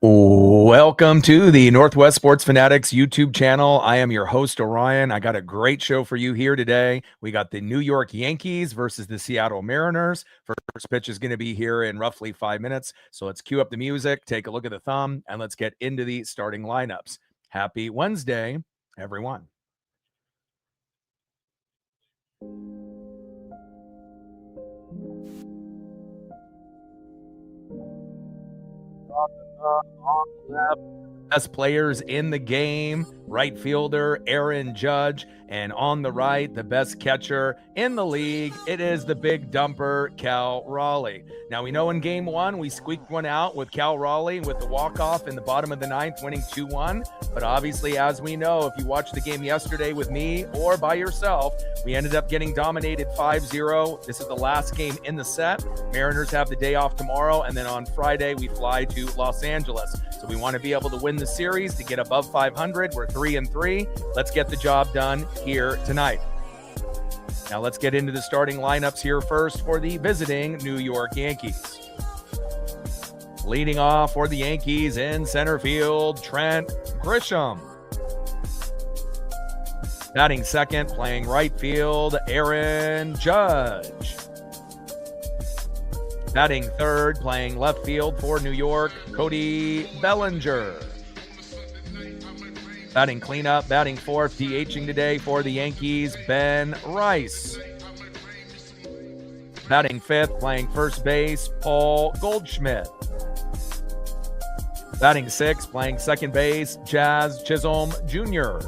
Welcome to the Northwest Sports Fanatics YouTube channel. I am your host, Orion. I got a great show for you here today. We got the New York Yankees versus the Seattle Mariners. First pitch is going to be here in roughly 5 minutes. So let's cue up the music, take a look at the thumb, and let's get into the starting lineups. Happy Wednesday, everyone. On the left, best players in the game, right fielder Aaron Judge, and on the right, the best catcher in the league, it is the big dumper Cal Raleigh. Now, we know in game one, we squeaked one out with Cal Raleigh with the walk-off in the bottom of the ninth, winning 2-1. But obviously, as we know, if you watched the game yesterday with me or by yourself, we ended up getting dominated 5-0. This is the last game in the set. Mariners have the day off tomorrow, and then on Friday, we fly to Los Angeles. So we want to be able to win the series to get above 500. We're 3-3. Let's get the job done here tonight. Now let's get into the starting lineups here first for the visiting New York Yankees. Leading off for the Yankees in center field, Trent Grisham. Batting second, playing right field, Aaron Judge. Batting third, playing left field for New York, Cody Bellinger. Batting cleanup, batting fourth, DHing today for the Yankees, Ben Rice. Batting fifth, playing first base, Paul Goldschmidt. Batting sixth, playing second base, Jazz Chisholm Jr.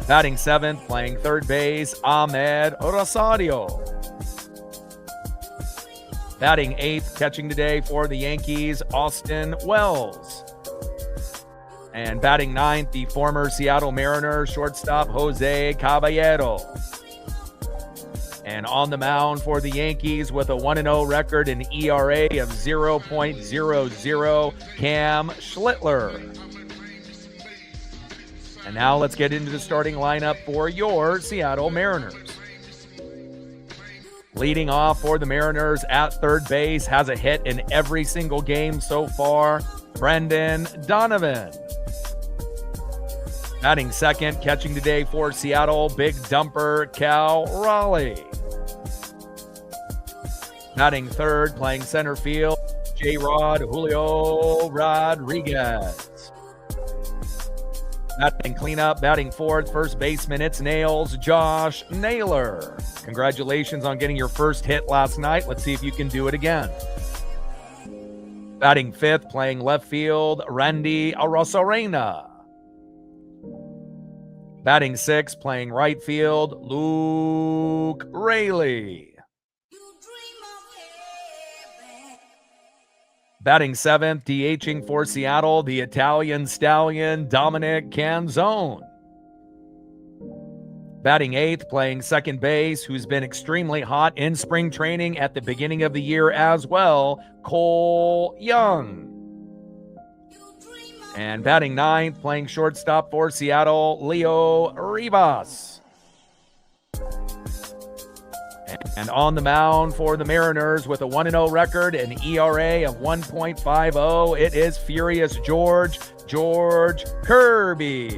Batting seventh, playing third base, Ahmed Rosario. Batting eighth, catching today for the Yankees, Austin Wells. And batting ninth, the former Seattle Mariners shortstop, Jose Caballero. And on the mound for the Yankees with a 1-0 record and ERA of 0.00, Cam Schlittler. And now let's get into the starting lineup for your Seattle Mariners. Leading off for the Mariners at third base, has a hit in every single game so far, Brendan Donovan. Batting second, catching today for Seattle, big dumper Cal Raleigh. Batting third, playing center field, J-Rod Julio Rodriguez. Batting cleanup, batting fourth, first baseman, it's Nails, Josh Naylor. Congratulations on getting your first hit last night. Let's see if you can do it again. Batting fifth, playing left field, Randy Arozarena. Batting sixth, playing right field, Luke Raley. Batting seventh, DHing for Seattle, the Italian stallion, Dominic Canzone. Batting eighth, playing second base, who's been extremely hot in spring training at the beginning of the year as well, Cole Young. And batting ninth, playing shortstop for Seattle, Leo Rivas. And on the mound for the Mariners with a 1-0 record and ERA of 1.50, it is Furious George Kirby.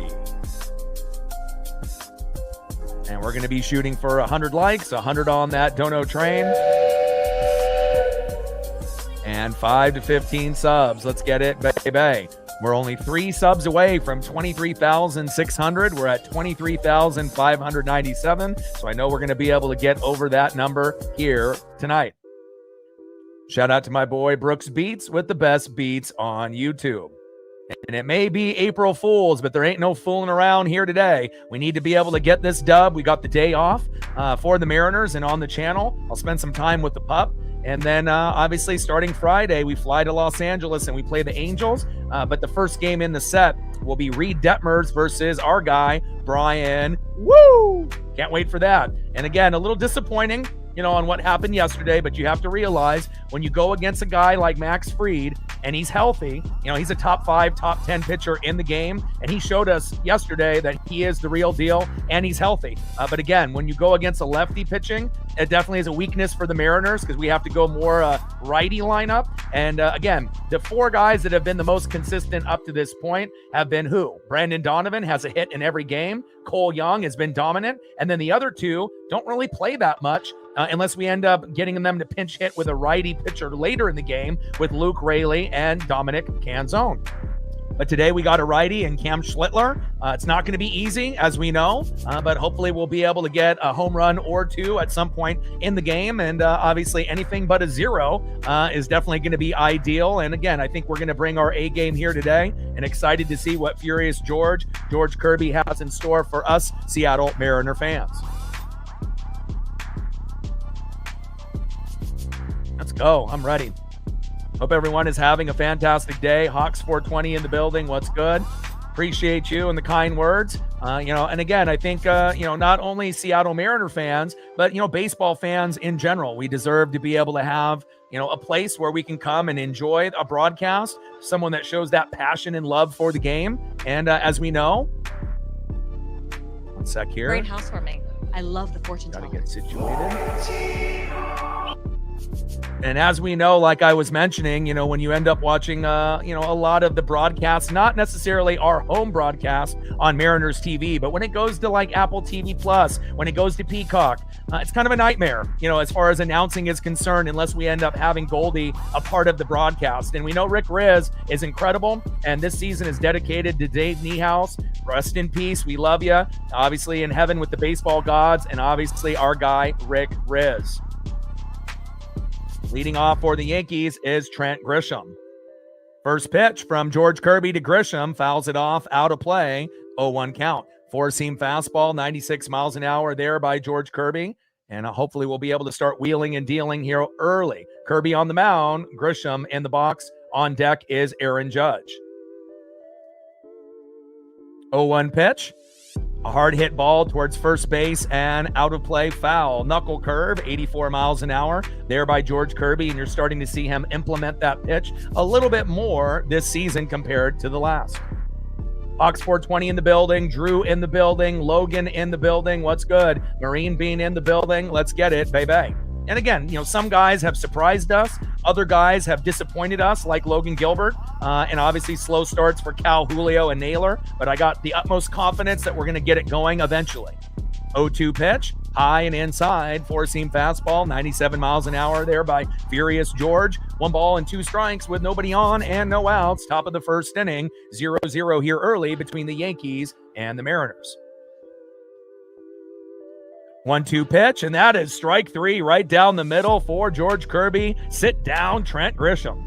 And we're going to be shooting for 100 likes, 100 on that dono train. And 5 to 15 subs. Let's get it, baby. We're only 3 subs away from 23,600. We're at 23,597. So I know we're going to be able to get over that number here tonight. Shout out to my boy Brooks Beats with the best beats on YouTube. And it may be April Fools, but there ain't no fooling around here today. We need to be able to get this dub. We got the day off for the Mariners and on the channel. I'll spend some time with the pup. And then obviously starting Friday, we fly to Los Angeles and we play the Angels. But the first game in the set will be Reed Detmers versus our guy, Brian. Woo! Can't wait for that. And again, a little disappointing, on what happened yesterday, but you have to realize when you go against a guy like Max Fried and he's healthy, he's a top 5, top 10 pitcher in the game, and he showed us yesterday that he is the real deal, and he's healthy. But again, when you go against a lefty pitching, it definitely is a weakness for the Mariners because we have to go more righty lineup. And again, the 4 guys that have been the most consistent up to this point have been who? Brandon Donovan has a hit in every game. Cole Young has been dominant. And then the other 2 don't really play that much unless we end up getting them to pinch hit with a righty pitcher later in the game with Luke Raley and Dominic Canzone. But today we got a righty and Cam Schlittler. It's not going to be easy, as we know, but hopefully we'll be able to get a home run or 2 at some point in the game. And obviously anything but a 0 is definitely going to be ideal. And again, I think we're going to bring our A game here today, and excited to see what Furious George Kirby has in store for us Seattle Mariner fans. Let's go. I'm ready. Hope everyone is having a fantastic day. Hawks 420 in the building. What's good? Appreciate you and the kind words. And again, I think, not only Seattle Mariner fans, but, baseball fans in general, we deserve to be able to have, a place where we can come and enjoy a broadcast, someone that shows that passion and love for the game. And as we know, one sec here. Great housewarming. I love the fortune Gotta teller. get situated. And as we know, like I was mentioning, when you end up watching, a lot of the broadcasts, not necessarily our home broadcast on Mariners TV, but when it goes to like Apple TV Plus, when it goes to Peacock, it's kind of a nightmare, as far as announcing is concerned, unless we end up having Goldie a part of the broadcast. And we know Rick Riz is incredible, and this season is dedicated to Dave Niehaus. Rest in peace. We love you. Obviously in heaven with the baseball gods, and obviously our guy, Rick Riz. Leading off for the Yankees is Trent Grisham. First pitch from George Kirby to Grisham, fouls it off, out of play, 0-1 count. 4-seam fastball, 96 miles an hour there by George Kirby, and hopefully we'll be able to start wheeling and dealing here early. Kirby on the mound, Grisham in the box. On deck is Aaron Judge. 0-1 pitch. A hard hit ball towards first base and out of play, foul. Knuckle curve, 84 miles an hour there by George Kirby, and you're starting to see him implement that pitch a little bit more this season compared to the last. Hawks 420 in the building, Drew in the building, Logan in the building. What's good? Marine Bean in the building. Let's get it, baby. And again, some guys have surprised us. Other guys have disappointed us, like Logan Gilbert. And obviously slow starts for Cal, Julio, and Naylor. But I got the utmost confidence that we're going to get it going eventually. 0-2 pitch, high and inside, 4-seam fastball, 97 miles an hour there by Furious George. 1 ball and 2 strikes with nobody on and no outs. Top of the first inning, 0-0 here early between the Yankees and the Mariners. 1-2 pitch, and that is strike 3 right down the middle for George Kirby. Sit down, Trent Grisham.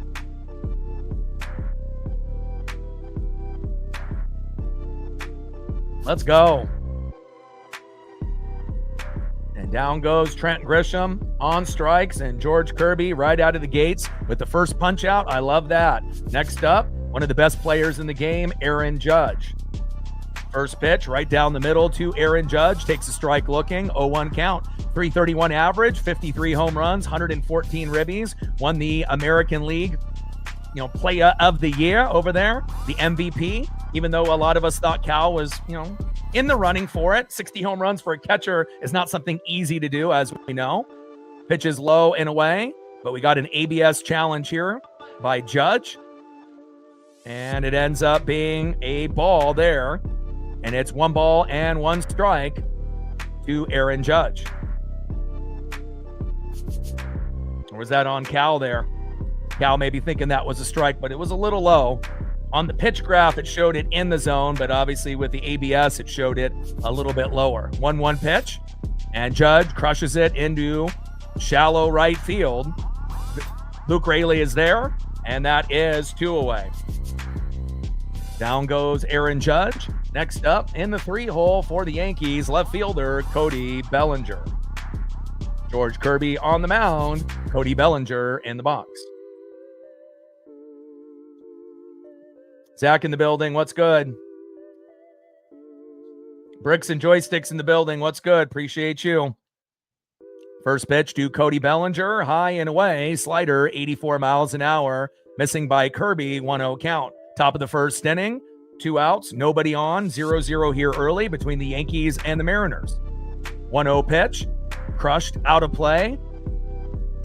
Let's go. And down goes Trent Grisham on strikes, and George Kirby right out of the gates with the first punch out. I love that. Next up, one of the best players in the game, Aaron Judge. First pitch right down the middle to Aaron Judge. Takes a strike looking. 0-1 count. 331 average, 53 home runs, 114 ribbies. Won the American League, Player of the Year over there. The MVP, even though a lot of us thought Cal was, in the running for it. 60 home runs for a catcher is not something easy to do, as we know. Pitches low and away, but we got an ABS challenge here by Judge. And it ends up being a ball there. And it's 1 ball and 1 strike to Aaron Judge. Or was that on Cal there? Cal may be thinking that was a strike, but it was a little low. On the pitch graph, it showed it in the zone, but obviously with the ABS, it showed it a little bit lower. 1-1 pitch, and Judge crushes it into shallow right field. Luke Raley is there, and that is 2 away. Down goes Aaron Judge. Next up in the 3-hole for the Yankees, left fielder Cody Bellinger. George Kirby on the mound, Cody Bellinger in the box. Zach in the building, what's good? Bricks and Joysticks in the building, what's good? Appreciate you. First pitch to Cody Bellinger, high and away, slider, 84 miles an hour missing by Kirby, 1-0 count. Top of the first inning, 2 outs, nobody on, 0-0 here early between the Yankees and the Mariners. 1-0 pitch, crushed out of play.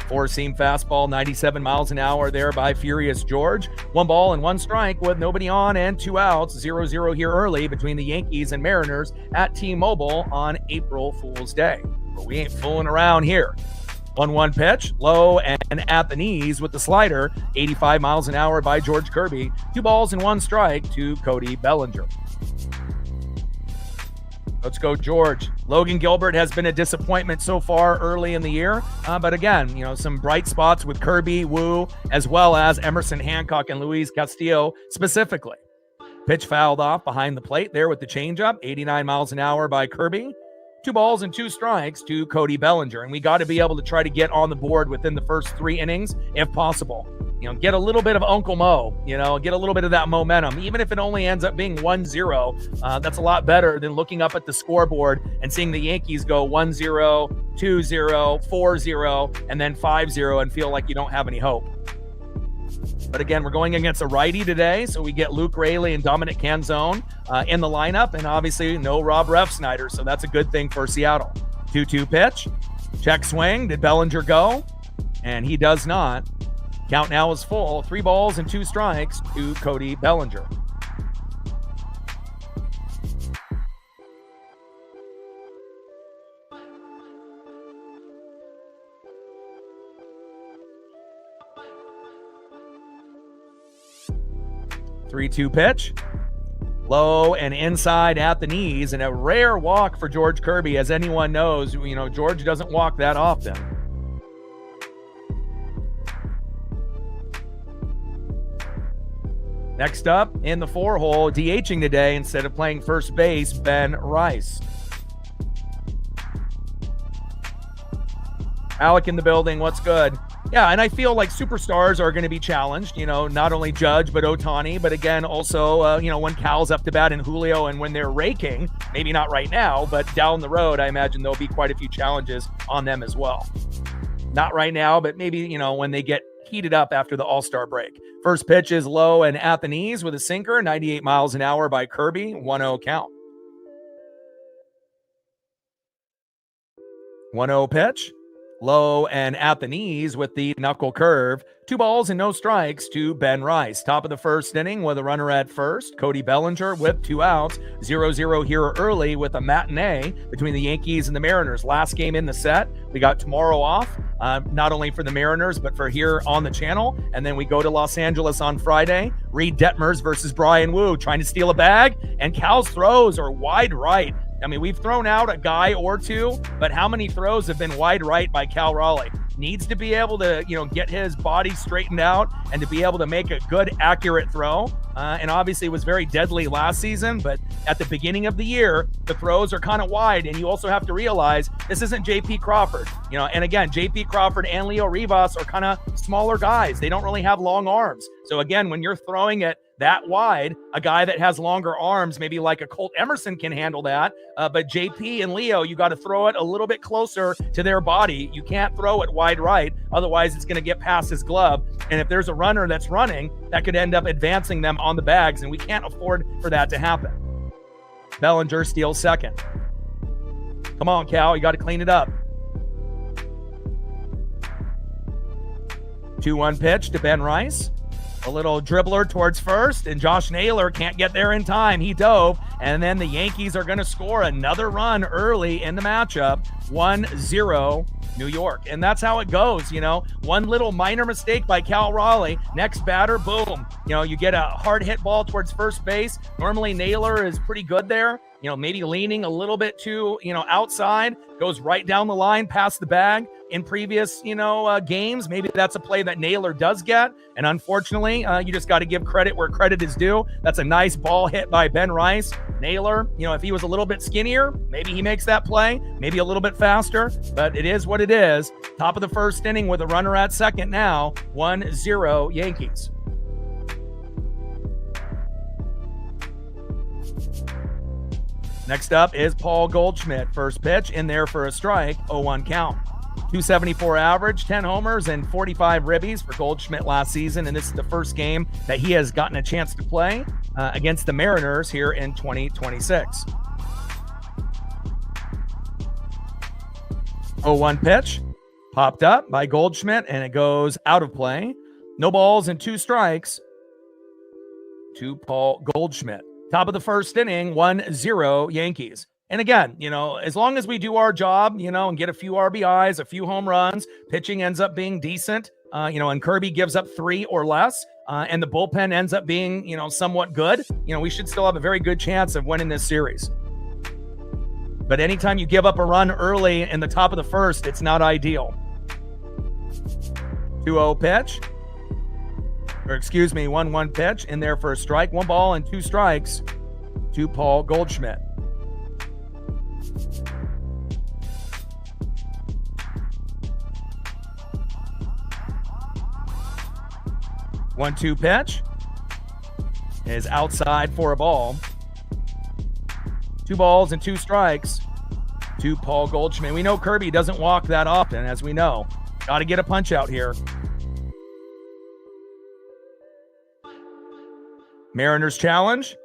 Four-seam fastball, 97 miles an hour there by Furious George. 1 ball and 1 strike with nobody on and 2 outs. 0-0 here early between the Yankees and Mariners at T-Mobile on April Fool's Day. But we ain't fooling around here. 1-1 pitch, low and at the knees with the slider. 85 miles an hour by George Kirby. 2 balls and 1 strike to Cody Bellinger. Let's go, George. Logan Gilbert has been a disappointment so far early in the year. But again, some bright spots with Kirby, Wu, as well as Emerson Hancock and Luis Castillo specifically. Pitch fouled off behind the plate there with the changeup. 89 miles an hour by Kirby. 2 balls and 2 strikes to Cody Bellinger. And we got to be able to try to get on the board within the first 3 innings if possible. Get a little bit of Uncle Mo, get a little bit of that momentum. Even if it only ends up being 1-0, that's a lot better than looking up at the scoreboard and seeing the Yankees go 1-0, 2-0, 4-0, and then 5-0 and feel like you don't have any hope. But again, we're going against a righty today, so we get Luke Raley and Dominic Canzone in the lineup, and obviously no Rob Refsnyder, so that's a good thing for Seattle. 2-2 pitch, check swing. Did Bellinger go? And he does not. Count now is full. 3 balls and 2 strikes to Cody Bellinger. Three-two pitch. Low and inside at the knees, and a rare walk for George Kirby. As anyone knows, George doesn't walk that often. Next up, in the 4-hole, DHing today instead of playing first base, Ben Rice. Alec in the building, what's good? Yeah, and I feel like superstars are going to be challenged, not only Judge, but Ohtani, but again, also, when Cal's up to bat and Julio, and when they're raking, maybe not right now, but down the road, I imagine there'll be quite a few challenges on them as well. Not right now, but maybe, when they get heated up after the All-Star break. First pitch is low and at the knees with a sinker, 98 miles an hour by Kirby, 1-0 count. 1-0 pitch, low and at the knees with the knuckle curve. 2 balls and no strikes to Ben Rice. Top of the first inning with a runner at first. Cody Bellinger with 2 outs. 0-0 here early with a matinee between the Yankees and the Mariners. Last game in the set. We got tomorrow off, not only for the Mariners, but for here on the channel. And then we go to Los Angeles on Friday. Reed Detmers versus Brian Wu trying to steal a bag. And Cal's throws are wide right. I mean, we've thrown out a guy or two, but how many throws have been wide right by Cal Raleigh? Needs to be able to, get his body straightened out and to be able to make a good, accurate throw. And obviously it was very deadly last season, but at the beginning of the year, the throws are kind of wide. And you also have to realize this isn't J.P. Crawford, and again, J.P. Crawford and Leo Rivas are kind of smaller guys. They don't really have long arms. So again, when you're throwing it that wide, a guy that has longer arms, maybe like a Colt Emerson, can handle that. But JP and Leo, you got to throw it a little bit closer to their body. You can't throw it wide right. Otherwise, it's going to get past his glove. And if there's a runner that's running, that could end up advancing them on the bags. And we can't afford for that to happen. Bellinger steals second. Come on, Cal. You got to clean it up. 2-1 pitch to Ben Rice. A little dribbler towards first, and Josh Naylor can't get there in time. He dove, and then the Yankees are going to score another run early in the matchup. 1-0 New York. And that's how it goes, One little minor mistake by Cal Raleigh. Next batter, boom. You get a hard hit ball towards first base. Normally Naylor is pretty good there. Maybe leaning a little bit too, outside, goes right down the line past the bag. In previous, games, maybe that's a play that Naylor does get. And unfortunately, you just got to give credit where credit is due. That's a nice ball hit by Ben Rice. Naylor, if he was a little bit skinnier, maybe he makes that play, maybe a little bit faster, but it is what it is. Top of the first inning with a runner at second now, 1-0 Yankees. Next up is Paul Goldschmidt. First pitch in there for a strike, 0-1 count. .274 average, 10 homers, and 45 ribbies for Goldschmidt last season. And this is the first game that he has gotten a chance to play against the Mariners here in 2026. 0-1 pitch, popped up by Goldschmidt, and it goes out of play. No balls and 2 strikes to Paul Goldschmidt. Top of the first inning, 1-0 Yankees. And again, as long as we do our job, and get a few RBIs, a few home runs, pitching ends up being decent, and Kirby gives up 3 or less, and the bullpen ends up being, somewhat good, we should still have a very good chance of winning this series. But anytime you give up a run early in the top of the first, it's not ideal. 2-0 pitch. 1-1 pitch in there for a strike. 1 ball and 2 strikes to Paul Goldschmidt. One-two pitch is outside for a ball. 2 balls and 2 strikes to Paul Goldschmidt. We know Kirby doesn't walk that often, as we know. Got to get a punch out here. Mariners challenge.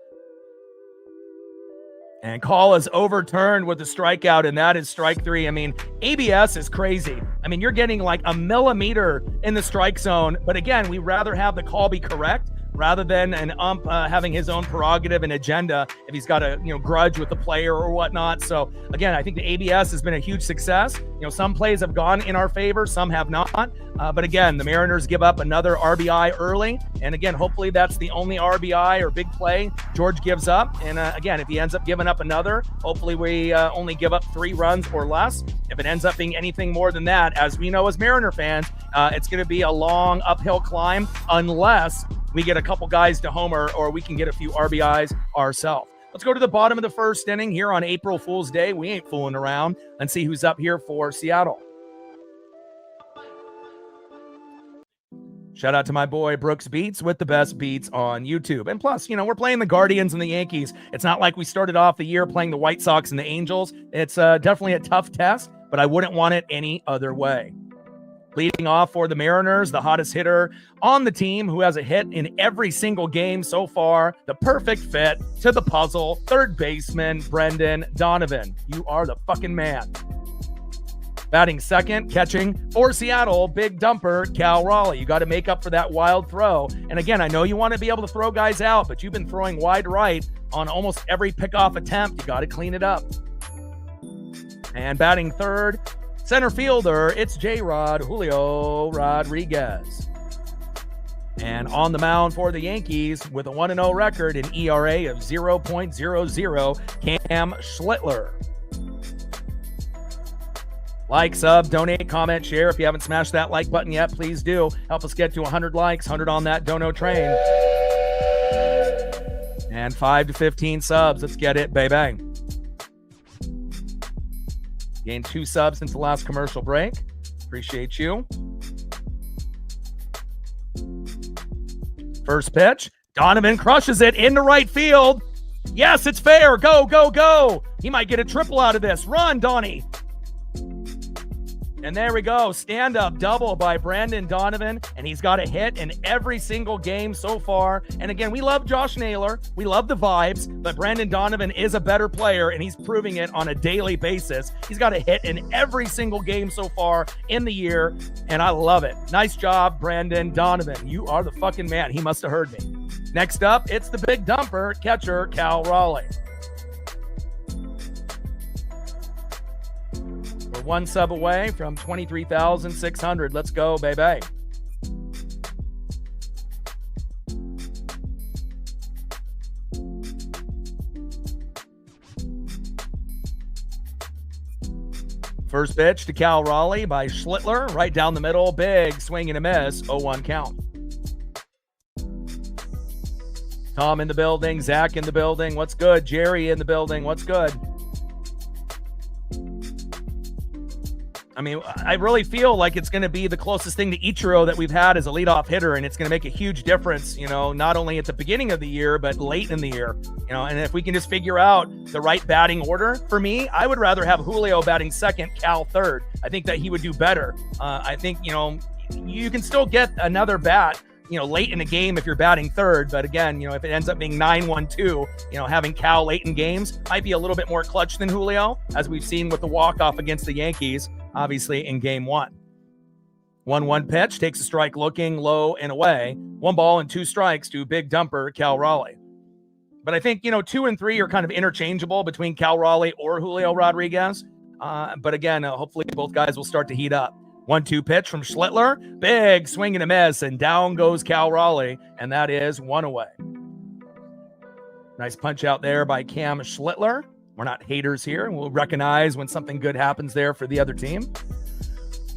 And call is overturned with a strikeout, and that is strike 3. I mean, ABS is crazy. I mean, you're getting like a millimeter in the strike zone. But again, we rather have the call be correct rather than an ump having his own prerogative and agenda if he's got a grudge with the player or whatnot. So again, I think the ABS has been a huge success. Some plays have gone in our favor, some have not. But again, the Mariners give up another RBI early. And again, hopefully that's the only RBI or big play George gives up. And again, if he ends up giving up another, hopefully we only give up 3 runs or less. If it ends up being anything more than that, as we know as Mariner fans, it's going to be a long uphill climb unless we get a couple guys to homer or we can get a few RBIs ourselves. Let's go to the bottom of the first inning here on April Fool's Day. We ain't fooling around, and see who's up here for Seattle. Shout out to my boy Brooks Beats with the best beats on YouTube. And plus, we're playing the Guardians and the Yankees. It's not like we started off the year playing the White Sox and the Angels. It's definitely a tough test, but I wouldn't want it any other way. Leading off for the Mariners, the hottest hitter on the team who has a hit in every single game so far. The perfect fit to the puzzle. Third baseman, Brendan Donovan. You are the fucking man. Batting second, catching for Seattle, big dumper, Cal Raleigh. You got to make up for that wild throw. And again, I know you want to be able to throw guys out, but you've been throwing wide right on almost every pickoff attempt. You got to clean it up. And batting third, center fielder, it's J-Rod, Julio Rodriguez. And on the mound for the Yankees with a 1-0 record, an ERA of 0.00, Cam Schlittler. Like, sub, donate, comment, share. If you haven't smashed that like button yet, please do. Help us get to 100 likes, 100 on that dono train. And 5 to 15 subs. Let's get it, baby. Gained 2 subs since the last commercial break. Appreciate you. First pitch. Donovan crushes it into right field. Yes, it's fair. Go, go, go. He might get a triple out of this. Run, Donnie. And there we go. Stand-up double by Brendan Donovan, and he's got a hit in every single game so far. And again, we love Josh Naylor. We love the vibes, but Brendan Donovan is a better player, and he's proving it on a daily basis. He's got a hit in every single game so far in the year, and I love it. Nice job, Brendan Donovan. You are the fucking man. He must have heard me. Next up, it's the big dumper, catcher Cal Raleigh. We're 1 sub away from 23,600. Let's go, baby. First pitch to Cal Raleigh by Schlittler, right down the middle. Big swing and a miss, 0-1 count. Tom in the building, Zach in the building. What's good? Jerry in the building. What's good? I mean, I really feel like it's going to be the closest thing to Ichiro that we've had as a leadoff hitter, and it's going to make a huge difference, not only at the beginning of the year, but late in the year. And if we can just figure out the right batting order, for me, I would rather have Julio batting second, Cal third. I think that he would do better. I think, you can still get another bat, late in the game if you're batting third. But again, if it ends up being 9-1-2, having Cal late in games might be a little bit more clutch than Julio, as we've seen with the walk-off against the Yankees, obviously in game 1. 1-1 pitch, takes a strike looking low and away. 1 ball and 2 strikes to big dumper Cal Raleigh. But I think, 2 and 3 are kind of interchangeable between Cal Raleigh or Julio Rodriguez. But again, hopefully both guys will start to heat up. 1-2 pitch from Schlittler. Big swing and a miss, and down goes Cal Raleigh, and that is 1 away. Nice punch out there by Cam Schlittler. We're not haters here. We'll recognize when something good happens there for the other team.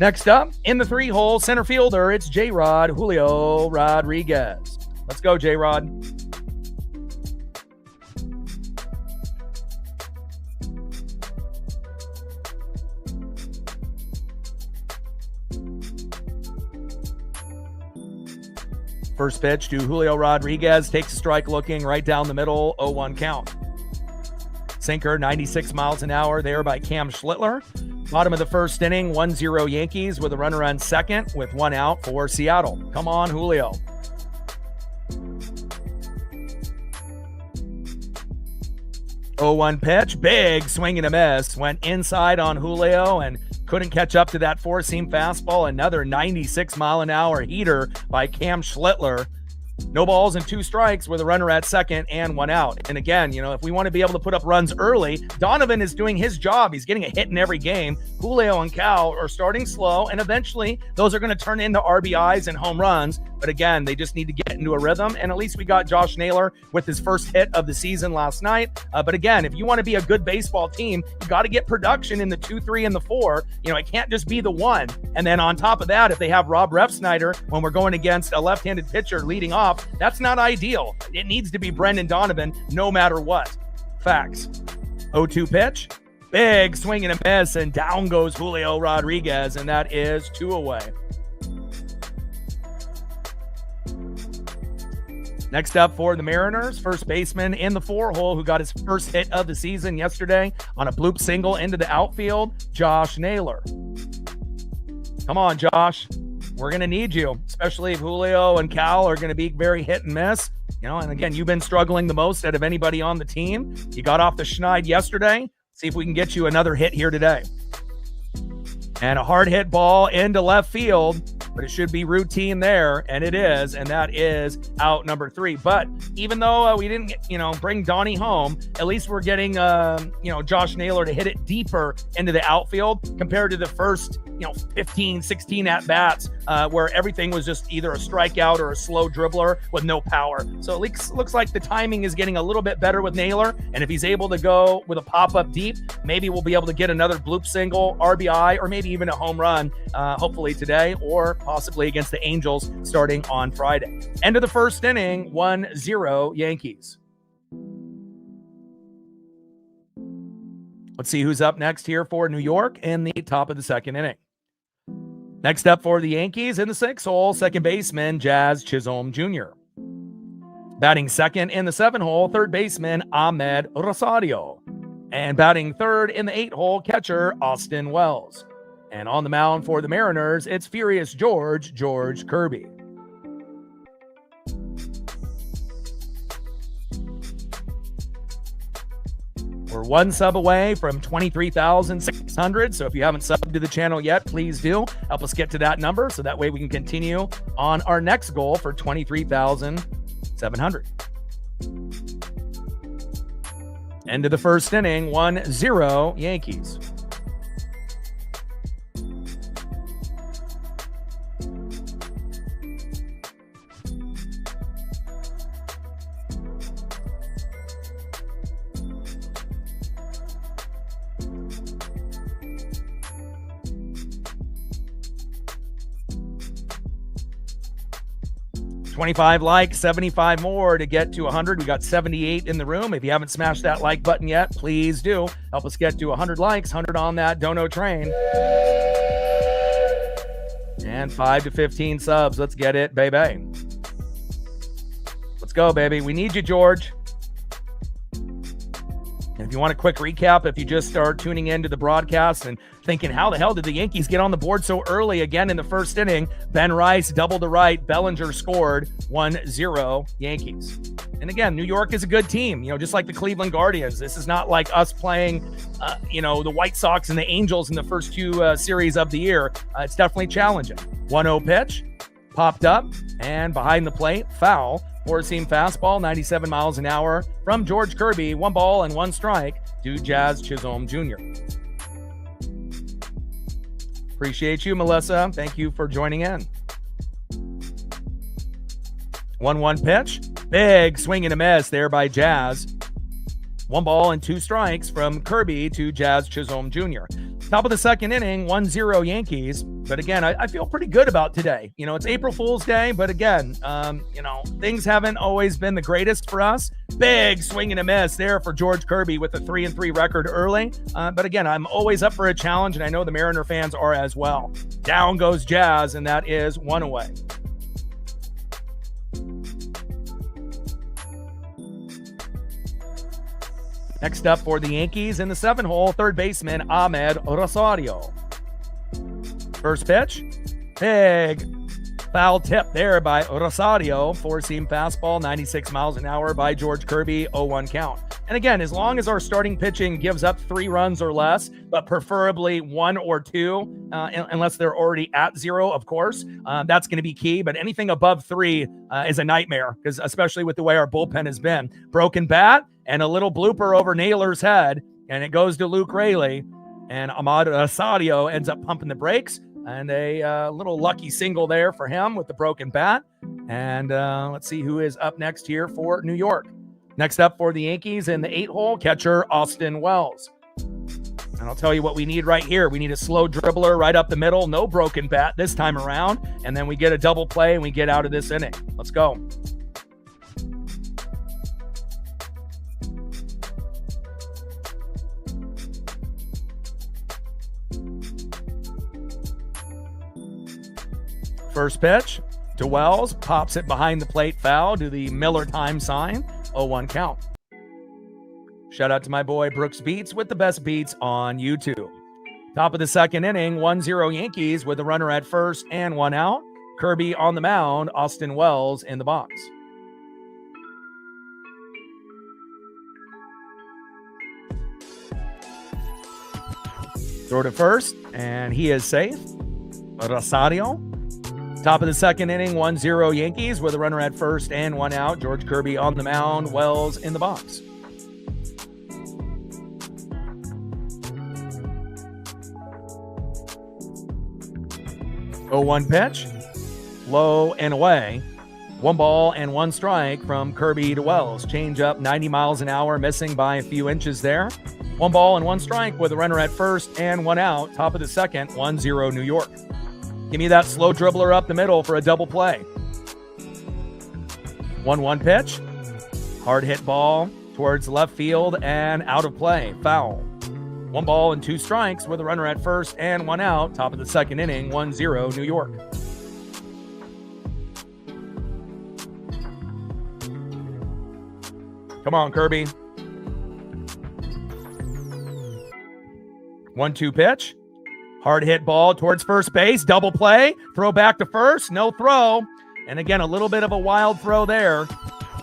Next up, in the 3-hole center fielder, it's J-Rod Julio Rodriguez. Let's go, J-Rod. First pitch to Julio Rodriguez, takes a strike looking right down the middle, 0-1 count. Sinker, 96 miles an hour there by Cam Schlittler. Bottom of the first inning, 1-0 Yankees with a runner on second with 1 out for Seattle. Come on, Julio. Oh, 1 pitch, big swing and a miss. Went inside on Julio and couldn't catch up to that 4-seam fastball. Another 96-mile-an-hour heater by Cam Schlittler. No balls and 2 strikes with a runner at second and 1 out. And again, if we want to be able to put up runs early, Donovan is doing his job. He's getting a hit in every game. Julio and Cal are starting slow, and eventually those are going to turn into RBIs and home runs. But again, they just need to get into a rhythm. And at least we got Josh Naylor with his first hit of the season last night. But again, if you want to be a good baseball team, you got to get production in the 2, 3, and the 4. It can't just be the 1. And then on top of that, if they have Rob Refsnyder when we're going against a left-handed pitcher leading off, that's not ideal. It needs to be Brendan Donovan no matter what. Facts. 0-2 pitch. Big swing and a miss, and down goes Julio Rodriguez, and that is 2 away. Next up for the Mariners, first baseman in the 4-hole who got his first hit of the season yesterday on a bloop single into the outfield, Josh Naylor. Come on, Josh. We're going to need you, especially if Julio and Cal are going to be very hit and miss. And again, you've been struggling the most out of anybody on the team. You got off the schneid yesterday. See if we can get you another hit here today. And a hard hit ball into left field, but it should be routine there, and it is, and that is out number 3. But even though we didn't, bring Donnie home, at least we're getting, Josh Naylor to hit it deeper into the outfield compared to the first, 15, 16 at-bats where everything was just either a strikeout or a slow dribbler with no power. So it looks like the timing is getting a little bit better with Naylor, and if he's able to go with a pop-up deep, maybe we'll be able to get another bloop single, RBI, or maybe even a home run, hopefully today, or possibly against the Angels starting on Friday. End of the first inning, 1-0 Yankees. Let's see who's up next here for New York in the top of the second inning. Next up for the Yankees in the 6-hole, second baseman Jazz Chisholm Jr. Batting second in the 7-hole, third baseman Ahmed Rosario. And batting third in the 8-hole, catcher Austin Wells. And on the mound for the Mariners, it's Furious George Kirby. We're 1 sub away from 23,600. So if you haven't subbed to the channel yet, please do. Help us get to that number so that way we can continue on our next goal for 23,700. End of the first inning, 1-0 Yankees. 25 likes, 75 more to get to 100. We got 78 in the room. If you haven't smashed that like button yet, please do. Help us get to 100 likes, 100 on that dono train. And 5 to 15 subs. Let's get it, baby. Let's go, baby. We need you, George. And if you want a quick recap, if you just start tuning into the broadcast and thinking, how the hell did the Yankees get on the board so early again in the first inning? Ben Rice doubled to right. Bellinger scored 1-0 Yankees. And again, New York is a good team, just like the Cleveland Guardians. This is not like us playing, the White Sox and the Angels in the first two series of the year. It's definitely challenging. 1-0 pitch, popped up, and behind the plate, foul. Four-seam fastball, 97 miles an hour from George Kirby. 1 ball and 1 strike to Jazz Chisholm Jr. Appreciate you, Melissa. Thank you for joining in. 1-1 pitch. Big swing and a miss there by Jazz. 1 ball and 2 strikes from Kirby to Jazz Chisholm Jr. Top of the second inning, 1-0 Yankees. But again, I feel pretty good about today. It's April Fool's Day, but again, things haven't always been the greatest for us. Big swing and a miss there for George Kirby with a 3-3 record early. But again, I'm always up for a challenge, and I know the Mariner fans are as well. Down goes Jazz, and that is 1 away. Next up for the Yankees in the 7-hole, third baseman Ahmed Rosario. First pitch, big foul tip there by Rosario. Four-seam fastball, 96 miles an hour by George Kirby, 0-1 count. And again, as long as our starting pitching gives up 3 runs or less, but preferably 1 or 2, unless they're already at 0, of course, that's going to be key. But anything above 3 is a nightmare, because especially with the way our bullpen has been. Broken bat and a little blooper over Naylor's head, and it goes to Luke Raley, and Ahmed Rosario ends up pumping the brakes. And a little lucky single there for him with the broken bat. And let's see who is up next here for New York. Next up for the Yankees in the 8-hole, catcher Austin Wells. And I'll tell you what we need right here. We need a slow dribbler right up the middle. No broken bat this time around. And then we get a double play and we get out of this inning. Let's go. First pitch to Wells, pops it behind the plate, foul to the Miller time sign, 0-1 count. Shout out to my boy Brooks Beats with the best beats on YouTube. Top of the second inning, 1-0 Yankees with a runner at first and 1 out. Kirby on the mound, Austin Wells in the box. Throw to first, and he is safe. Rosario. Top of the second inning, 1-0 Yankees with a runner at first and 1 out. George Kirby on the mound, Wells in the box. Oh, 1 pitch, low and away. 1 ball and 1 strike from Kirby to Wells. Change up 90 miles an hour, missing by a few inches there. 1 ball and 1 strike with a runner at first and 1 out. Top of the second, 1-0 New York. Give me that slow dribbler up the middle for a double play. 1-1 pitch. Hard hit ball towards left field and out of play. Foul. 1 ball and 2 strikes with a runner at first and 1 out. Top of the second inning, 1-0 New York. Come on, Kirby. 1-2 pitch. Hard hit ball towards first base, double play, throw back to first, no throw. And again, a little bit of a wild throw there.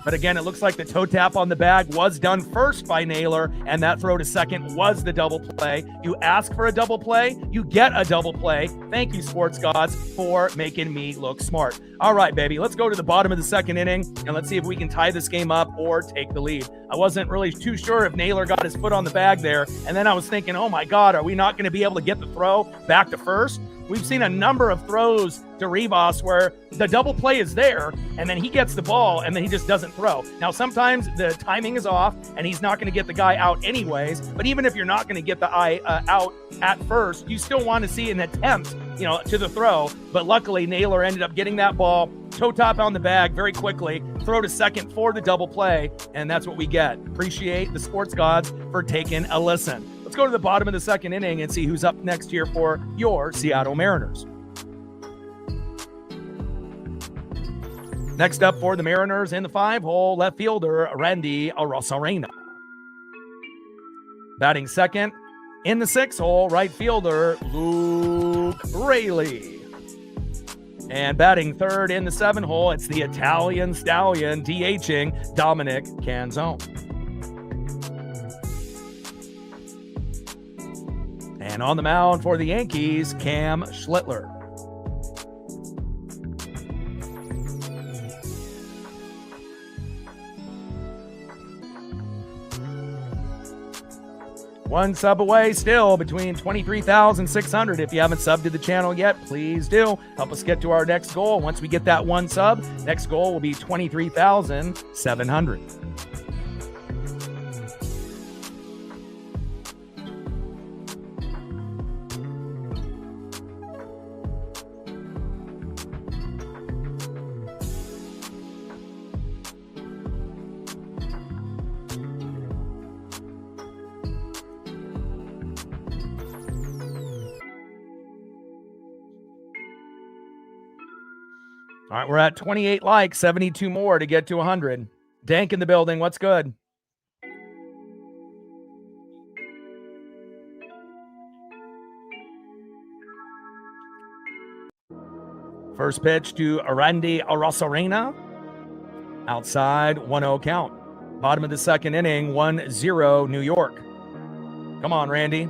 But again, it looks like the toe tap on the bag was done first by Naylor, and that throw to second was the double play. You ask for a double play, you get a double play. Thank you, sports gods, for making me look smart. All right, baby, let's go to the bottom of the second inning, and let's see if we can tie this game up or take the lead. I wasn't really too sure if Naylor got his foot on the bag there, and then I was thinking, oh my God, are we not going to be able to get the throw back to first? We've seen a number of throws to Rivas where the double play is there, and then he gets the ball, and then he just doesn't throw. Now, sometimes the timing is off, and he's not going to get the guy out anyways, but even if you're not going to get the eye out at first, you still want to see an attempt, to the throw. But luckily, Naylor ended up getting that ball, toe top on the bag very quickly, throw to second for the double play, and that's what we get. Appreciate the sports gods for taking a listen. Let's go to the bottom of the second inning and see who's up next here for your Seattle Mariners. Next up for the Mariners in the 5-hole, left fielder Randy Arozarena. Batting second in the 6-hole, right fielder Luke Raley. And batting third in the 7-hole, it's the Italian Stallion DHing Dominic Canzone. And on the mound for the Yankees, Cam Schlittler. One sub away still between 23,600. If you haven't subbed to the channel yet, please do. Help us get to our next goal. Once we get that one sub, next goal will be 23,700. All right, we're at 28 likes, 72 more to get to 100. Dank in the building. What's good? First pitch to Randy Arozarena. Outside, 1-0 count. Bottom of the second inning, 1-0 New York. Come on, Randy.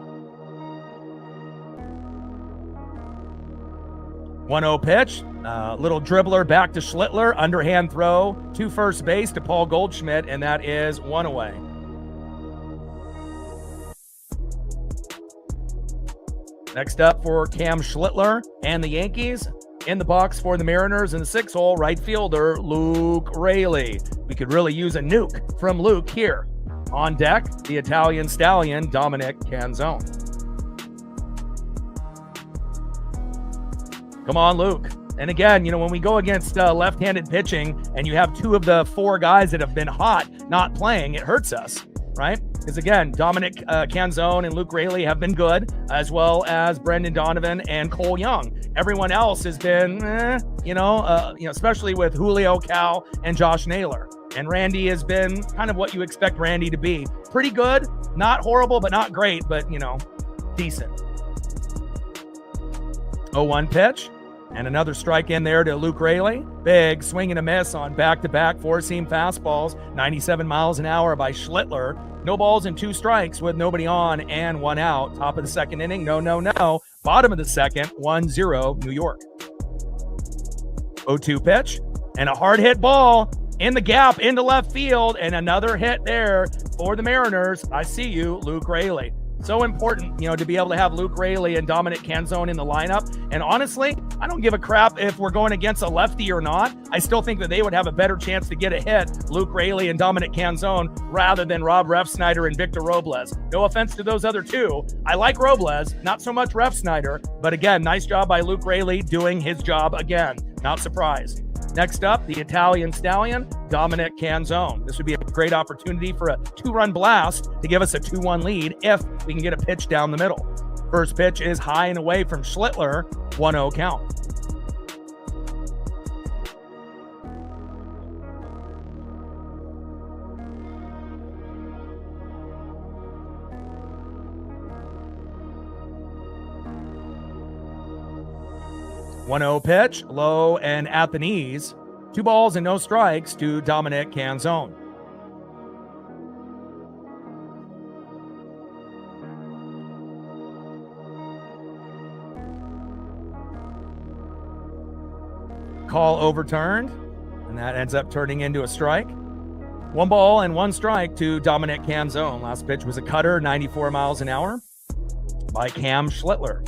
1-0 pitch. Little dribbler back to Schlittler. Underhand throw to first base to Paul Goldschmidt, and that is one away. Next up for Cam Schlittler and the Yankees. In the box for the Mariners in the 6-hole, right fielder Luke Raley. We could really use a nuke from Luke here. On deck, the Italian Stallion, Dominic Canzone. Come on, Luke. And again, you know, when we go against left-handed pitching and you have two of the four guys that have been hot not playing, it hurts us, right? Because again, Dominic Canzone and Luke Raley have been good, as well as Brendan Donovan and Cole Young. Everyone else has been, especially with Julio Cal and Josh Naylor. And Randy has been kind of what you expect Randy to be. Pretty good, not horrible, but not great, but, you know, decent. 0-1 pitch. And another strike in there to Luke Raley. Big swing and a miss on back-to-back four-seam fastballs. 97 miles an hour by Schlittler. No balls and two strikes with nobody on and one out. Top of the second inning, no. Bottom of the second, 1-0 New York. 0-2 pitch. And a hard hit ball in the gap into left field. And another hit there for the Mariners. I see you, Luke Raley. So important, you know, to be able to have Luke Raley and Dominic Canzone in the lineup. And honestly, I don't give a crap if we're going against a lefty or not. I still think that they would have a better chance to get a hit, Luke Raley and Dominic Canzone, rather than Rob Refsnyder and Victor Robles. No offense to those other two. I like Robles, not so much Refsnyder. But again, nice job by Luke Raley doing his job again. Not surprised. Next up, the Italian Stallion, Dominic Canzone. This would be a great opportunity for a two-run blast to give us a 2-1 lead if we can get a pitch down the middle. First pitch is high and away from Schlittler, 1-0 count. One 0 pitch, low and at the knees. 2 balls and no strikes to Dominic Canzone. Call overturned, and that ends up turning into a strike. 1 ball and 1 strike to Dominic Canzone. Last pitch was a cutter, 94 miles an hour by Cam Schlittler.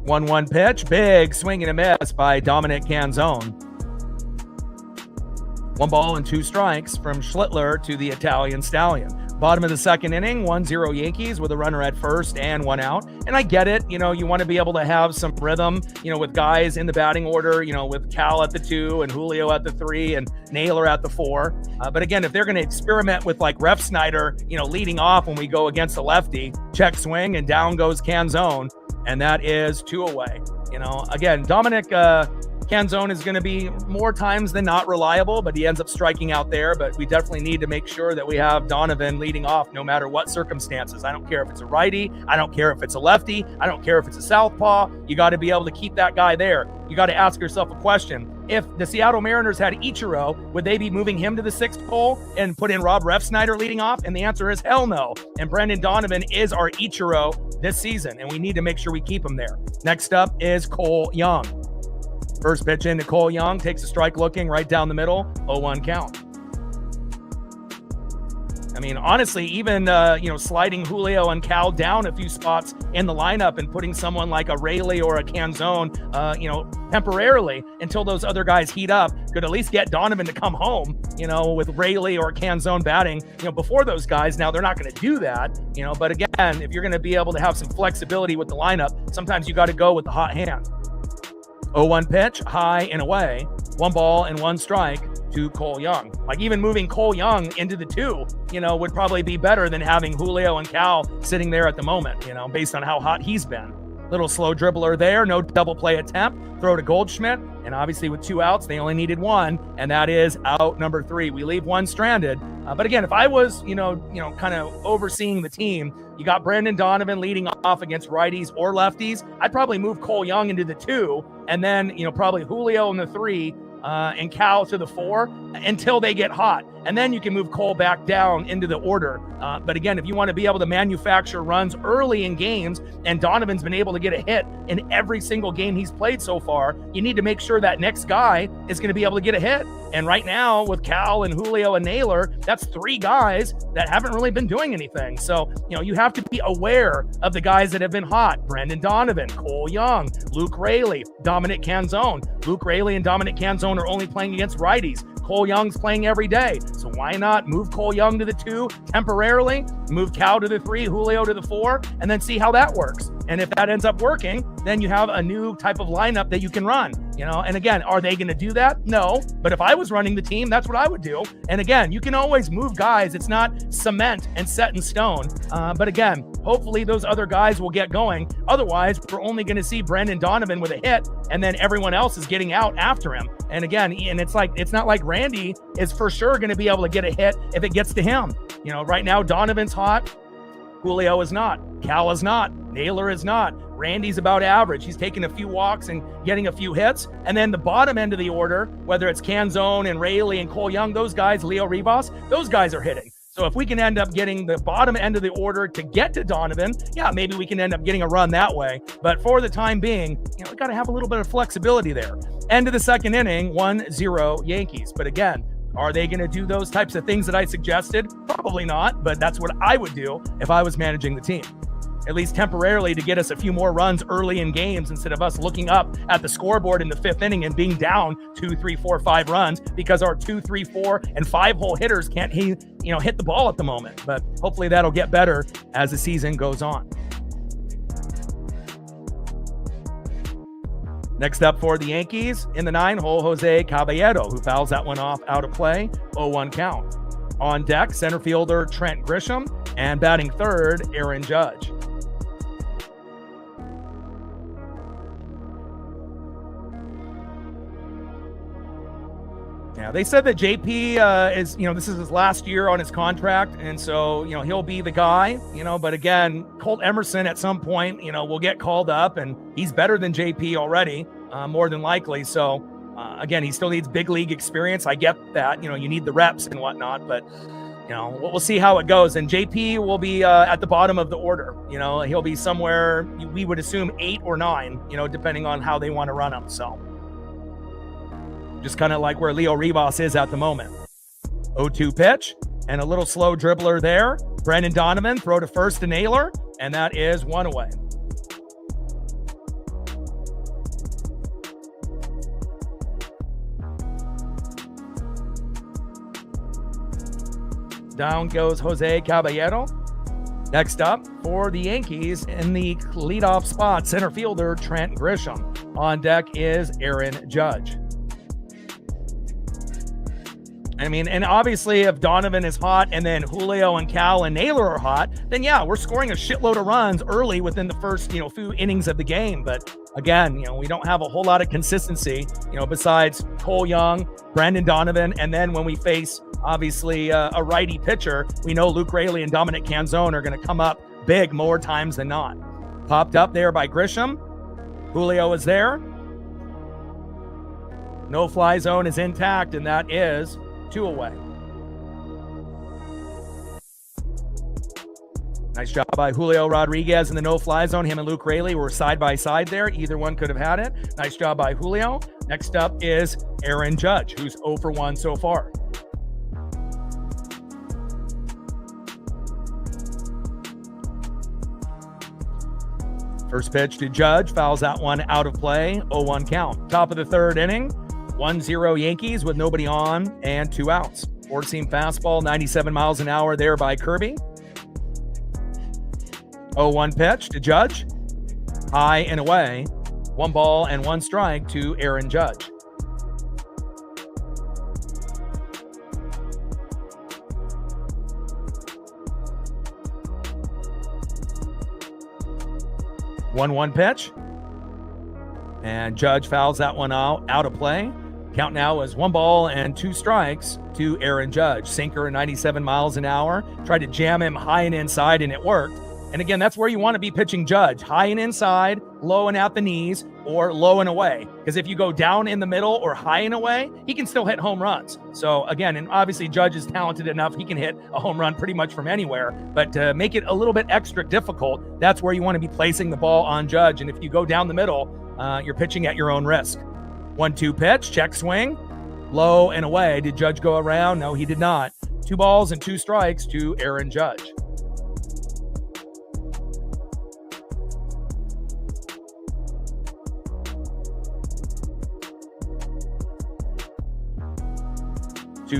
One pitch, big swing and a miss by Dominic Canzone. 1 ball and 2 strikes from Schlittler to the Italian Stallion. Bottom of the second inning, 1-0 Yankees with a runner at first and one out. And I get it. You want to be able to have some rhythm, with guys in the batting order, with Cal at the 2 and Julio at the 3 and Naylor at the 4. But again, if they're going to experiment with like Ref Snyder, leading off when we go against a lefty, check swing and down goes Canzone. And that is 2 away. Again, Dominic Canzone is going to be more times than not reliable, but he ends up striking out there. But we definitely need to make sure that we have Donovan leading off no matter what circumstances. I don't care if it's a righty. I don't care if it's a lefty. I don't care if it's a southpaw. You got to be able to keep that guy there. You got to ask yourself a question. If the Seattle Mariners had Ichiro, would they be moving him to the 6th hole and put in Rob Refsnyder leading off? And the answer is hell no. And Brendan Donovan is our Ichiro this season, and we need to make sure we keep him there. Next up is Cole Young. First pitch into Cole Young, takes a strike looking right down the middle, 0-1 count. I mean, honestly, even, sliding Julio and Cal down a few spots in the lineup and putting someone like a Rayleigh or a Canzone, temporarily until those other guys heat up could at least get Donovan to come home, with Rayleigh or Canzone batting, before those guys. Now, they're not going to do that, but again, if you're going to be able to have some flexibility with the lineup, sometimes you got to go with the hot hand. 0-1 pitch, high and away, 1 ball and 1 strike to Cole Young. Like even moving Cole Young into the 2, would probably be better than having Julio and Cal sitting there at the moment, based on how hot he's been. Little slow dribbler there, no double play attempt, throw to Goldschmidt, and obviously with 2 outs, they only needed 1, and that is out number 3. We leave 1 stranded. But again, if I was, kind of overseeing the team, you got Brendan Donovan leading off against righties or lefties, I'd probably move Cole Young into the 2, and then, probably Julio in the 3, and Cal to the 4 until they get hot. And then you can move Cole back down into the order. But again, if you want to be able to manufacture runs early in games, and Donovan's been able to get a hit in every single game he's played so far, you need to make sure that next guy is going to be able to get a hit. And right now with Cal and Julio and Naylor, that's 3 guys that haven't really been doing anything. So, you have to be aware of the guys that have been hot. Brendan Donovan, Cole Young, Luke Rayleigh, Dominic Canzone. Luke Rayleigh and Dominic Canzone are only playing against righties. Cole Young's playing every day. So why not move Cole Young to the 2 temporarily, move Cal to the 3, Julio to the 4, and then see how that works. And if that ends up working, then you have a new type of lineup that you can run, and again, are they going to do that? No, but if I was running the team, that's what I would do. And again, you can always move guys. It's not cement and set in stone. But again, hopefully those other guys will get going. Otherwise, we're only going to see Brendan Donovan with a hit, and then everyone else is getting out after him. And again, it's not like Randy is for sure going to be able to get a hit if it gets to him. Right now, Donovan's hot. Julio is not. Cal is not. Naylor is not. Randy's about average. He's taking a few walks and getting a few hits. And then the bottom end of the order, whether it's Canzone and Rayleigh and Cole Young, those guys, Leo Rivas, those guys are hitting. So if we can end up getting the bottom end of the order to get to Donovan, yeah, maybe we can end up getting a run that way. But for the time being, we got to have a little bit of flexibility there. End of the second inning, 1-0 Yankees. But again, are they going to do those types of things that I suggested? Probably not, but that's what I would do if I was managing the team. At least temporarily, to get us a few more runs early in games instead of us looking up at the scoreboard in the 5th inning and being down 2, 3, 4, 5 runs because our 2, 3, 4, and 5-hole hitters can't hit the ball at the moment. But hopefully that'll get better as the season goes on. Next up for the Yankees, in the 9-hole, Jose Caballero, who fouls that one off out of play, 0-1 count. On deck, center fielder Trent Grisham, and batting third, Aaron Judge. Yeah, they said that JP is, this is his last year on his contract, and so, he'll be the guy, but again, Colt Emerson at some point, will get called up, and he's better than JP already, more than likely. So, again, he still needs big league experience. I get that, you need the reps and whatnot, but, we'll see how it goes. And JP will be at the bottom of the order. He'll be somewhere, we would assume 8 or 9, depending on how they want to run him. So, just kind of like where Leo Rivas is at the moment. 0-2 pitch and a little slow dribbler there. Brendan Donovan, throw to first to Naylor, and that is 1 away. Down goes Jose Caballero. Next up for the Yankees in the leadoff spot, center fielder Trent Grisham. On deck is Aaron Judge. I mean, and obviously if Donovan is hot and then Julio and Cal and Naylor are hot, then yeah, we're scoring a shitload of runs early within the first, few innings of the game. But again, we don't have a whole lot of consistency, besides Cole Young, Brandon Donovan. And then when we face, obviously, a righty pitcher, we know Luke Raley and Dominic Canzone are going to come up big more times than not. Popped up there by Grisham. Julio is there. No fly zone is intact, and that is 2 away. Nice job by Julio Rodriguez in the no-fly zone. Him and Luke Raley were side by side there. Either one could have had it. Nice job by Julio. Next up is Aaron Judge, who's 0 for 1 so far. First pitch to Judge, fouls that one out of play, 0-1 count. Top of the third inning, 1-0 Yankees with nobody on and 2 outs. Four-seam fastball, 97 miles an hour there by Kirby. 0-1 pitch to Judge, high and away. 1 ball and 1 strike to Aaron Judge. One pitch, and Judge fouls that one out of play. Count now is 1 ball and 2 strikes to Aaron Judge. Sinker, 97 miles an hour. Tried to jam him high and inside, and it worked. And again, that's where you want to be pitching Judge. High and inside, low and at the knees, or low and away. Because if you go down in the middle or high and away, he can still hit home runs. So again, and obviously Judge is talented enough, he can hit a home run pretty much from anywhere. But to make it a little bit extra difficult, that's where you want to be placing the ball on Judge. And if you go down the middle, you're pitching at your own risk. 1-2 pitch, check swing, low and away. Did Judge go around? No, he did not. 2 balls and 2 strikes to Aaron Judge.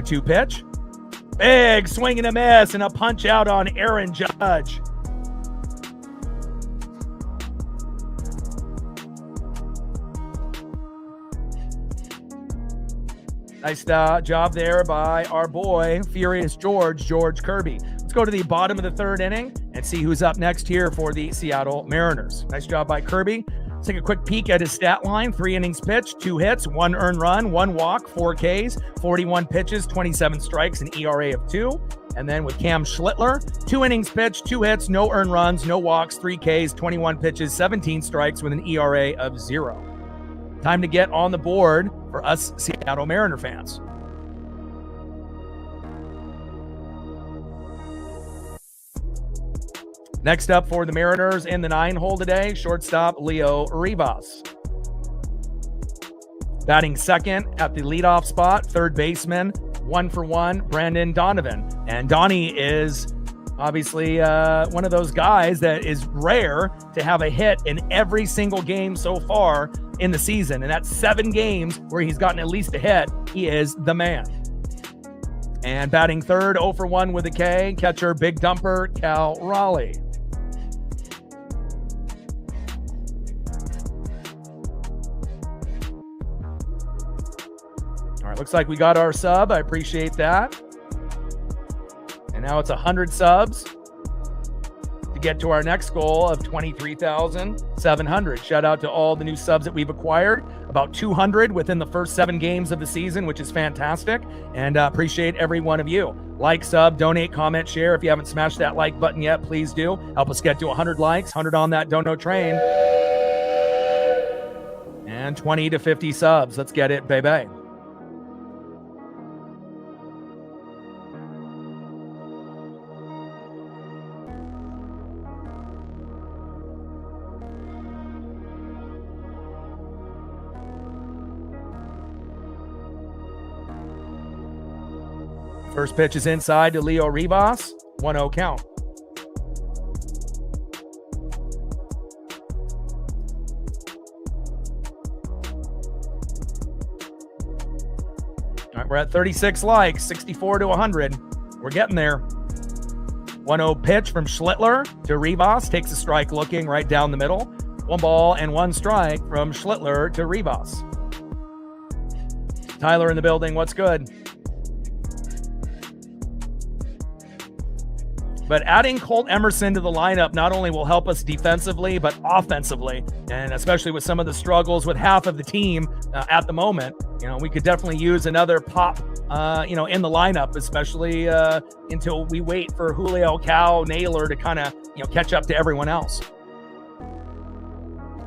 Two pitch. Big swing and a miss and a punch out on Aaron Judge. Nice job there by our boy, Furious George Kirby. Let's go to the bottom of the third inning and see who's up next here for the Seattle Mariners. Nice job by Kirby. Let's take a quick peek at his stat line. 3 innings pitched, 2 hits, 1 earned run, 1 walk, 4 Ks, 41 pitches, 27 strikes, an ERA of 2. And then with Cam Schlittler, 2 innings pitched, 2 hits, no earned runs, no walks, 3 Ks, 21 pitches, 17 strikes with an ERA of 0. Time to get on the board for us Seattle Mariner fans. Next up for the Mariners in the 9-hole today, shortstop Leo Rivas. Batting second at the leadoff spot, third baseman, 1 for 1, Brandon Donovan. And Donnie is obviously one of those guys that is rare to have a hit in every single game so far in the season. And that's 7 games where he's gotten at least a hit. He is the man. And batting third, 0 for 1 with a K, catcher Big Dumper Cal Raleigh. All right, looks like we got our sub. I appreciate that. And now it's 100 subs to get to our next goal of 23,700. Shout out to all the new subs that we've acquired. About 200 within the first 7 games of the season, which is fantastic. And appreciate every one of you. Like, sub, donate, comment, share. If you haven't smashed that like button yet, please do. Help us get to 100 likes, 100 on that dono train. And 20 to 50 subs. Let's get it, baby. First pitch is inside to Leo Rivas. 1-0 count. All right, we're at 36 likes, 64 to 100. We're We're getting there. 1-0 pitch from Schlittler to Rivas. Takes a strike looking right down the middle. 1 ball and 1 strike from Schlittler to Rivas. Tyler in the building. What's good? But adding Colt Emerson to the lineup not only will help us defensively, but offensively, and especially with some of the struggles with half of the team at the moment, we could definitely use another pop, in the lineup, especially until we wait for Julio, Cal, Naylor to kind of, catch up to everyone else.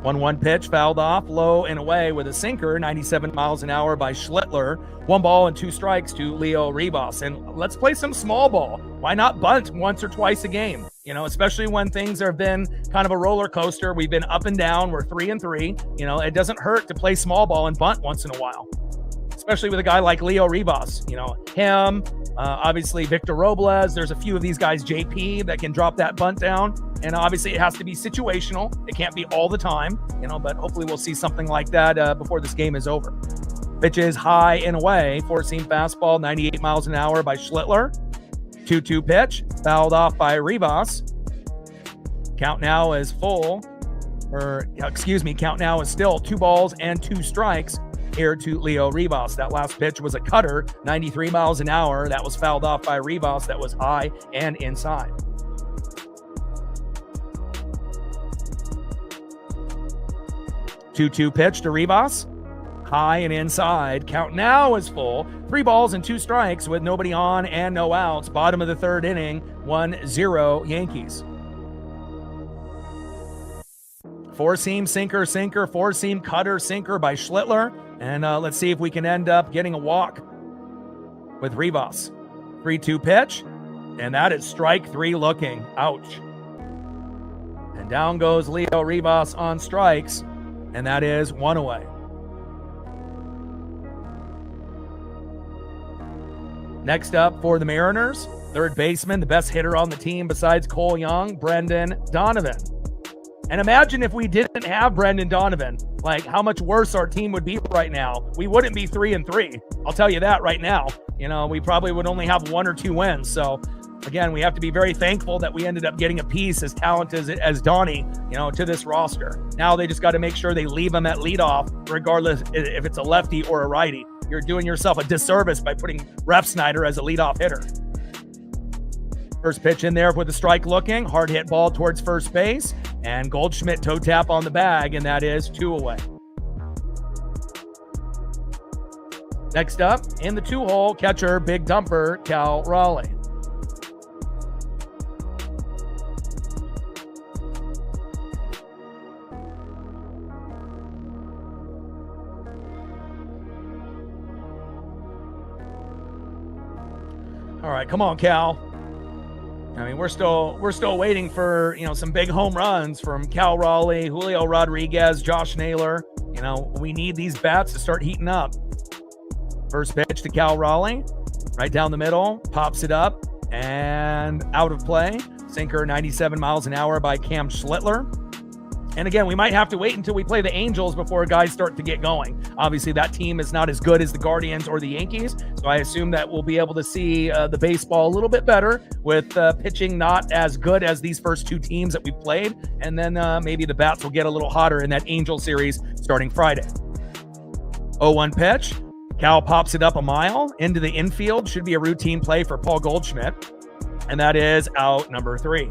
1-1 pitch, fouled off, low and away with a sinker, 97 miles an hour by Schlittler. 1 ball and 2 strikes to Leo Rivas. And let's play some small ball. Why not bunt once or twice a game? Especially when things have been kind of a roller coaster. We've been up and down. We're 3-3. It doesn't hurt to play small ball and bunt once in a while, especially with a guy like Leo Rivas. Him, obviously Victor Robles. There's a few of these guys, JP, that can drop that bunt down. And obviously it has to be situational. It can't be all the time, but hopefully we'll see something like that before this game is over. Pitch is high and away. 4-seam fastball, 98 miles an hour by Schlittler. 2-2 pitch, fouled off by Rivas. Count now is count now is still 2 balls and 2 strikes here to Leo Rivas. That last pitch was a cutter, 93 miles an hour. That was fouled off by Rivas. That was high and inside. Two pitch to Rivas. High and inside. Count now is full. 3 balls and 2 strikes with nobody on and no outs. Bottom of the 3rd inning, 1-0 Yankees. 4-seam sinker, 4-seam cutter, sinker by Schlittler. And let's see if we can end up getting a walk with Rivas. 3-2 pitch. And that is strike 3 looking. Ouch. And down goes Leo Rivas on strikes. And that is 1 away. Next up for the Mariners, 3rd baseman, the best hitter on the team besides Cole Young, Brendan Donovan. And imagine if we didn't have Brendan Donovan, like how much worse our team would be right now. We wouldn't be 3-3. I'll tell you that right now. We probably would only have 1 or 2 wins. So again, we have to be very thankful that we ended up getting a piece as talented as Donnie, to this roster. Now they just got to make sure they leave him at leadoff, regardless if it's a lefty or a righty. You're doing yourself a disservice by putting Ref Snyder as a leadoff hitter. First pitch in there with a strike looking, hard hit ball towards first base, and Goldschmidt toe tap on the bag, and that is 2 away. Next up, in the 2-hole, catcher, big dumper, Cal Raleigh. All right, come on, Cal. I mean, we're still waiting for, some big home runs from Cal Raleigh, Julio Rodriguez, Josh Naylor. We need these bats to start heating up. First pitch to Cal Raleigh, right down the middle, pops it up and out of play. Sinker, 97 miles an hour by Cam Schlittler. And again, we might have to wait until we play the Angels before guys start to get going. Obviously, that team is not as good as the Guardians or the Yankees, so I assume that we'll be able to see the baseball a little bit better with pitching not as good as these first 2 teams that we played, and then maybe the bats will get a little hotter in that Angel series starting Friday. 0-1 pitch. Cal pops it up a mile into the infield. Should be a routine play for Paul Goldschmidt, and that is out number 3.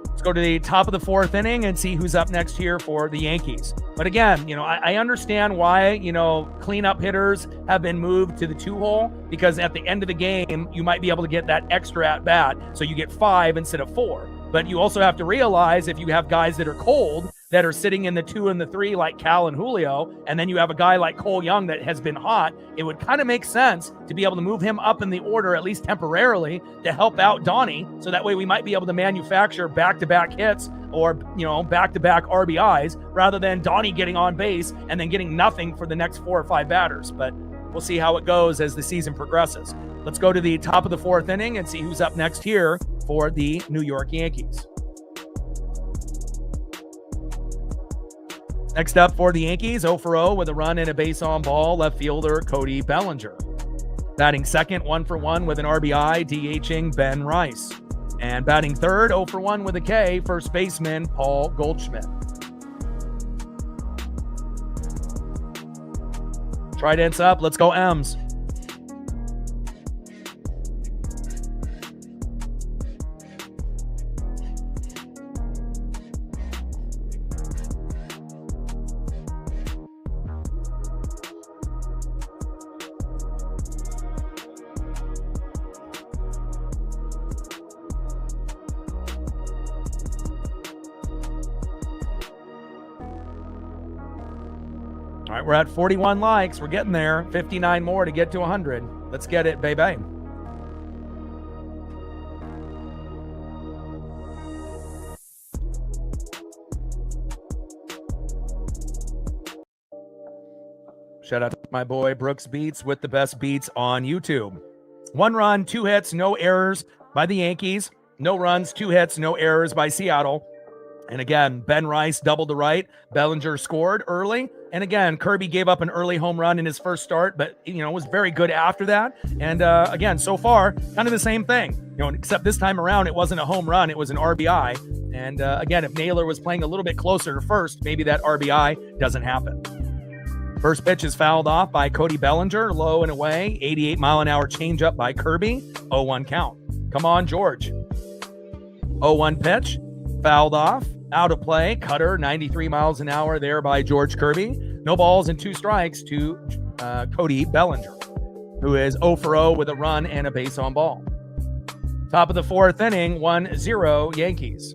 Let's go to the top of the 4th inning and see who's up next here for the Yankees. But again, I understand why, cleanup hitters have been moved to the 2-hole, because at the end of the game, you might be able to get that extra at bat. So you get 5 instead of 4. But you also have to realize if you have guys that are cold, that are sitting in the 2 and the 3 like Cal and Julio, and then you have a guy like Cole Young that has been hot, it would kind of make sense to be able to move him up in the order, at least temporarily, to help out Donnie. So that way we might be able to manufacture back-to-back hits or, back-to-back RBIs rather than Donnie getting on base and then getting nothing for the next 4 or 5 batters. But we'll see how it goes as the season progresses. Let's go to the top of the 4th inning and see who's up next here for the New York Yankees. Next up for the Yankees, 0 for 0 with a run and a base on ball, left fielder Cody Bellinger. Batting second, 1 for 1 with an RBI, DHing Ben Rice. And batting third, 0 for 1 with a K, first baseman Paul Goldschmidt. Trident's up. Let's go M's. All right, we're at 41 likes. We're getting there. 59 more to get to 100. Let's get it, baby. Shout out to my boy Brooks Beats with the best beats on YouTube. 1 run, 2 hits, no errors by the Yankees. No runs, 2 hits, no errors by Seattle. And again, Ben Rice doubled to right. Bellinger scored early. And again, Kirby gave up an early home run in his first start, but, was very good after that. And again, so far, kind of the same thing, except this time around, it wasn't a home run. It was an RBI. And again, if Naylor was playing a little bit closer to first, maybe that RBI doesn't happen. First pitch is fouled off by Cody Bellinger, low and away. 88-mile-an-hour changeup by Kirby. 0-1 count. Come on, George. 0-1 pitch. Fouled off. Out of play. Cutter, 93 miles an hour there by George Kirby. No balls and 2 strikes to Cody Bellinger, who is 0 for 0 with a run and a base on ball. Top of the 4th inning, 1-0 Yankees.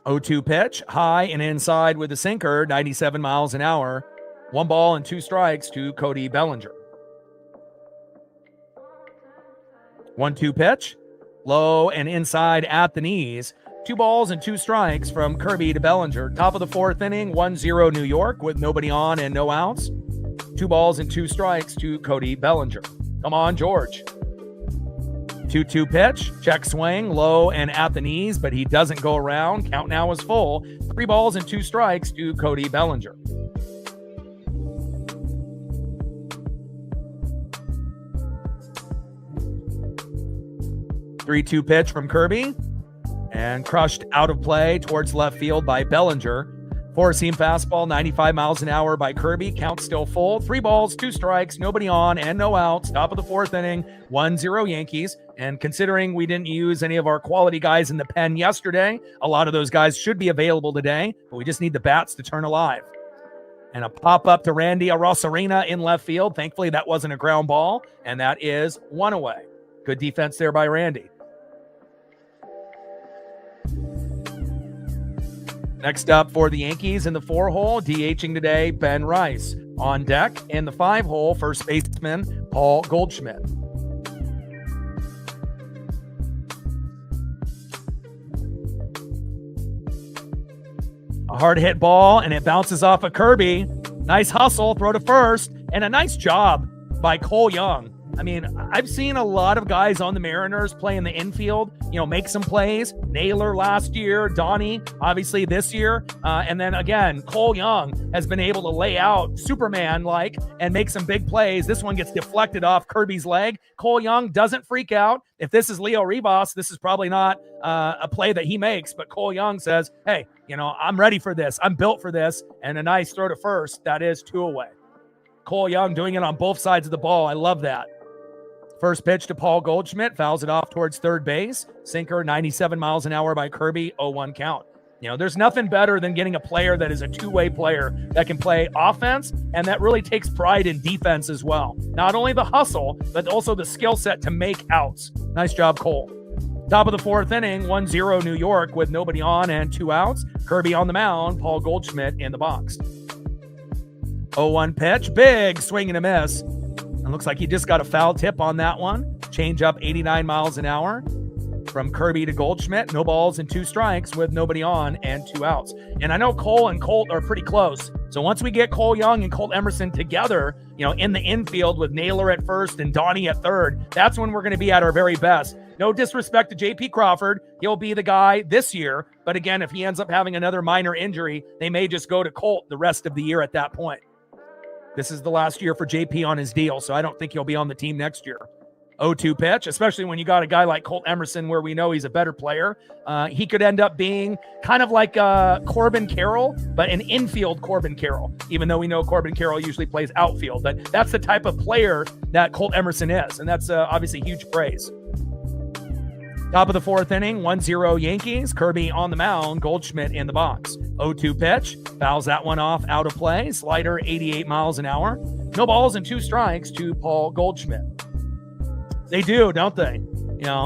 Oh-2 pitch, high and inside with a sinker, 97 miles an hour. 1 ball and 2 strikes to Cody Bellinger. 1-2 pitch, low and inside at the knees. 2 balls and 2 strikes from Kirby to Bellinger. Top of the 4th inning, 1-0 New York with nobody on and no outs. 2 balls and 2 strikes to Cody Bellinger. Come on, George. 2-2 pitch, check swing, low and at the knees, but he doesn't go around. Count now is full. 3 balls and 2 strikes to Cody Bellinger. 3-2 pitch from Kirby and crushed out of play towards left field by Bellinger. 4-seam fastball, 95 miles an hour by Kirby. Count still full. 3 balls, 2 strikes, nobody on and no outs. Top of the 4th inning, 1-0 Yankees. And considering we didn't use any of our quality guys in the pen yesterday, a lot of those guys should be available today, but we just need the bats to turn alive. And a pop-up to Randy Arosarena in left field. Thankfully, that wasn't a ground ball, and that is 1 away. Good defense there by Randy. Next up for the Yankees in the 4-hole, DHing today, Ben Rice. On deck in the 5-hole, first baseman Paul Goldschmidt. A hard hit ball, and it bounces off of Kirby. Nice hustle, throw to first, and a nice job by Cole Young. I mean, I've seen a lot of guys on the Mariners play in the infield, make some plays. Naylor last year, Donnie, obviously this year. And then again, Cole Young has been able to lay out Superman-like and make some big plays. This one gets deflected off Kirby's leg. Cole Young doesn't freak out. If this is Leo Rivas, this is probably not a play that he makes. But Cole Young says, hey, I'm ready for this. I'm built for this. And a nice throw to first. That is 2 away. Cole Young doing it on both sides of the ball. I love that. First pitch to Paul Goldschmidt, fouls it off towards third base. Sinker, 97 miles an hour by Kirby, 0-1 count. There's nothing better than getting a player that is a two-way player that can play offense and that really takes pride in defense as well. Not only the hustle, but also the skill set to make outs. Nice job, Cole. Top of the 4th inning, 1-0 New York with nobody on and 2 outs. Kirby on the mound, Paul Goldschmidt in the box. 0-1 pitch, big swing and a miss. It looks like he just got a foul tip on that one. Change up 89 miles an hour from Kirby to Goldschmidt, no balls and 2 strikes with nobody on and 2 outs. And I know Cole and Colt are pretty close. So once we get Cole Young and Colt Emerson together, in the infield with Naylor at first and Donnie at third, that's when we're going to be at our very best. No disrespect to J.P. Crawford. He'll be the guy this year. But again, if he ends up having another minor injury, they may just go to Colt the rest of the year at that point. This is the last year for JP on his deal, so I don't think he'll be on the team next year. 0-2 pitch, especially when you got a guy like Colt Emerson where we know he's a better player. He could end up being kind of like Corbin Carroll, but an infield Corbin Carroll, even though we know Corbin Carroll usually plays outfield. But that's the type of player that Colt Emerson is, and that's obviously huge praise. Top of the 4th inning, 1-0 Yankees. Kirby on the mound, Goldschmidt in the box. 0-2 pitch, fouls that one off, out of play. Slider, 88 miles an hour. No balls and 2 strikes to Paul Goldschmidt. They do, don't they?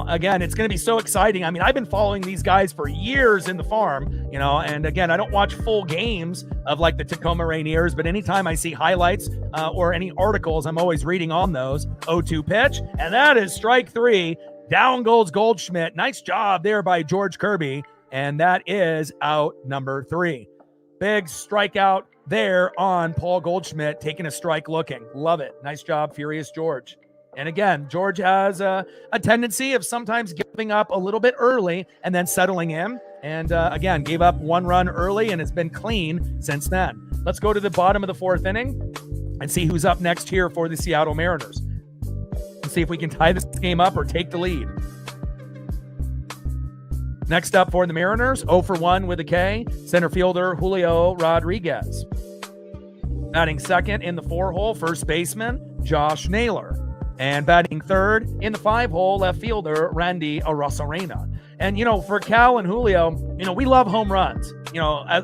Again, it's going to be so exciting. I mean, I've been following these guys for years in the farm, and again, I don't watch full games of like the Tacoma Rainiers, but anytime I see highlights or any articles, I'm always reading on those. 0-2 pitch, and that is strike 3. Down goes Goldschmidt. Nice job there by George Kirby. And that is out number 3. Big strikeout there on Paul Goldschmidt, taking a strike looking. Love it. Nice job, Furious George. And again, George has a tendency of sometimes giving up a little bit early and then settling in. And again, gave up 1 run early and has been clean since then. Let's go to the bottom of the 4th inning and see who's up next here for the Seattle Mariners. See if we can tie this game up or take the lead. Next up for the Mariners, 0-for-1 with a K, center fielder Julio Rodriguez. Batting second in the 4-hole, first baseman Josh Naylor. And batting third in the 5-hole, left fielder Randy Arozarena. And, for Cal and Julio, we love home runs,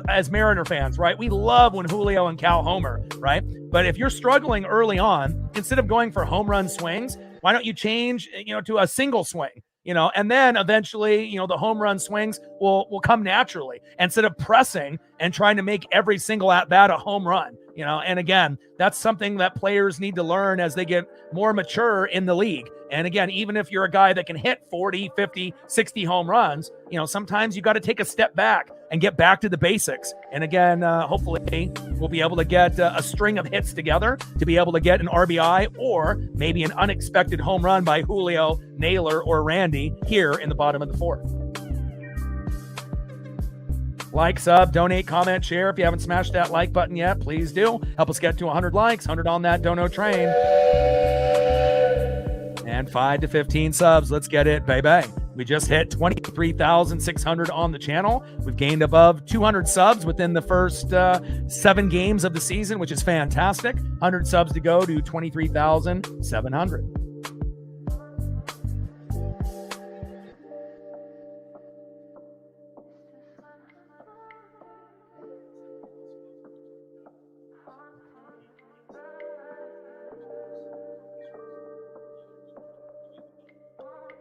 as Mariner fans, right? We love when Julio and Cal homer, right? But if you're struggling early on, instead of going for home run swings, why don't you change, to a single swing, and then eventually, the home run swings will come naturally instead of pressing and trying to make every single at bat a home run, and again, that's something that players need to learn as they get more mature in the league. And again, even if you're a guy that can hit 40, 50, 60 home runs, sometimes you got to take a step back and get back to the basics. And again, hopefully we'll be able to get a string of hits together to be able to get an RBI or maybe an unexpected home run by Julio, Naylor, or Randy here in the bottom of the 4th. Like, sub, donate, comment, share. If you haven't smashed that like button yet, please do. Help us get to 100 likes, 100 on that dono train. And 5 to 15 subs. Let's get it, baby. We just hit 23,600 on the channel. We've gained above 200 subs within the first 7 games of the season, which is fantastic. 100 subs to go to 23,700.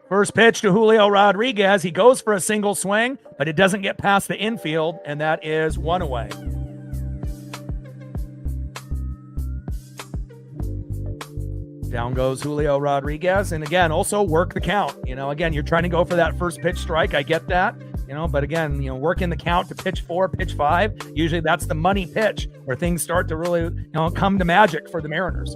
First pitch to Julio Rodriguez. He goes for a single swing, but it doesn't get past the infield, and that is 1 away. Down goes Julio Rodriguez, and again, also work the count. Again, you're trying to go for that first pitch strike. I get that, but again, working the count to pitch 4, pitch 5. Usually that's the money pitch where things start to really, come to magic for the Mariners.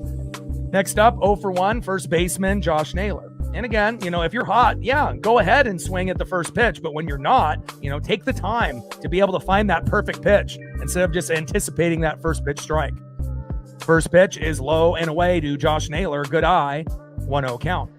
Next up, 0-for-1, first baseman Josh Naylor. And again, if you're hot, yeah, go ahead and swing at the first pitch. But when you're not, take the time to be able to find that perfect pitch instead of just anticipating that first pitch strike. First pitch is low and away to Josh Naylor. Good eye, 1-0 count.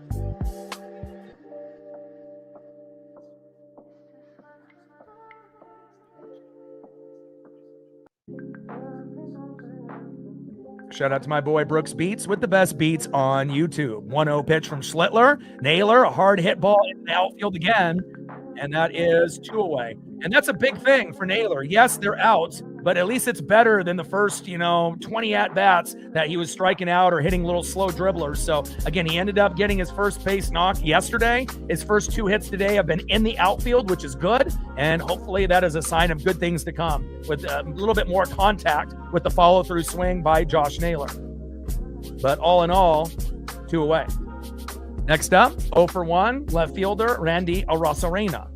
Shout out to my boy Brooks Beats with the best beats on YouTube. 1-0 pitch from Schlittler. Naylor, a hard hit ball in the outfield again, and that is 2 away. And that's a big thing for Naylor. Yes, they're out, but at least it's better than the first, 20 at-bats that he was striking out or hitting little slow dribblers. So, again, he ended up getting his first base knock yesterday. His first 2 hits today have been in the outfield, which is good, and hopefully that is a sign of good things to come with a little bit more contact with the follow-through swing by Josh Naylor. But all in all, 2 away. Next up, 0 for 1, left fielder Randy Arozarena.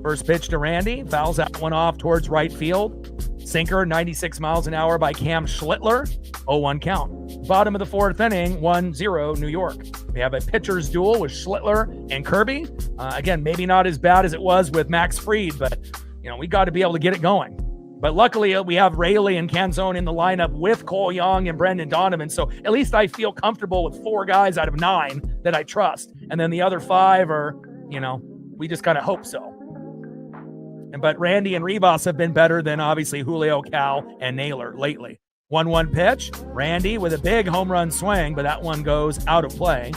First pitch to Randy, fouls that one off towards right field. Sinker, 96 miles an hour by Cam Schlittler, 0-1 count. Bottom of the fourth inning, 1-0 New York. We have a pitcher's duel with Schlittler and Kirby. Again, maybe not as bad as it was with Max Fried, but we got to be able to get it going. But luckily, we have Rayleigh and Canzone in the lineup with Cole Young and Brendan Donovan. So at least I feel comfortable with 4 guys out of 9 that I trust. And then the other 5 are, we just kind of hope so. But Randy and Rivas have been better than obviously Julio, Cal, and Naylor lately. 1-1 pitch. Randy with a big home run swing, but that one goes out of play.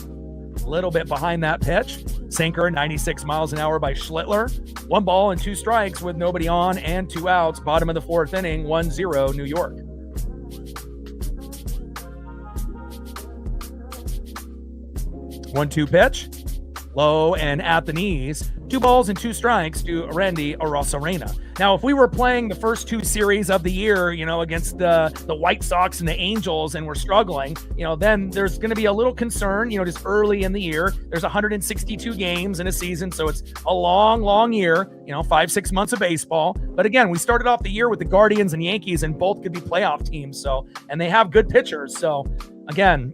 A little bit behind that pitch. Sinker, 96 miles an hour by Schlittler. 1 ball and 2 strikes with nobody on and 2 outs. Bottom of the fourth inning, 1-0 New York. One-two pitch. Low and at the knees. 2 balls and 2 strikes to Randy Arozarena. Now, if we were playing the first 2 series of the year, against the White Sox and the Angels, and we're struggling, then there's going to be a little concern, just early in the year. There's 162 games in a season, so it's a long, long year, 5-6 months of baseball. But again, we started off the year with the Guardians and Yankees, and both could be playoff teams. And they have good pitchers. So again,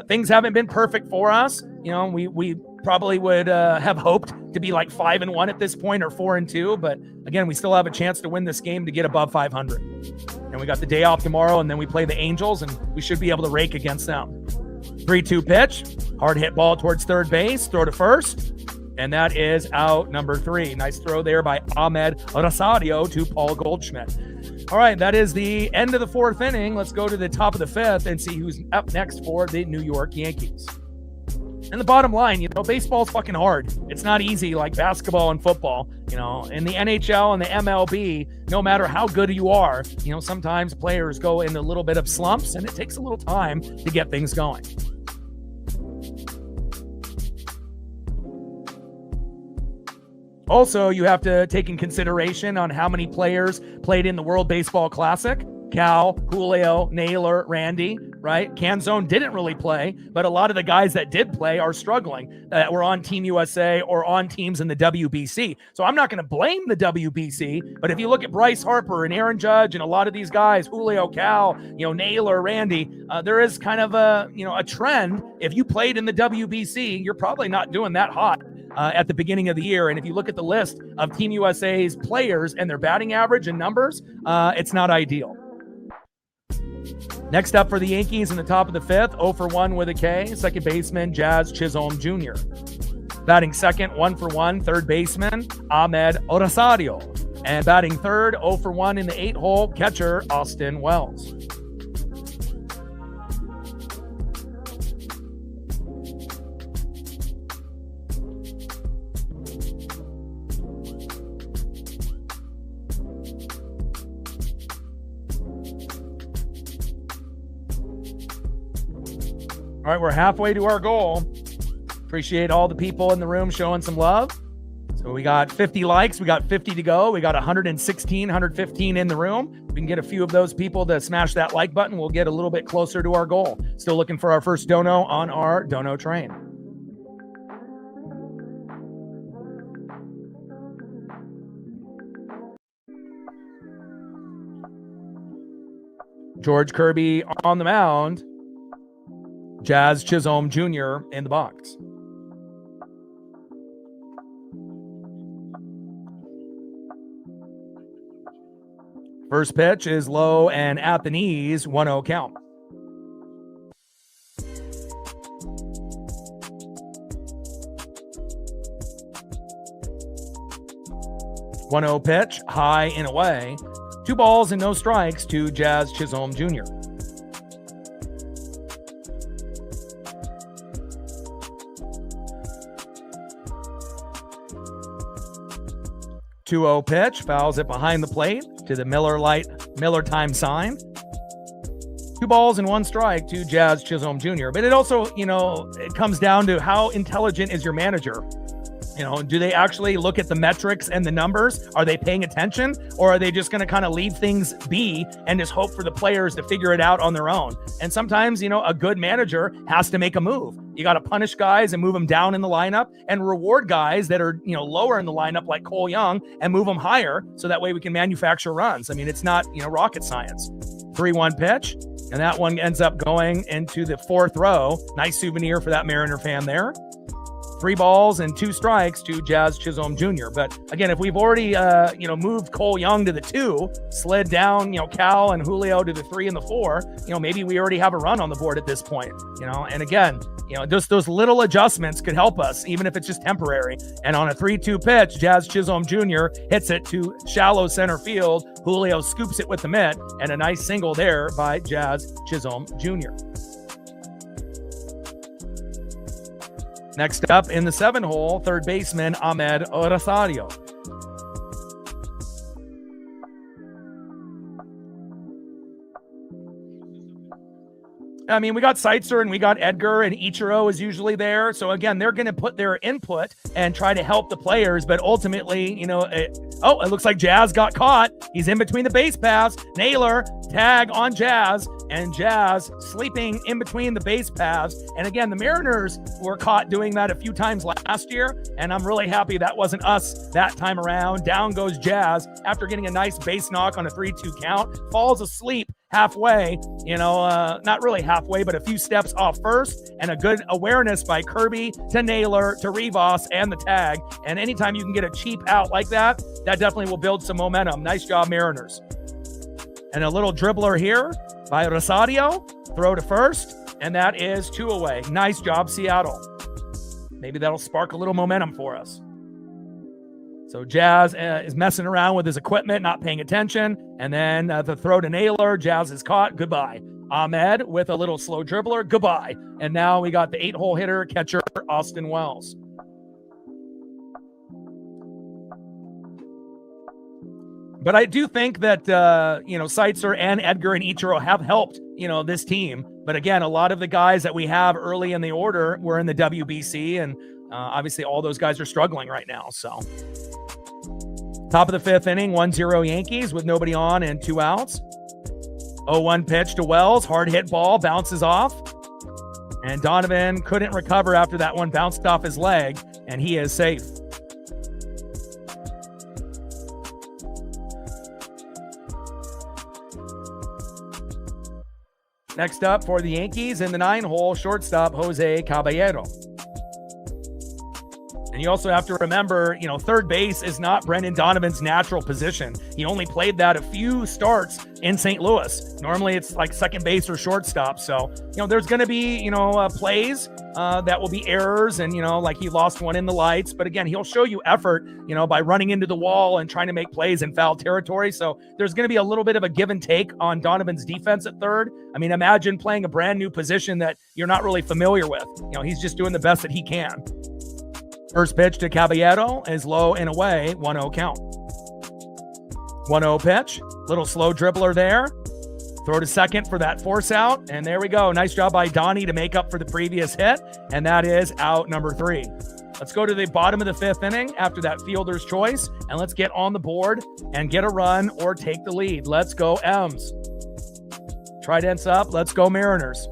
things haven't been perfect for us. We probably would have hoped to be like 5-1 at this point, or 4-2. But again, we still have a chance to win this game to get above 500. And we got the day off tomorrow, and then we play the Angels, and we should be able to rake against them. 3-2 pitch, hard hit ball towards third base, throw to first. And that is out number 3. Nice throw there by Ahmed Rosario to Paul Goldschmidt. All right, that is the end of the 4th inning. Let's go to the top of the 5th and see who's up next for the New York Yankees. And the bottom line, baseball's fucking hard. It's not easy like basketball and football. In the NHL and the MLB, no matter how good you are, sometimes players go in a little bit of slumps, and it takes a little time to get things going. Also, you have to take in consideration on how many players played in the World Baseball Classic. Cal, Julio, Naylor, Randy, right? Canzone didn't really play, but a lot of the guys that did play are struggling, that were on Team USA or on teams in the WBC. So I'm not going to blame the WBC, but if you look at Bryce Harper and Aaron Judge and a lot of these guys, Julio, Cal, Naylor, Randy, there is kind of a trend. If you played in the WBC, you're probably not doing that hot at the beginning of the year. And if you look at the list of Team USA's players and their batting average and numbers, it's not ideal. Next up for the Yankees in the top of the 5th, 0 for 1 with a K, second baseman Jazz Chisholm Jr. Batting second, 1 for 1, third baseman Ahmed Rosario. And batting third, 0 for 1 in the 8-hole, catcher Austin Wells. All right, we're halfway to our goal. Appreciate all the people in the room showing some love. So we got 50 likes. We got 50 to go. We got 116, 115 in the room. We can get a few of those people to smash that like button. We'll get a little bit closer to our goal. Still looking for our first dono on our dono train. George Kirby on the mound. Jazz Chisholm Jr. in the box. First pitch is low and at the knees, 1-0 count. One-0 pitch, high and away. 2 balls and no strikes to Jazz Chisholm Jr. Two-0 pitch, fouls it behind the plate to the Miller time sign. 2 balls and 1 strike to Jazz Chisholm Jr. But it also, it comes down to how intelligent is your manager. Do they actually look at the metrics and the numbers? Are they paying attention, or are they just going to kind of leave things be and just hope for the players to figure it out on their own? And sometimes, a good manager has to make a move. You got to punish guys and move them down in the lineup, and reward guys that are, lower in the lineup like Cole Young and move them higher, so that way we can manufacture runs. I mean, it's not, rocket science. 3-1 pitch, and that one ends up going into the fourth row. Nice souvenir for that Mariner fan there. 3 balls and 2 strikes to Jazz Chisholm Jr. But again, if we've already, moved Cole Young to the 2, slid down, Cal and Julio to the 3 and the 4, maybe we already have a run on the board at this point, and again, just those little adjustments could help us, even if it's just temporary. And on a 3-2 pitch, Jazz Chisholm Jr. hits it to shallow center field. Julio scoops it with the mitt, and a nice single there by Jazz Chisholm Jr. Next up in the 7-hole, third baseman Ahmed Rosario. I mean, we got Seitzer and we got Edgar, and Ichiro is usually there. So again, they're going to put their input and try to help the players. But ultimately, it looks like Jazz got caught. He's in between the base paths. Naylor, tag on Jazz, and Jazz sleeping in between the base paths. And again, the Mariners were caught doing that a few times last year, and I'm really happy that wasn't us that time around. Down goes Jazz after getting a nice base knock on a 3-2 count, falls asleep halfway, not really halfway, but a few steps off first, and a good awareness by Kirby to Naylor to Rivas and the tag. And anytime you can get a cheap out like that, that definitely will build some momentum. Nice job, Mariners. And a little dribbler here by Rosario, throw to first, and that is 2 away. Nice job, Seattle. Maybe that'll spark a little momentum for us. So Jazz is messing around with his equipment, not paying attention. And then the throw to Naylor, Jazz is caught. Goodbye. Ahmed with a little slow dribbler. Goodbye. And now we got the 8-hole hitter, catcher, Austin Wells. But I do think that, Seitzer and Edgar and Ichiro have helped, this team. But again, a lot of the guys that we have early in the order were in the WBC, and obviously all those guys are struggling right now. So top of the 5th inning, 1-0 Yankees with nobody on and 2 outs. 0-1 pitch to Wells, hard hit ball, bounces off. And Donovan couldn't recover after that one bounced off his leg, and he is safe. Next up for the Yankees in the 9-hole, shortstop Jose Caballero. And you also have to remember, third base is not Brendan Donovan's natural position. He only played that a few starts in St. Louis. Normally it's like second base or shortstop. So, there's going to be, plays that will be errors, and, like he lost one in the lights. But again, he'll show you effort, by running into the wall and trying to make plays in foul territory. So there's going to be a little bit of a give and take on Donovan's defense at third. I mean, imagine playing a brand new position that you're not really familiar with. He's just doing the best that he can. First pitch to Caballero is low and away, 1-0 count. 1-0 pitch, little slow dribbler there. Throw to second for that force out, and there we go. Nice job by Donnie to make up for the previous hit, and that is out number 3. Let's go to the bottom of the 5th inning after that fielder's choice, and let's get on the board and get a run or take the lead. Let's go M's. Trident's up. Let's go Mariners.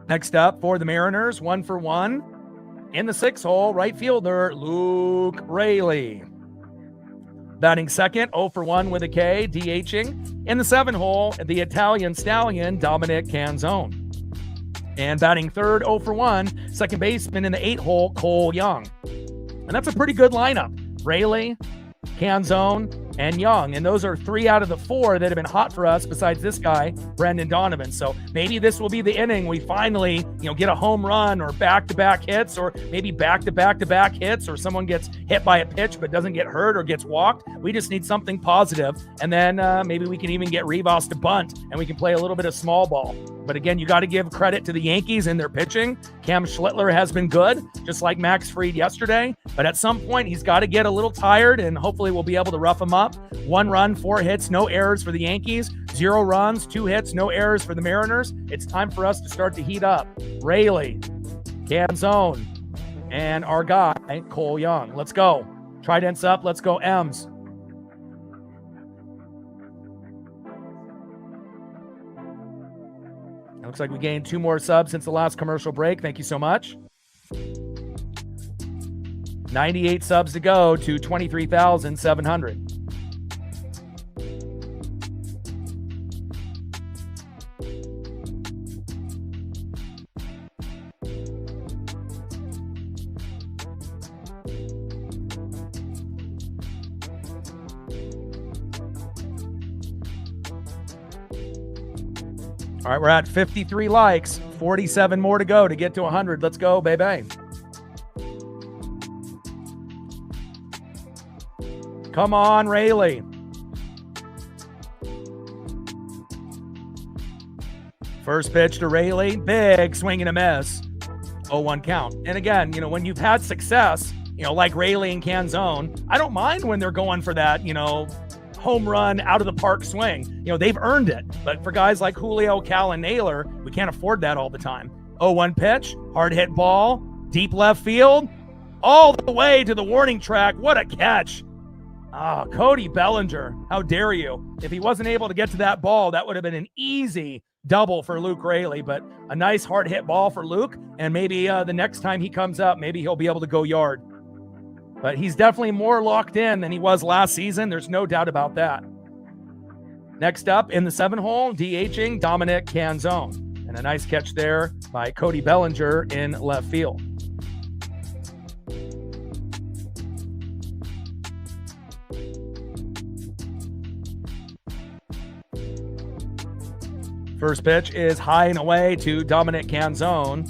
Next up for the Mariners, 1 for 1. In the 6-hole, right fielder, Luke Raley. Batting second, 0 for 1 with a K, DHing. In the 7-hole, the Italian stallion, Dominic Canzone. And batting third, 0 for 1, second baseman in the 8-hole, Cole Young. And that's a pretty good lineup. Raley, Canzone, and Young. And those are 3 out of the 4 that have been hot for us besides this guy, Brendan Donovan. So maybe this will be the inning we finally, get a home run or back-to-back hits, or maybe back-to-back-to-back hits, or someone gets hit by a pitch but doesn't get hurt or gets walked. We just need something positive. And then maybe we can even get Rivas to bunt and we can play a little bit of small ball. But again, you got to give credit to the Yankees in their pitching. Cam Schlittler has been good, just like Max Fried yesterday. But at some point, he's got to get a little tired, and hopefully we'll be able to rough him up. up. 1 run, 4 hits, no errors for the Yankees. 0 runs, 2 hits, no errors for the Mariners. It's time for us to start to heat up. Raley, Canzone, and our guy, Cole Young. Let's go. Trident's up. Let's go, M's. It looks like we gained 2 more subs since the last commercial break. Thank you so much. 98 subs to go to 23,700. All right, we're at 53 likes, 47 more to go to get to 100. Let's go, baby. Come on, Rayleigh. First pitch to Rayleigh, big swing and a miss. 0-1 count. And again, when you've had success, like Rayleigh and Canzone, I don't mind when they're going for that, home run out of the park swing. They've earned it. But for guys like Julio, Cal, and Naylor, we can't afford that all the time. 0-1 pitch, hard hit ball, deep left field, all the way to the warning track. What a catch. Cody Bellinger, how dare you? If he wasn't able to get to that ball, that would have been an easy double for Luke Raley, but a nice hard hit ball for Luke, and maybe the next time he comes up, maybe he'll be able to go yard. But he's definitely more locked in than he was last season. There's no doubt about that. Next up in the 7-hole, DHing Dominic Canzone, and a nice catch there by Cody Bellinger in left field. First pitch is high and away to Dominic Canzone.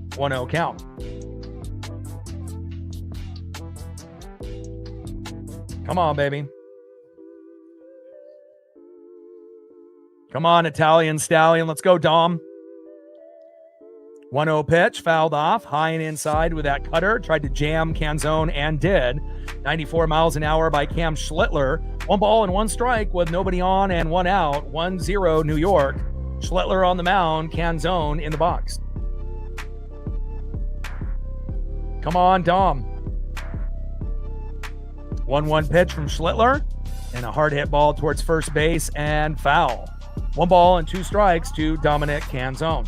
1-0 count. Come on, baby. Come on, Italian Stallion. Let's go, Dom. 1-0 pitch, fouled off, high and inside with that cutter. Tried to jam Canzone and did. 94 miles an hour by Cam Schlittler. 1 ball and 1 strike with nobody on and 1 out. 1-0 New York. Schlittler on the mound, Canzone in the box. Come on, Dom. 1-1 pitch from Schlittler and a hard hit ball towards first base and foul. 1 ball and 2 strikes to Dominic Canzone.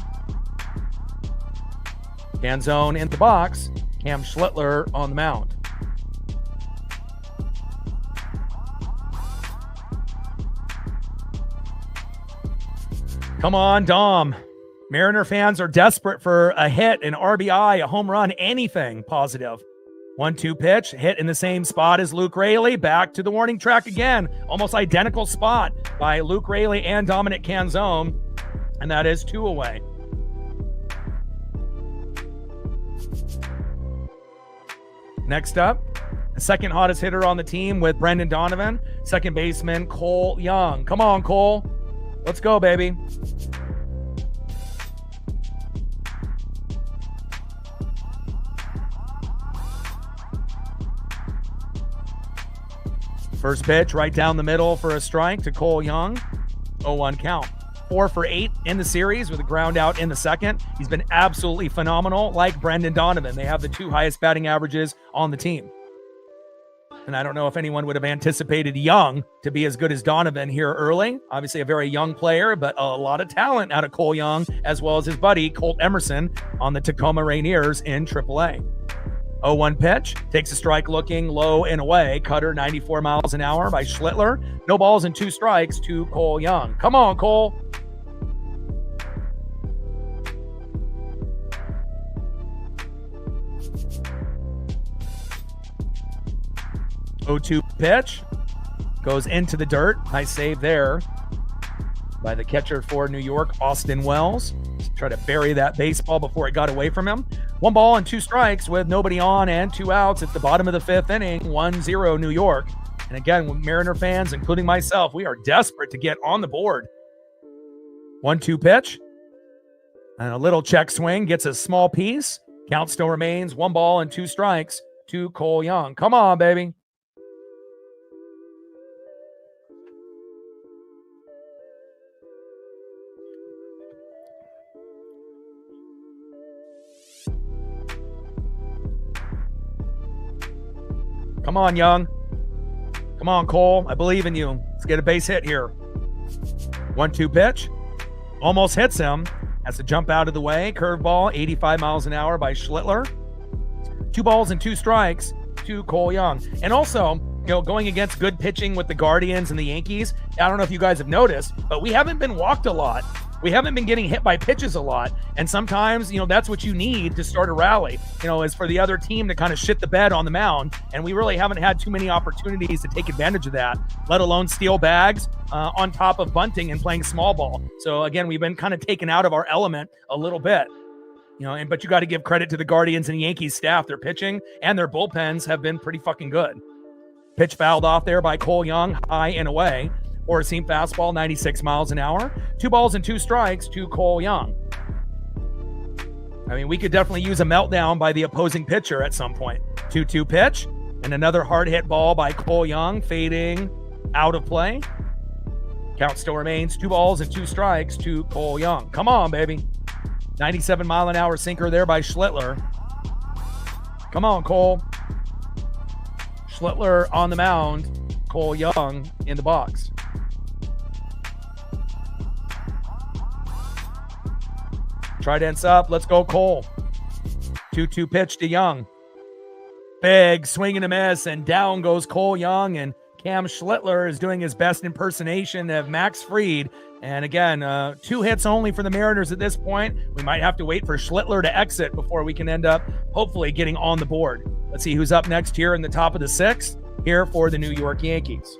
Canzone in the box, Cam Schlittler on the mound. Come on, Dom. Mariner fans are desperate for a hit, an RBI, a home run, anything positive. 1-2 pitch, hit in the same spot as Luke Raley. Back to the warning track again. Almost identical spot by Luke Raley and Dominic Canzone. And that is 2 away. Next up, the second hottest hitter on the team with Brendan Donovan. Second baseman, Cole Young. Come on, Cole. Let's go, baby. First pitch right down the middle for a strike to Cole Young. 0-1 count. 4 for 8 in the series with a ground out in the second. He's been absolutely phenomenal, like Brendan Donovan. They have the 2 highest batting averages on the team. And I don't know if anyone would have anticipated Young to be as good as Donovan here early. Obviously a very young player, but a lot of talent out of Cole Young, as well as his buddy Colt Emerson on the Tacoma Rainiers in AAA. 0-1 pitch, takes a strike looking low and away. Cutter 94 miles an hour by Schlittler. No balls and 2 strikes to Cole Young. Come on, Cole. Oh-2 pitch goes into the dirt. Nice save there by the catcher for New York, Austin Wells. Try to bury that baseball before it got away from him. 1 ball and 2 strikes with nobody on and 2 outs at the bottom of the 5th inning. 1-0 New York. And again, with Mariner fans, including myself, we are desperate to get on the board. 1-2 pitch. And a little check swing gets a small piece. Count still remains 1 ball and 2 strikes to Cole Young. Come on, baby. Come on, Young. Come on, Cole. I believe in you. Let's get a base hit here. 1-2 pitch. Almost hits him. Has to jump out of the way. Curveball, 85 miles an hour by Schlittler. 2 balls and 2 strikes to Cole Young. And also, going against good pitching with the Guardians and the Yankees, I don't know if you guys have noticed, but we haven't been walked a lot. We haven't been getting hit by pitches a lot. And sometimes, that's what you need to start a rally, is for the other team to kind of shit the bed on the mound. And we really haven't had too many opportunities to take advantage of that, let alone steal bags on top of bunting and playing small ball. So again, we've been kind of taken out of our element a little bit. But you got to give credit to the Guardians and Yankees staff. Their pitching and their bullpens have been pretty fucking good. Pitch fouled off there by Cole Young, high and away. Or a seam fastball, 96 miles an hour. 2 balls and 2 strikes to Cole Young. I mean, we could definitely use a meltdown by the opposing pitcher at some point. 2-2 pitch, and another hard hit ball by Cole Young, fading out of play. Count still remains 2 balls and 2 strikes to Cole Young. Come on, baby. 97 mile an hour sinker there by Schlittler. Come on, Cole. Schlittler on the mound. Cole Young in the box. Trident's up. Let's go, Cole. 2-2 pitch to Young. Big swing and a miss, and down goes Cole Young, and Cam Schlittler is doing his best impersonation of Max Fried. And again, 2 hits only for the Mariners at this point. We might have to wait for Schlittler to exit before we can end up hopefully getting on the board. Let's see who's up next here in the top of the 6th here for the New York Yankees.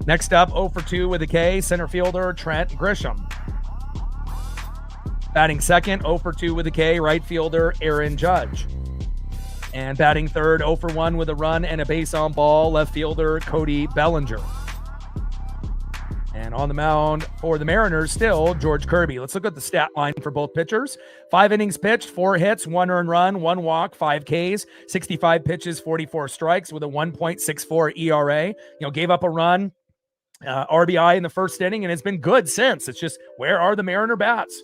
Next up, 0 for 2 with a K, center fielder Trent Grisham. Batting second, 0 for 2 with a K, right fielder Aaron Judge. And batting third, 0 for 1 with a run and a base on ball, left fielder Cody Bellinger. And on the mound for the Mariners still, George Kirby. Let's look at the stat line for both pitchers. 5 innings pitched, 4 hits, 1 earned run, 1 walk, 5 Ks, 65 pitches, 44 strikes with a 1.64 ERA. Gave up a run, RBI in the first inning, and it's been good since. It's just, where are the Mariner bats?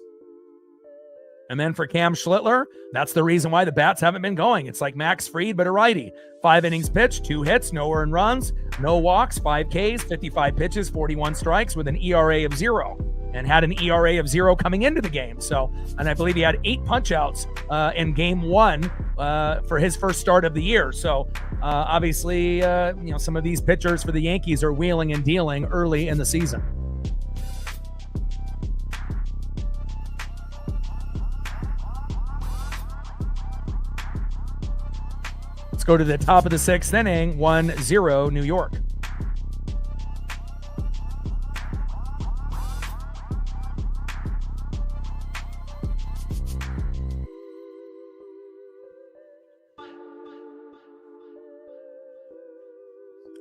And then for Cam Schlittler, that's the reason why the bats haven't been going. It's like Max Fried, but a righty. 5 innings pitched, 2 hits, no earned runs, no walks, 5 Ks, 55 pitches, 41 strikes with an ERA of 0. And had an ERA of 0 coming into the game. And I believe he had 8 punch-outs in game 1 for his first start of the year. So obviously, some of these pitchers for the Yankees are wheeling and dealing early in the season. Let's go to the top of the 6th inning, 1-0 New York.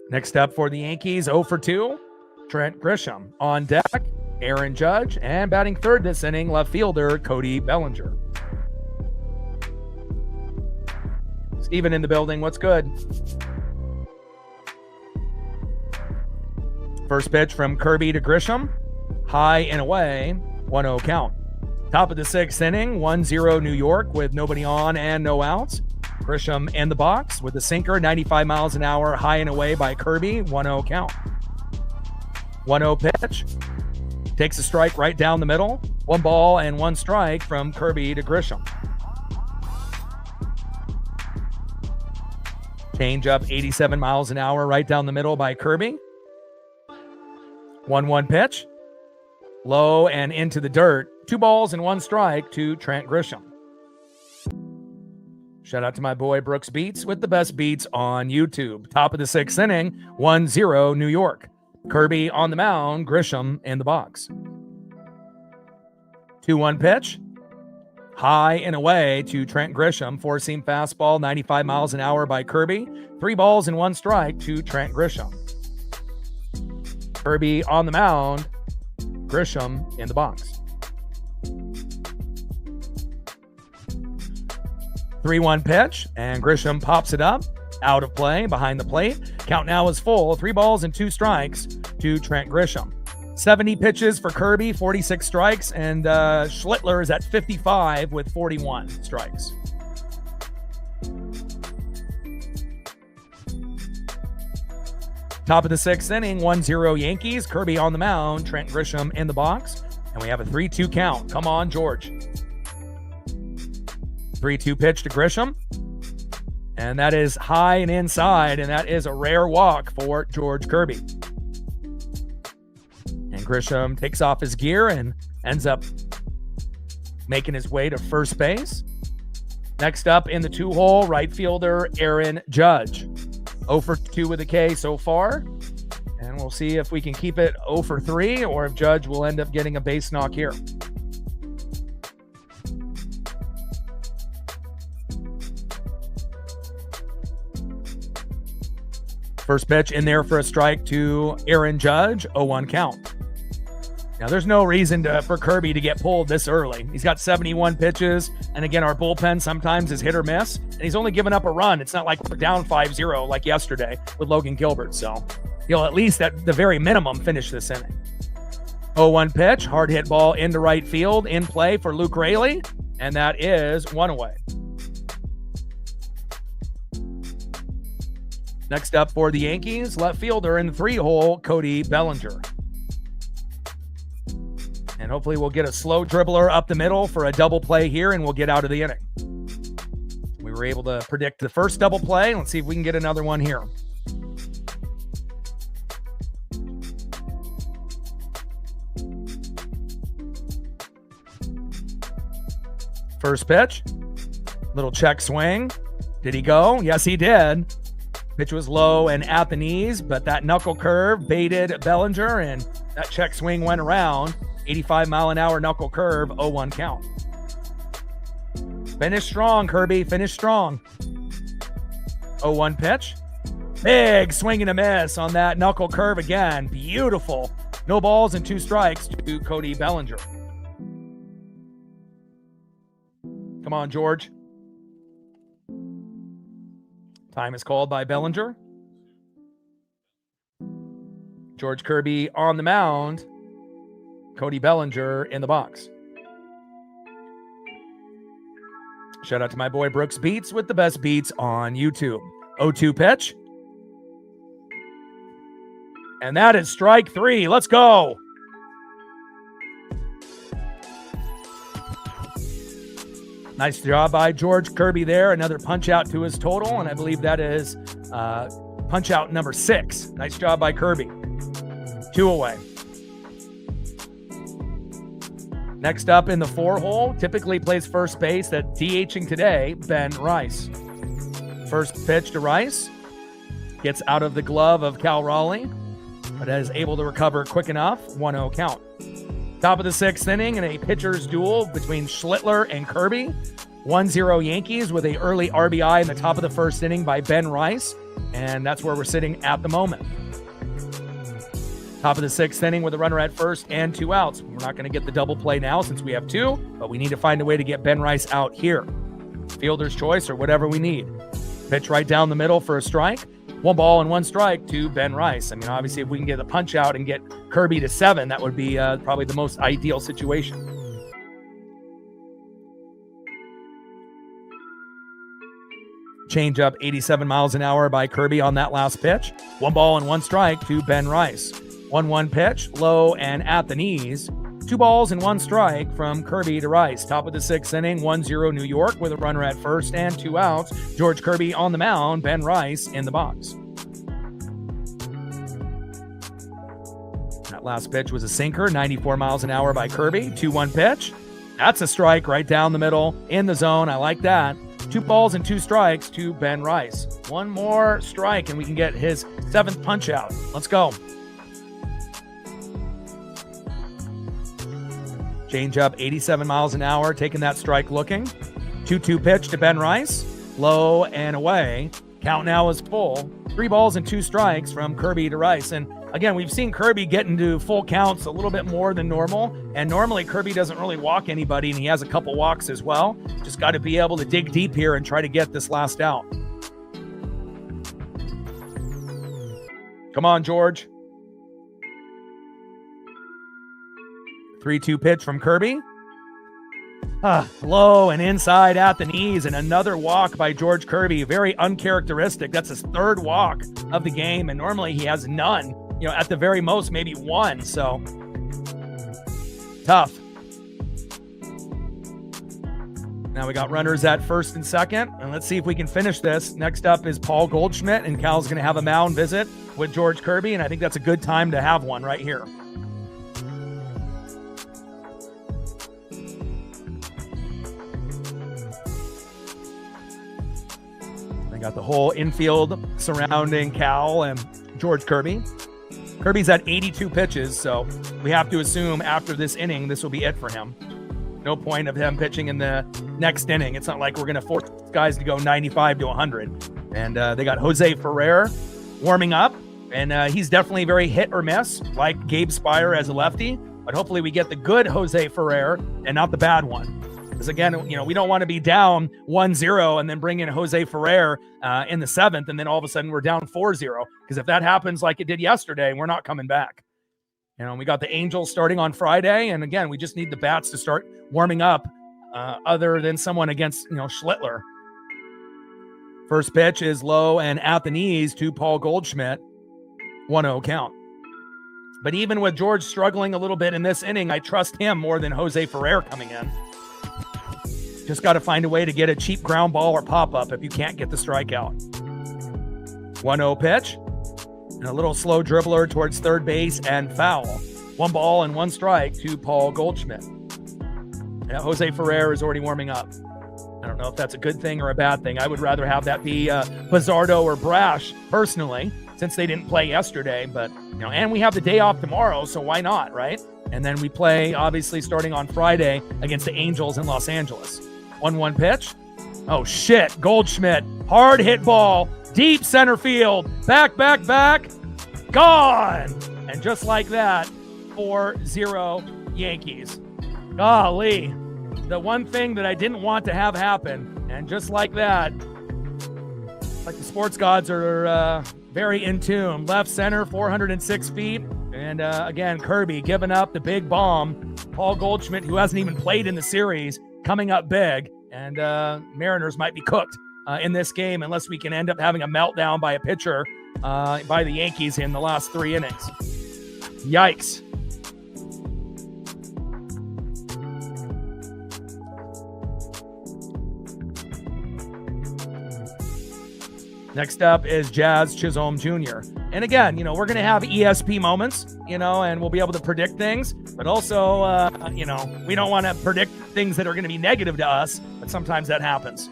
Next up for the Yankees, 0 for 2, Trent Grisham. On deck, Aaron Judge, and batting third this inning, left fielder Cody Bellinger. Steven in the building, what's good? First pitch from Kirby to Grisham, high and away, 1-0 count. Top of the 6th inning, 1-0 New York with nobody on and no outs. Grisham in the box with a sinker, 95 miles an hour, high and away by Kirby, 1-0 count. 1-0 pitch. Takes a strike right down the middle. 1 ball and 1 strike from Kirby to Grisham. Change up 87 miles an hour right down the middle by Kirby. 1-1 pitch. Low and into the dirt. 2 balls and 1 strike to Trent Grisham. Shout out to my boy Brooks Beats with the best beats on YouTube. Top of the 6th inning, 1-0 New York. Kirby on the mound, Grisham in the box. 2-1 pitch. High and away to Trent Grisham. 4-seam fastball, 95 miles an hour by Kirby. 3 balls and 1 strike to Trent Grisham. Kirby on the mound, Grisham in the box. 3-1 pitch, and Grisham pops it up. Out of play, behind the plate. Count now is full. 3 balls and 2 strikes to Trent Grisham. 70 pitches for Kirby, 46 strikes, and Schlittler is at 55 with 41 strikes. Top of the 6th inning, 1-0 Yankees. Kirby on the mound, Trent Grisham in the box, and we have a 3-2 count. Come on, George. 3-2 pitch to Grisham, and that is high and inside, and that is a rare walk for George Kirby. And Grisham takes off his gear and ends up making his way to first base. Next up in the 2-hole, right fielder Aaron Judge. 0 for 2 with a K so far. And we'll see if we can keep it 0 for 3 or if Judge will end up getting a base knock here. First pitch in there for a strike to Aaron Judge, 0-1 count. Now, there's no reason for Kirby to get pulled this early. He's got 71 pitches, and again, our bullpen sometimes is hit or miss, and he's only given up a run. It's not like we're down 5-0 like yesterday with Logan Gilbert, so he'll at least at the very minimum finish this inning. 0-1 pitch, hard hit ball into right field, in play for Luke Raley, and that is 1 away. Next up for the Yankees, left fielder in the 3-hole, Cody Bellinger. And hopefully we'll get a slow dribbler up the middle for a double play here, and we'll get out of the inning. We were able to predict the first double play. Let's see if we can get another one here. First pitch, little check swing. Did he go? Yes, he did. Pitch was low and at the knees, but that knuckle curve baited Bellinger, and that check swing went around. 85-mile-an-hour knuckle curve, 0-1 count. Finish strong, Kirby. Finish strong. 0-1 pitch. Big swing and a miss on that knuckle curve again. Beautiful. No balls and 2 strikes to Cody Bellinger. Come on, George. Time is called by Bellinger. George Kirby on the mound. Cody Bellinger in the box. Shout out to my boy Brooks Beats with the best beats on YouTube. 0-2 pitch. And that is strike 3. Let's go. Nice job by George Kirby there. Another punch out to his total, and I believe that is punch out number 6. Nice job by Kirby. 2 away. Next up in the 4-hole, typically plays first base at DHing today, Ben Rice. First pitch to Rice. Gets out of the glove of Cal Raleigh, but is able to recover quick enough. 1-0 count. Top of the 6th inning in a pitcher's duel between Schlittler and Kirby. 1-0 Yankees with an early RBI in the top of the 1st inning by Ben Rice, and that's where we're sitting at the moment. Top of the 6th inning with a runner at first and 2 outs. We're not going to get the double play now since we have 2, but we need to find a way to get Ben Rice out here. Fielder's choice or whatever we need. Pitch right down the middle for a strike. 1 ball and 1 strike to Ben Rice. I mean, obviously, if we can get the punch out and get Kirby to 7, that would be probably the most ideal situation. Change up 87 miles an hour by Kirby on that last pitch. 1 ball and 1 strike to Ben Rice. 1-1 pitch, low and at the knees. 2 balls and 1 strike from Kirby to Rice. Top of the 6th inning, 1-0 New York with a runner at first and 2 outs. George Kirby on the mound, Ben Rice in the box. That last pitch was a sinker, 94 miles an hour by Kirby. 2-1 pitch. That's a strike right down the middle in the zone. I like that. 2 balls and 2 strikes to Ben Rice. 1 more strike and we can get his 7th punch out. Let's go. Change up 87 miles an hour, taking that strike looking. 2-2 pitch to Ben Rice. Low and away. Count now is full. 3 balls and 2 strikes from Kirby to Rice. And again, we've seen Kirby get into full counts a little bit more than normal. And normally Kirby doesn't really walk anybody, and he has a couple walks as well. Just got to be able to dig deep here and try to get this last out. Come on, George. 3-2 pitch from Kirby. Low and inside at the knees, and another walk by George Kirby. Very uncharacteristic. That's his third walk of the game, and normally he has none. You know, at the very most, maybe one. So tough. Now we got runners at first and second, and let's see if we can finish this. Next up is Paul Goldschmidt, and Cal's going to have a mound visit with George Kirby, and I think that's a good time to have one right here. Got the whole infield surrounding Cal and George Kirby. Kirby's at 82 pitches, so we have to assume after this inning, this will be it for him. No point of him pitching in the next inning. It's not like we're going to force guys to go 95 to 100. And they got Jose Ferrer warming up, and he's definitely very hit or miss, like Gabe Spire as a lefty. But hopefully we get the good Jose Ferrer and not the bad one. Because again, you know, we don't want to be down 1-0 and then bring in Jose Ferrer in the seventh, and then all of a sudden we're down 4-0. Because if that happens like it did yesterday, we're not coming back. You know, we got the Angels starting on Friday, and again, we just need the bats to start warming up, other than someone against, you know, Schlittler. First pitch is low and at the knees to Paul Goldschmidt. 1-0 count. But even with George struggling a little bit in this inning, I trust him more than Jose Ferrer coming in. Just got to find a way to get a cheap ground ball or pop-up if you can't get the strikeout. 1-0 pitch. And a little slow dribbler towards third base and foul. 1 ball and 1 strike to Paul Goldschmidt. Yeah, Jose Ferrer is already warming up. I don't know if that's a good thing or a bad thing. I would rather have that be Bizzardo or Brash, personally, since they didn't play yesterday. But, you know, and we have the day off tomorrow, so why not, right? And then we play, obviously, starting on Friday against the Angels in Los Angeles. 1-1 pitch. Oh, shit. Goldschmidt. Hard hit ball. Deep center field. Back. Gone. And just like that, 4-0 Yankees. Golly. The one thing that I didn't want to have happen. And just like that, like the sports gods are very in tune. Left center, 406 feet. And again, Kirby giving up the big bomb. Paul Goldschmidt, who hasn't even played in the series, coming up big, and Mariners might be cooked in this game unless we can end up having a meltdown by a pitcher by the Yankees in the last 3 innings. Yikes. Next up is Jazz Chisholm Jr. And again, you know, we're going to have ESP moments, you know, and we'll be able to predict things. But also, you know, we don't want to predict things that are going to be negative to us, but sometimes that happens.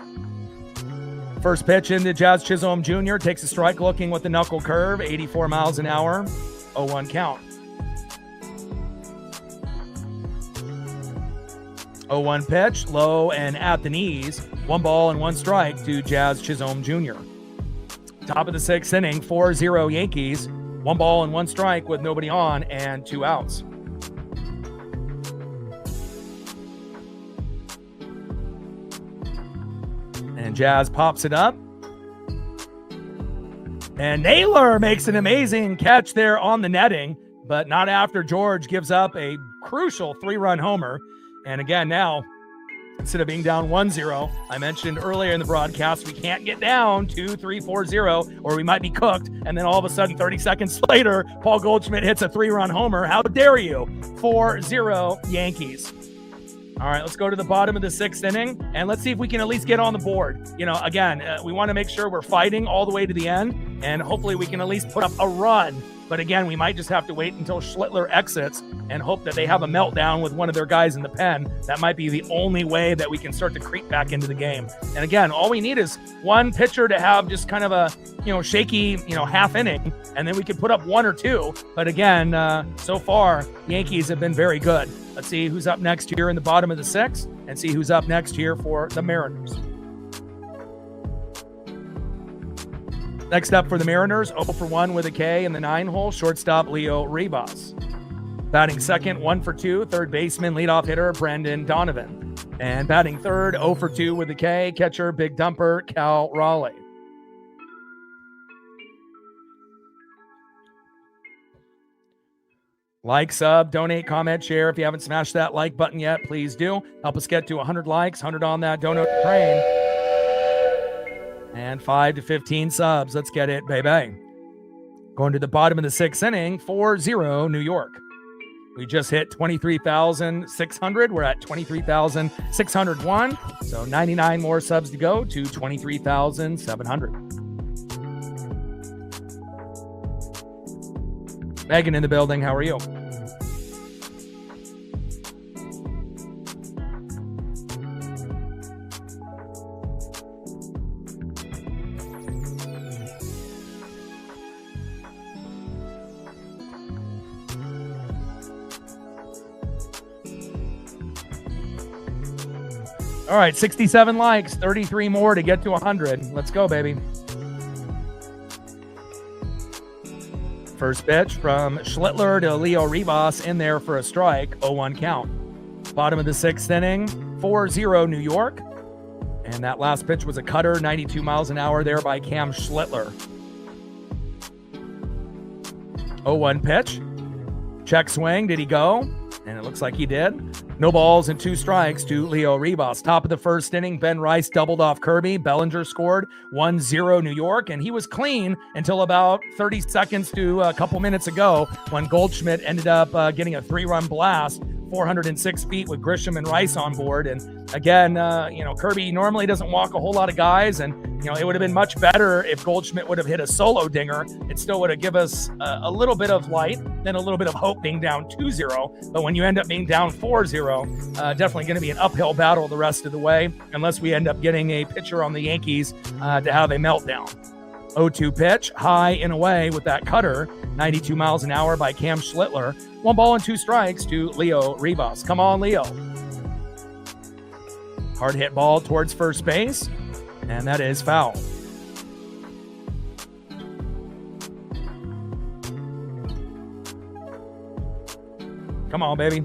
First pitch into Jazz Chisholm Jr. Takes a strike looking with the knuckle curve, 84 miles an hour, 0-1 count. 0-1 pitch, low and at the knees, 1 ball and 1 strike to Jazz Chisholm Jr. Top of the 6th inning, 4-0 Yankees, 1 ball and 1 strike with nobody on and 2 outs. And Jazz pops it up. And Naylor makes an amazing catch there on the netting, but not after George gives up a crucial 3-run homer. And again, now, instead of being down 1-0, I mentioned earlier in the broadcast, we can't get down 2-3, 4-0, or we might be cooked. And then all of a sudden, 30 seconds later, Paul Goldschmidt hits a 3-run homer. How dare you? 4-0 Yankees. All right, let's go to the bottom of the 6th inning, and let's see if we can at least get on the board. You know, again, we want to make sure we're fighting all the way to the end, and hopefully we can at least put up a run. But again, we might just have to wait until Schlittler exits and hope that they have a meltdown with one of their guys in the pen. That might be the only way that we can start to creep back into the game. And again, all we need is one pitcher to have just kind of a, you know, shaky, you know, half inning, and then we could put up 1 or 2. But again, so far, Yankees have been very good. Let's see who's up next here in the bottom of the 6th and see who's up next here for the Mariners. Next up for the Mariners, 0 for 1 with a K in the 9-hole, shortstop Leo Ribas. Batting second, 1 for 2, third baseman, leadoff hitter Brendan Donovan. And batting third, 0 for 2 with a K, catcher, big dumper Cal Raleigh. Like, sub, donate, comment, share. If you haven't smashed that like button yet, please do. Help us get to 100 likes, 100 on that donut train. And 5 to 15 subs. Let's get it, baby. Going to the bottom of the 6th inning, 4-0 New York. We just hit 23,600. We're at 23,601. So 99 more subs to go to 23,700. Megan in the building. How are you? All right, 67 likes, 33 more to get to 100. Let's go, baby. First pitch from Schlittler to Leo Rivas in there for a strike, 0-1 count. Bottom of the 6th inning, 4-0 New York. And that last pitch was a cutter, 92 miles an hour there by Cam Schlittler. 0-1 pitch. Check swing, did he go? And it looks like he did. No balls and 2 strikes to Leo Rivas. Top of the 1st inning, Ben Rice doubled off Kirby. Bellinger scored 1-0 New York, and he was clean until about 30 seconds to a couple minutes ago when Goldschmidt ended up getting a 3-run blast, 406 feet with Grisham and Rice on board. And again, Kirby normally doesn't walk a whole lot of guys, and it would have been much better if Goldschmidt would have hit a solo dinger. It still would have given us a little bit of light, then a little bit of hope being down 2-0. But when you end up being down 4-0, definitely going to be an uphill battle the rest of the way, unless we end up getting a pitcher on the Yankees to have a meltdown. 0-2 pitch, high and away with that cutter, 92 miles an hour by Cam Schlittler. 1 ball and 2 strikes to Leo Rivas. Come on, Leo. Hard hit ball towards first base, and that is foul. Come on, baby.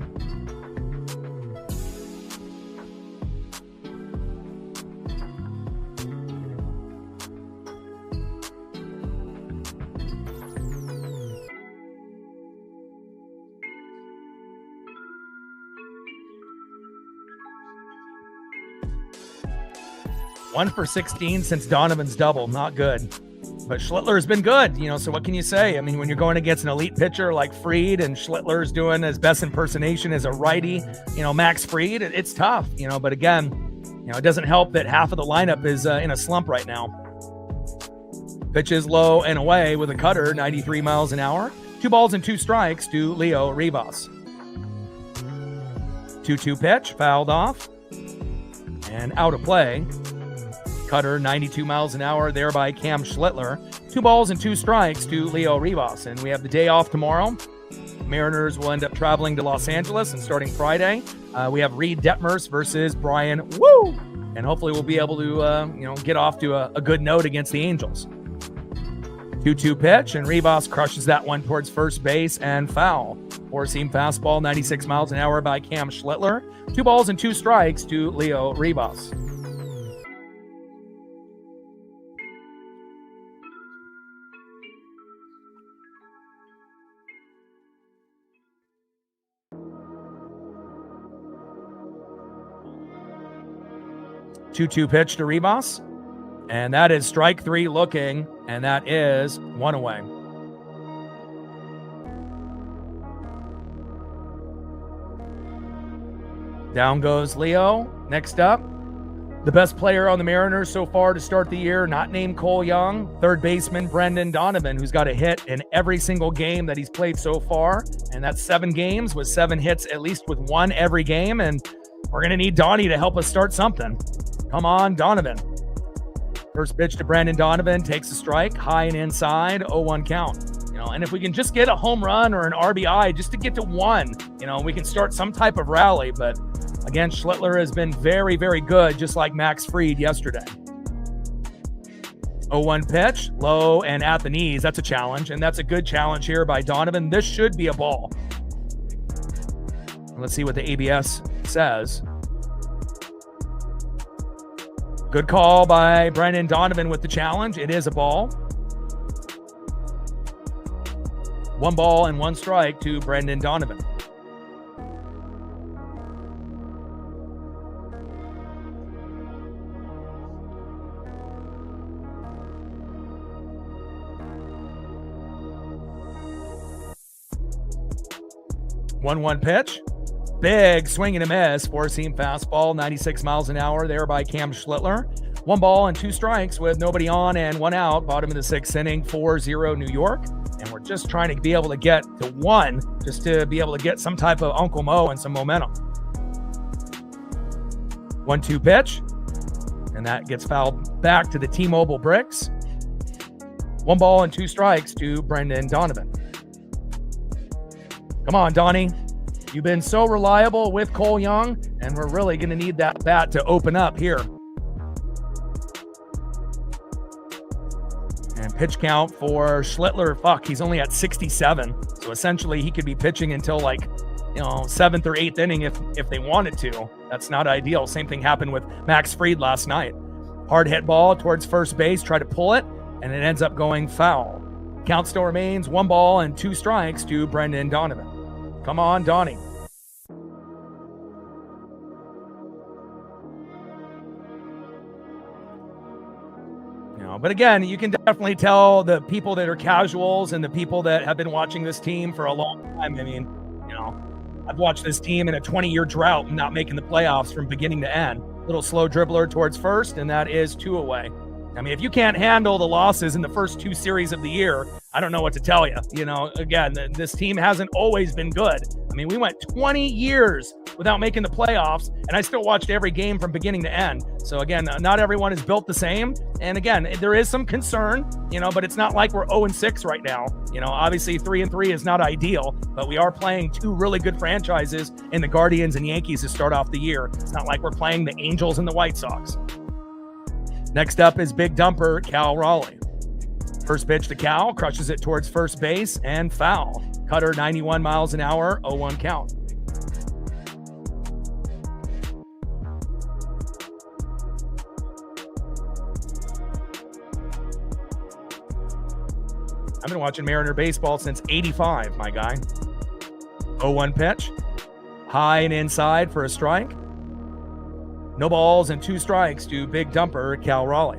One for 16 since Donovan's double. Not good. But Schlittler's been good, so what can you say? I mean, when you're going against an elite pitcher like Fried and Schlittler's doing his best impersonation as a righty, Max Fried, it's tough, but again, it doesn't help that half of the lineup is in a slump right now. Pitches low and away with a cutter, 93 miles an hour. 2 balls and 2 strikes to Leo Rivas. 2-2 pitch, fouled off, and out of play. Cutter, 92 miles an hour there by Cam Schlittler. 2 balls and 2 strikes to Leo Rivas. And we have the day off tomorrow. Mariners will end up traveling to Los Angeles and starting Friday. We have Reed Detmers versus Brian Woo. And hopefully we'll be able to, get off to a good note against the Angels. 2-2 pitch, and Rivas crushes that one towards first base and foul. 4-seam fastball, 96 miles an hour by Cam Schlittler. 2 balls and 2 strikes to Leo Rivas. Two-two pitch to Rivas, and that is strike 3 looking, and that is 1 away. Down goes Leo. Next up, the best player on the Mariners so far to start the year, not named Cole Young, third baseman Brendan Donovan, who's got a hit in every single game that he's played so far, and that's 7 games with 7 hits, at least with 1 every game, and we're going to need Donnie to help us start something. Come on, Donovan. First pitch to Brandon Donovan, takes a strike, high and inside, 0-1 count. And if we can just get a home run or an RBI just to get to 1, we can start some type of rally. But again, Schlittler has been very, very good, just like Max Fried yesterday. 0-1 pitch, low and at the knees. That's a challenge, and that's a good challenge here by Donovan. This should be a ball. Let's see what the ABS says. Good call by Brendan Donovan with the challenge. It is a ball. 1 ball and 1 strike to Brendan Donovan. One pitch. Big swing and a miss. Four-seam fastball, 96 miles an hour there by Cam Schlittler. 1 ball and 2 strikes with nobody on and 1 out. Bottom of the 6th inning, 4-0 New York. And we're just trying to be able to get to 1 just to be able to get some type of Uncle Mo and some momentum. 1-2 pitch. And that gets fouled back to the T-Mobile bricks. 1 ball and 2 strikes to Brendan Donovan. Come on, Donnie. You've been so reliable with Cole Young, and we're really going to need that bat to open up here. And pitch count for Schlittler, he's only at 67. So essentially he could be pitching until 7th or 8th inning if they wanted to. That's not ideal. Same thing happened with Max Fried last night. Hard hit ball towards first base, try to pull it, and it ends up going foul. Count still remains 1 ball and 2 strikes to Brendan Donovan. Come on, Donnie. But again, you can definitely tell the people that are casuals and the people that have been watching this team for a long time. I mean, I've watched this team in a 20-year drought and not making the playoffs from beginning to end. Little slow dribbler towards first, and that is 2 away. I mean, if you can't handle the losses in the first 2 series of the year, I don't know what to tell you. Again, this team hasn't always been good. I mean, we went 20 years without making the playoffs, and I still watched every game from beginning to end. So again, not everyone is built the same. And again, there is some concern, but it's not like we're 0-6 right now. Obviously 3-3 is not ideal, but we are playing 2 really good franchises in the Guardians and Yankees to start off the year. It's not like we're playing the Angels and the White Sox. Next up is big dumper Cal Raleigh. First pitch to Cal, crushes it towards first base and foul. Cutter 91 miles an hour, 0-1 count. I've been watching Mariner baseball since 85, my guy. 0-1 pitch. High and inside for a strike. No balls and 2 strikes to big dumper Cal Raleigh.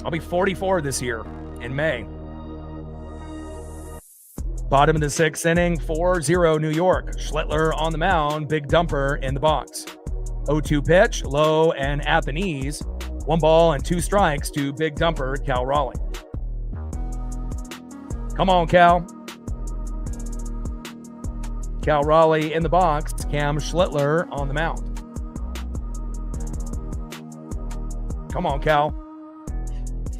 I'll be 44 this year in May. Bottom of the 6th inning, 4-0 New York. Schlittler on the mound, big dumper in the box. 0-2 pitch, low and at the knees. 1 ball and 2 strikes to big dumper Cal Raleigh. Come on, Cal. Cal Raleigh in the box, Cam Schlittler on the mound. Come on, Cal.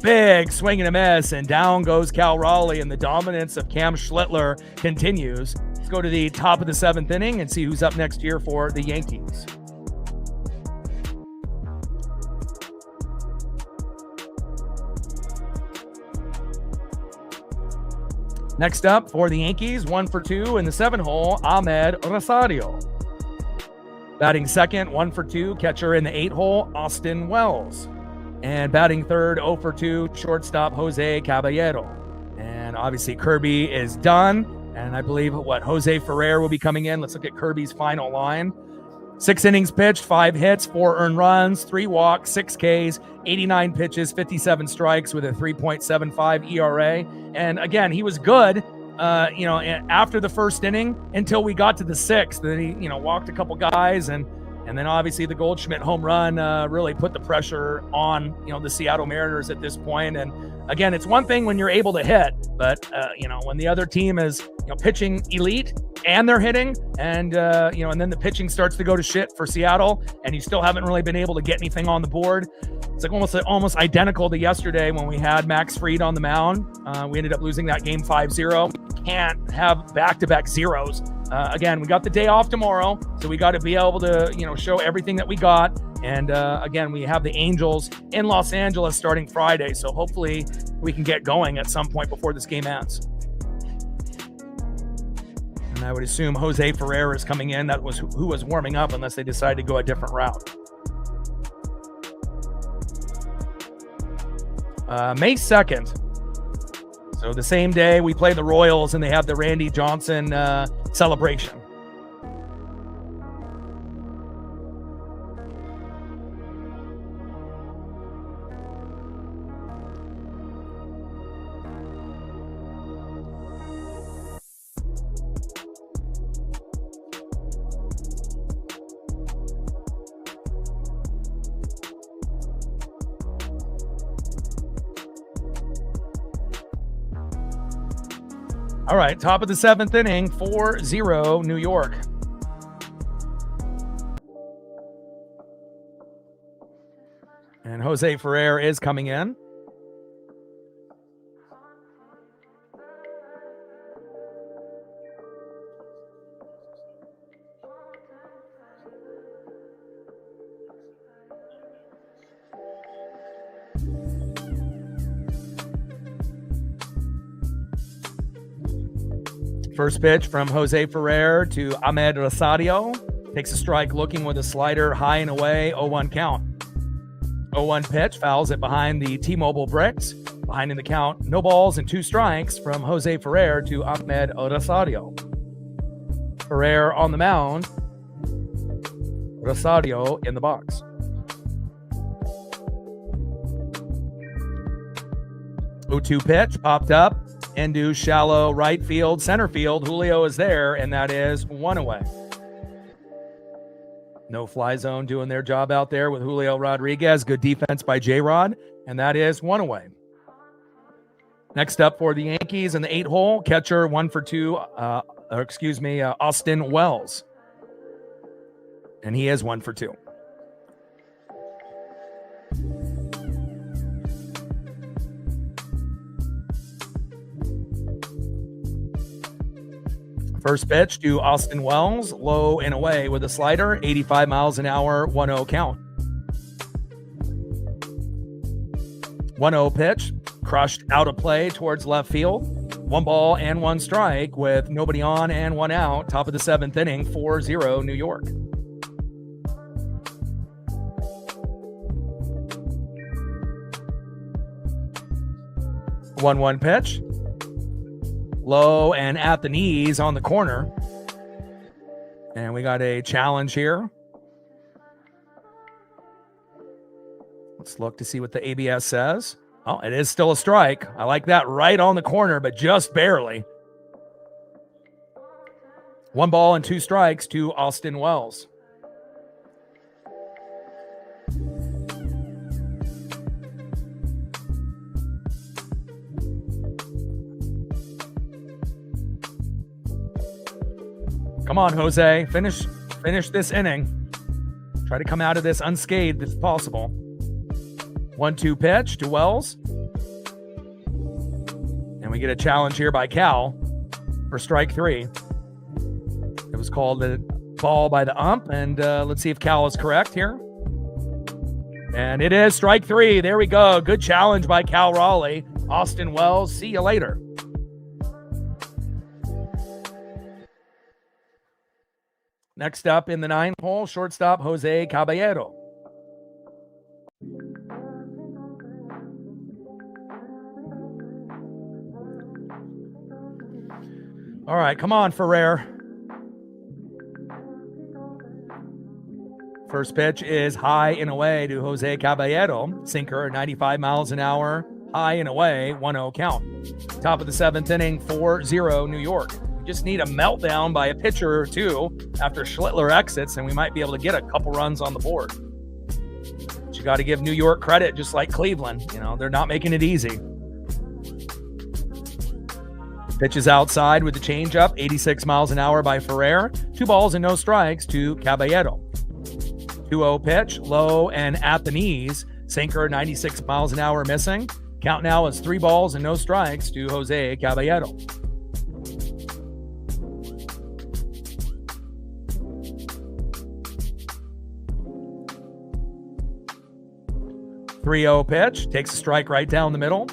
Big swing and a miss, and down goes Cal Raleigh, and the dominance of Cam Schlittler continues. Let's go to the top of the 7th inning and see who's up next year for the Yankees. Next up for the Yankees, 1 for 2 in the 7-hole, Ahmed Rosario. Batting second, 1 for 2, catcher in the 8-hole, Austin Wells. And batting third, 0 for 2, shortstop Jose Caballero. And obviously Kirby is done. And I believe Jose Ferrer will be coming in. Let's look at Kirby's final line. 6 innings pitched, 5 hits, 4 earned runs, 3 walks, 6 Ks, 89 pitches, 57 strikes with a 3.75 ERA. And again, he was good, after the first inning until we got to the 6th. Then he, walked a couple guys, and then obviously the Goldschmidt home run really put the pressure on, the Seattle Mariners at this point. And again, it's one thing when you're able to hit, but when the other team is pitching elite and they're hitting, and and then the pitching starts to go to shit for Seattle, and you still haven't really been able to get anything on the board. It's like almost identical to yesterday when we had Max Fried on the mound. We ended up losing that game 5-0. Can't have back-to-back zeros. Again, we got the day off tomorrow, so we got to be able to show everything that we got. And again, we have the Angels in Los Angeles starting Friday, so hopefully we can get going at some point before this game ends. And I would assume Jose Ferrer is coming in. That was who was warming up, unless they decide to go a different route. May 2nd. So the same day we play the Royals and they have the Randy Johnson celebration. All right, top of the 7th inning, 4-0 New York. And Jose Ferrer is coming in. First pitch from Jose Ferrer to Ahmed Rosario. Takes a strike looking with a slider high and away, 0-1 count. 0-1 pitch, fouls it behind the T-Mobile bricks. Behind in the count, no balls and 2 strikes from Jose Ferrer to Ahmed Rosario. Ferrer on the mound. Rosario in the box. 0-2 pitch, popped up. Into shallow right field, center field. Julio is there, and that is 1 away. No fly zone doing their job out there with Julio Rodriguez. Good defense by J-Rod, and that is 1 away. Next up for the Yankees in the 8-hole, catcher 1 for 2, Austin Wells. And he is 1 for 2. First pitch to Austin Wells, low and away with a slider, 85 miles an hour, 1-0 count. 1-0 pitch, crushed out of play towards left field. 1 ball and 1 strike with nobody on and 1 out. Top of the 7th inning, 4-0 New York. One pitch. Low and at the knees on the corner. And we got a challenge here. Let's look to see what the ABS says. Oh, it is still a strike. I like that, right on the corner, but just barely. 1 ball and 2 strikes to Austin Wells. Come on, Jose. Finish this inning. Try to come out of this unscathed if possible. 1-2 pitch to Wells. And we get a challenge here by Cal for strike 3. It was called a ball by the ump, and let's see if Cal is correct here. And it is strike 3. There we go. Good challenge by Cal Raleigh. Austin Wells, see you later. Next up in the 9th hole, shortstop Jose Caballero. All right, come on, Ferrer. First pitch is high and away to Jose Caballero. Sinker, 95 miles an hour, high and away, 1-0 count. Top of the 7th inning, 4-0 New York. Just need a meltdown by a pitcher or 2 after Schlittler exits, and we might be able to get a couple runs on the board. But you got to give New York credit, just like Cleveland. You know, they're not making it easy. Pitches outside with the changeup, 86 miles an hour by Ferrer. 2 balls and no strikes to Caballero. 2-0 pitch, low and at the knees. Sinker, 96 miles an hour missing. Count now is 3 balls and no strikes to Jose Caballero. 3-0 pitch, takes a strike right down the middle.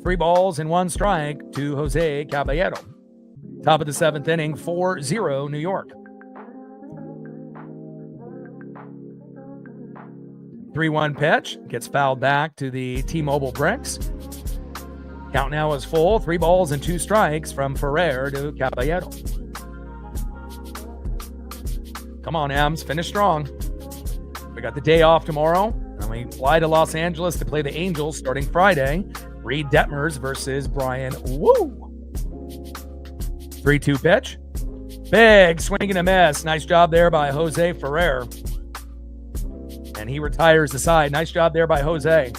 3 balls and 1 strike to Jose Caballero. Top of the 7th inning, 4-0 New York. 3-1 pitch, gets fouled back to the T-Mobile bricks. Count now is full. 3 balls and 2 strikes from Ferrer to Caballero. Come on, Ems. Finish strong. We got the day off tomorrow, and we fly to Los Angeles to play the Angels starting Friday. Reed Detmers versus Brian Woo. 3-2 pitch. Big swing and a miss. Nice job there by Jose Ferrer. And he retires the side. Nice job there by Jose.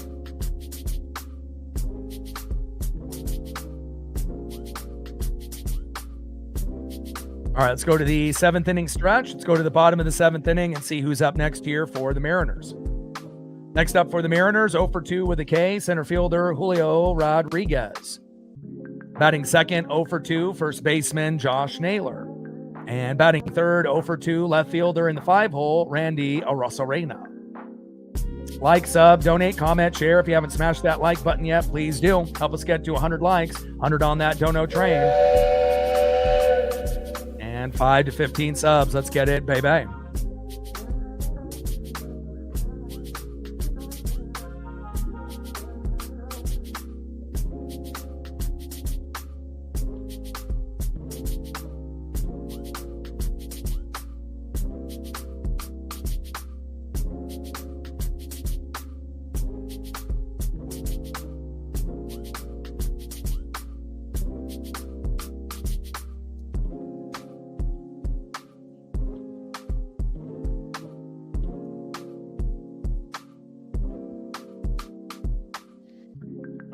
All right, let's go to the 7th inning stretch. Let's go to the bottom of the 7th inning and see who's up next here for the Mariners. Next up for the Mariners, 0 for 2 with a K, center fielder Julio Rodriguez. Batting second, 0 for 2, first baseman Josh Naylor. And batting third, 0 for 2, left fielder in the 5-hole, Randy Arozarena. Like, sub, donate, comment, share. If you haven't smashed that like button yet, please do. Help us get to 100 likes, 100 on that dono train. And 5 to 15 subs. Let's get it, baby.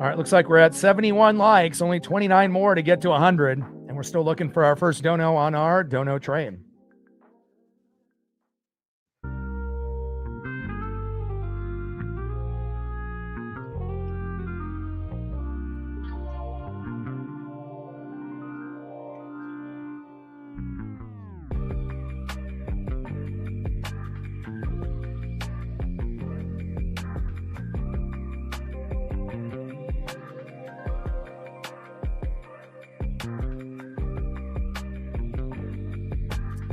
All right, looks like we're at 71 likes, only 29 more to get to 100, and we're still looking for our first dono on our dono train.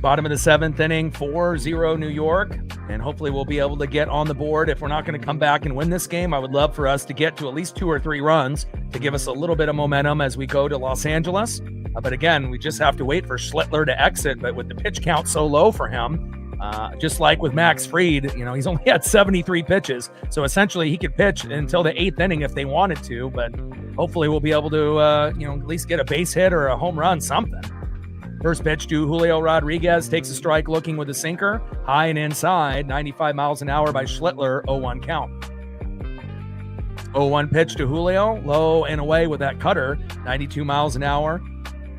Bottom of the 7th inning, 4-0 New York, and hopefully we'll be able to get on the board. If we're not going to come back and win this game, I would love for us to get to at least 2 or 3 runs to give us a little bit of momentum as we go to Los Angeles. But again, we just have to wait for Schlittler to exit, but with the pitch count so low for him, just like with Max Fried, he's only had 73 pitches, so essentially he could pitch until the 8th inning if they wanted to, but hopefully we'll be able to, at least get a base hit or a home run, something. First pitch to Julio Rodriguez, takes a strike looking with a sinker, high and inside, 95 miles an hour by Schlittler, 0-1 count. 0-1 pitch to Julio, low and away with that cutter, 92 miles an hour.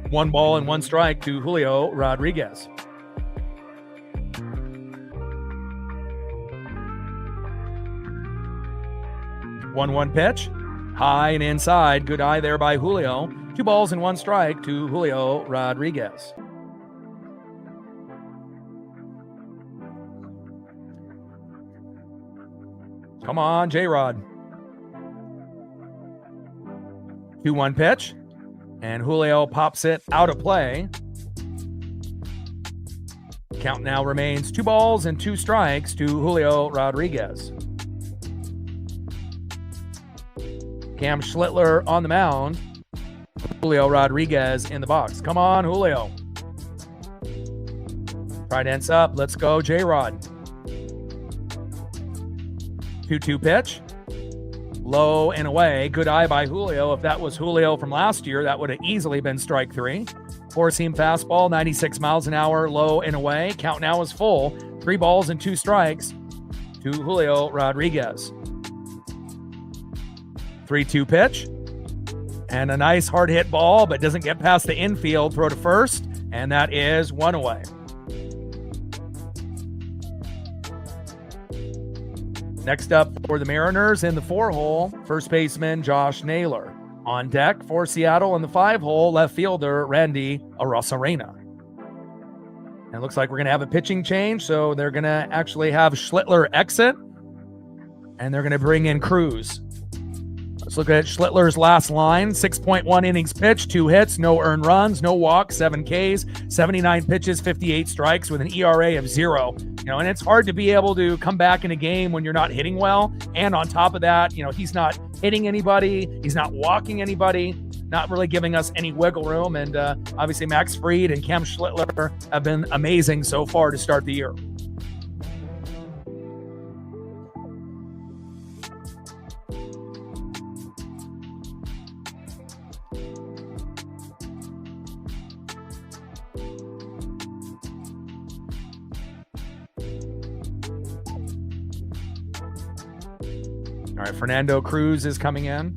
1 ball and 1 strike to Julio Rodriguez. One pitch, high and inside, good eye there by Julio. 2 balls and 1 strike to Julio Rodriguez. Come on, J-Rod. 2-1 pitch, and Julio pops it out of play. Count now remains 2 balls and 2 strikes to Julio Rodriguez. Cam Schlittler on the mound. Julio Rodriguez in the box. Come on, Julio. Right ends up. Let's go, J-Rod. 2-2 pitch. Low and away. Good eye by Julio. If that was Julio from last year, that would have easily been strike 3. 4-seam fastball, 96 miles an hour, low and away. Count now is full. 3 balls and 2 strikes to Julio Rodriguez. 3-2 pitch. And a nice hard hit ball, but doesn't get past the infield. Throw to first, and that is 1 away. Next up for the Mariners in the 4-hole, first baseman Josh Naylor. On deck for Seattle in the 5-hole, left fielder Randy Arozarena. And it looks like we're going to have a pitching change, so they're going to actually have Schlittler exit, and they're going to bring in Cruz. Let's look at Schlittler's last line. 6.1 innings pitched, 2 hits, no earned runs, no walks, 7 Ks, 79 pitches, 58 strikes with an ERA of 0. And it's hard to be able to come back in a game when you're not hitting well. And on top of that, he's not hitting anybody. He's not walking anybody, not really giving us any wiggle room. And obviously Max Fried and Cam Schlittler have been amazing so far to start the year. All right, Fernando Cruz is coming in.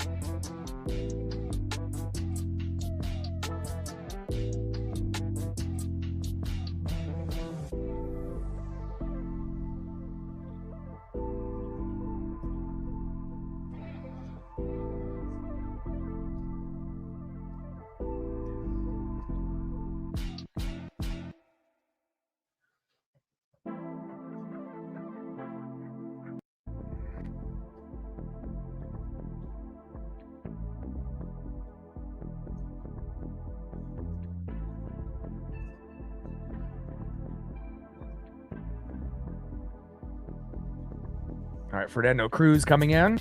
All right, Fernando Cruz coming in.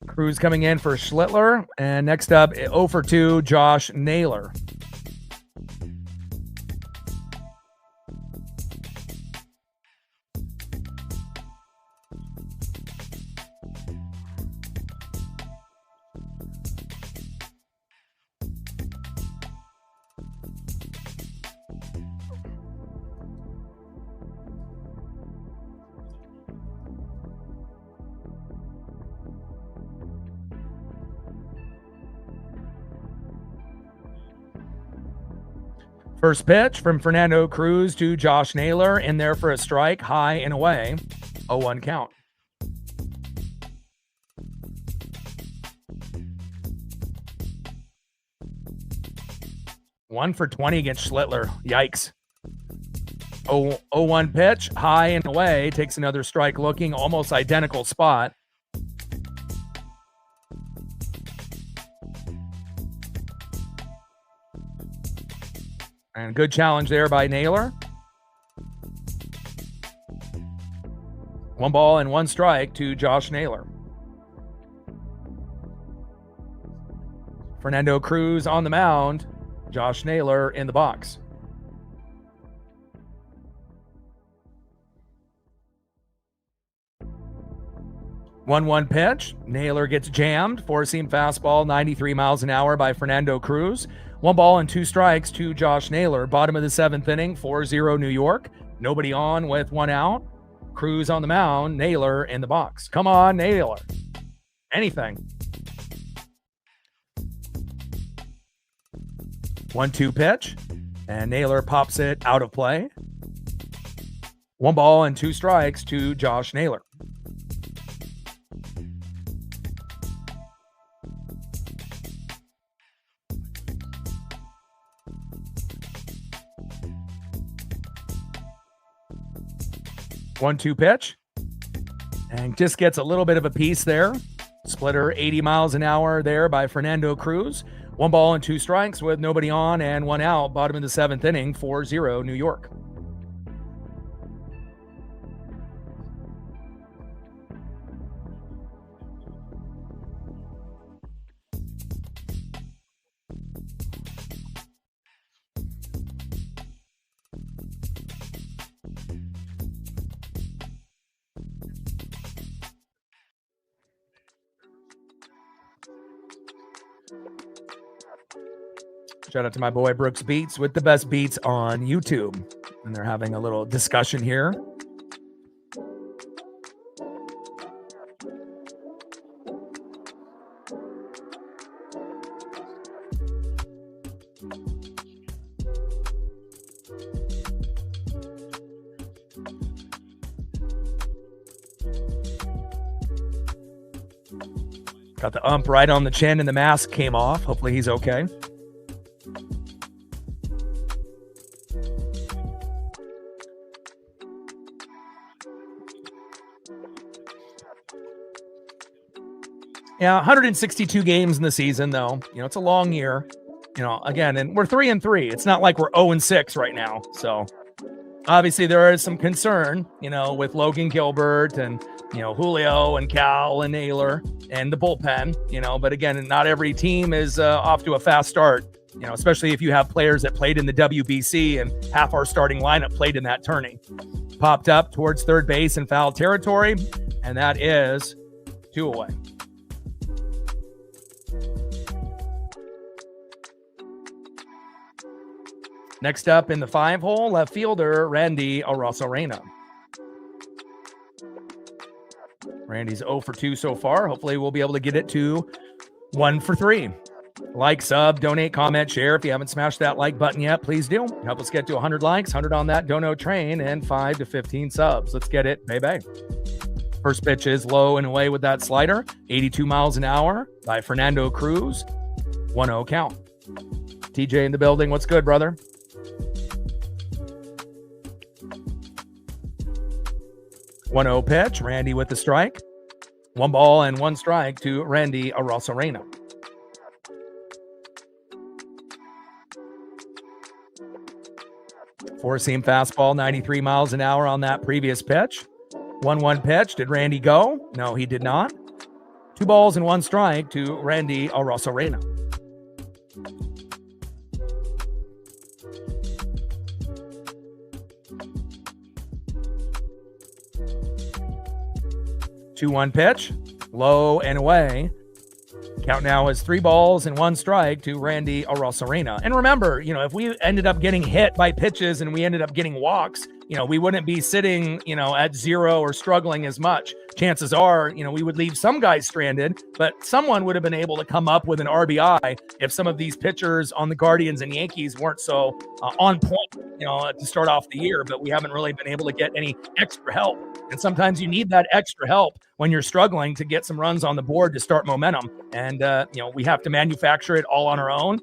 Cruz coming in for Schlittler. And next up, 0 for 2, Josh Naylor. First pitch from Fernando Cruz to Josh Naylor, in there for a strike, high and away, 0-1 count. One for 20 against Schlittler. Yikes. 0-1 pitch, high and away, takes another strike, looking almost identical spot. And good challenge there by Naylor. 1 ball and 1 strike to Josh Naylor. Fernando Cruz on the mound. Josh Naylor in the box. One pitch. Naylor gets jammed. Four-seam fastball, 93 miles an hour by Fernando Cruz. 1 ball and 2 strikes to Josh Naylor. Bottom of the 7th inning, 4-0 New York. Nobody on with 1 out. Cruz on the mound. Naylor in the box. Come on, Naylor. Anything. 1-2 pitch. And Naylor pops it out of play. 1 ball and 2 strikes to Josh Naylor. One-two pitch, and just gets a little bit of a piece there. Splitter 80 miles an hour there by Fernando Cruz. 1 ball and 2 strikes with nobody on and 1 out. Bottom of the 7th inning, 4-0 New York. Shout out to my boy Brooks Beats with the best beats on YouTube. And they're having a little discussion here. Got the ump right on the chin and the mask came off. Hopefully he's okay. Yeah, 162 games in the season, though. It's a long year. Again, and we're 3-3. It's not like we're 0-6 right now. So obviously there is some concern, with Logan Gilbert and, Julio and Cal and Naylor and the bullpen, but again, not every team is off to a fast start, especially if you have players that played in the WBC and half our starting lineup played in that tourney. Popped up towards third base in foul territory, and that is 2 away. Next up in the 5-hole, left fielder Randy Arozarena. Randy's 0 for 2 so far. Hopefully we'll be able to get it to 1 for 3. Like, sub, donate, comment, share. If you haven't smashed that like button yet, please do. Help us get to 100 likes, 100 on that dono train, and 5 to 15 subs. Let's get it, baby. First pitch is low and away with that slider. 82 miles an hour by Fernando Cruz. 1-0 count. TJ in the building. What's good, brother? One 0 pitch. Randy with the strike. 1 ball and 1 strike to Randy Arozarena. Four-seam fastball, 93 miles an hour on that previous pitch. 1-1 pitch. Did Randy go? No, he did not. 2 balls and 1 strike to Randy Arozarena. Two-one pitch, low and away. Count now is 3 balls and 1 strike to Randy Arozarena. And remember, if we ended up getting hit by pitches and we ended up getting walks, we wouldn't be sitting, at 0 or struggling as much. Chances are, we would leave some guys stranded, but someone would have been able to come up with an RBI if some of these pitchers on the Guardians and Yankees weren't so on point, to start off the year. But we haven't really been able to get any extra help. And sometimes you need that extra help when you're struggling to get some runs on the board to start momentum. And, we have to manufacture it all on our own.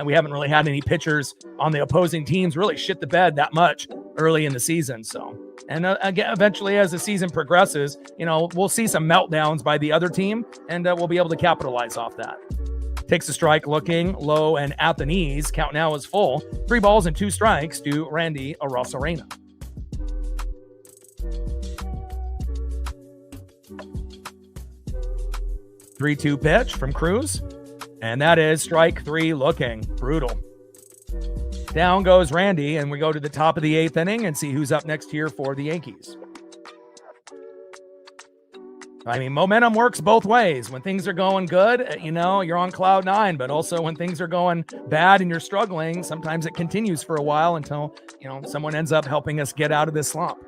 We haven't really had any pitchers on the opposing teams really shit the bed that much early in the season. So, and again, eventually as the season progresses, we'll see some meltdowns by the other team, and we'll be able to capitalize off that. Takes a strike, looking low and at the knees. Count now is full. 3 balls and 2 strikes to Randy Arozarena. 3-2 pitch from Cruz, and that is strike 3 looking. Brutal. Down goes Randy, and we go to the top of the 8th inning and see who's up next here for the Yankees. I mean, momentum works both ways. When things are going good, you're on cloud 9, but also when things are going bad and you're struggling, sometimes it continues for a while until, someone ends up helping us get out of this slump.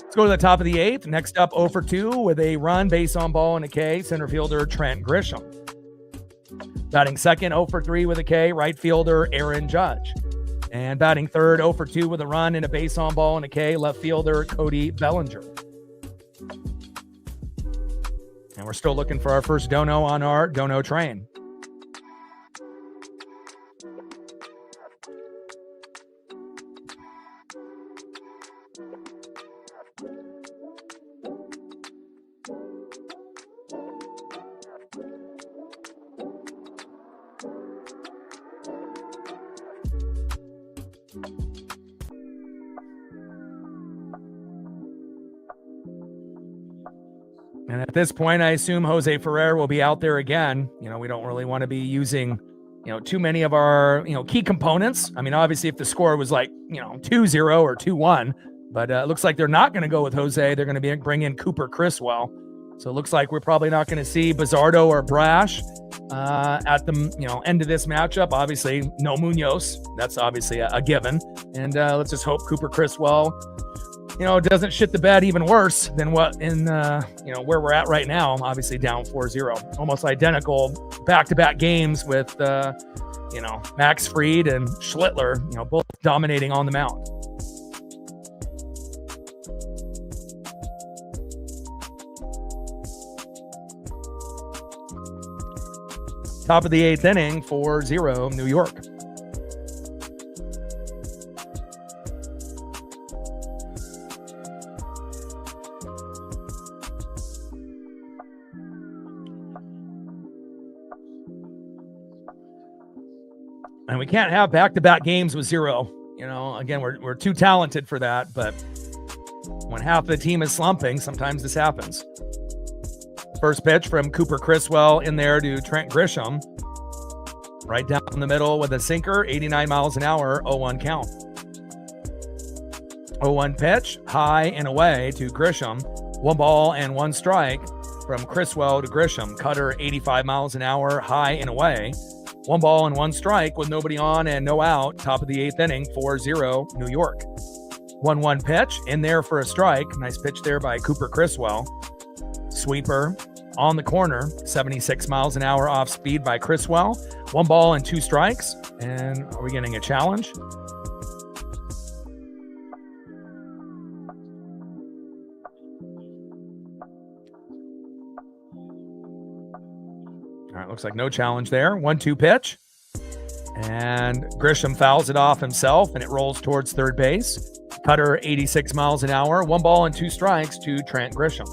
Let's go to the top of the 8th. Next up, 0 for 2 with a run, base on ball, and a K, center fielder Trent Grisham. Batting second, 0 for 3 with a K, right fielder Aaron Judge. And batting third, 0 for 2 with a run and a base on ball and a K, left fielder Cody Bellinger. And we're still looking for our first dono on our dono train. And at this point, I assume Jose Ferrer will be out there again. We don't really want to be using, too many of our, key components. I mean, obviously, if the score was like, 2-0 or 2-1, but it looks like they're not going to go with Jose. They're going to bring in Cooper Criswell. So it looks like we're probably not going to see Bizardo or Brash at the, end of this matchup. Obviously, no Munoz. That's obviously a given. And let's just hope Cooper Criswell doesn't shit the bed even worse than what in, where we're at right now. Obviously down 4-0, almost identical back-to-back games with, Max Fried and Schlittler, both dominating on the mound. Top of the 8th inning, 4-0 New York. And we can't have back-to-back games with 0. Again, we're too talented for that, but when half the team is slumping, sometimes this happens. First pitch from Cooper Criswell in there to Trent Grisham. Right down the middle with a sinker, 89 miles an hour, 0-1 count. 0-1 pitch, high and away to Grisham. 1 ball and 1 strike from Criswell to Grisham. Cutter, 85 miles an hour, high and away. 1 ball and 1 strike with nobody on and no out. Top of the 8th inning, 4-0 New York. 1-1 pitch in there for a strike. Nice pitch there by Cooper Criswell. Sweeper on the corner, 76 miles an hour off speed by Criswell. 1 ball and 2 strikes. And are we getting a challenge? All right, looks like no challenge there. 1-2 pitch. And Grisham fouls it off himself, and it rolls towards third base. Cutter, 86 miles an hour. 1 ball and 2 strikes to Trent Grisham.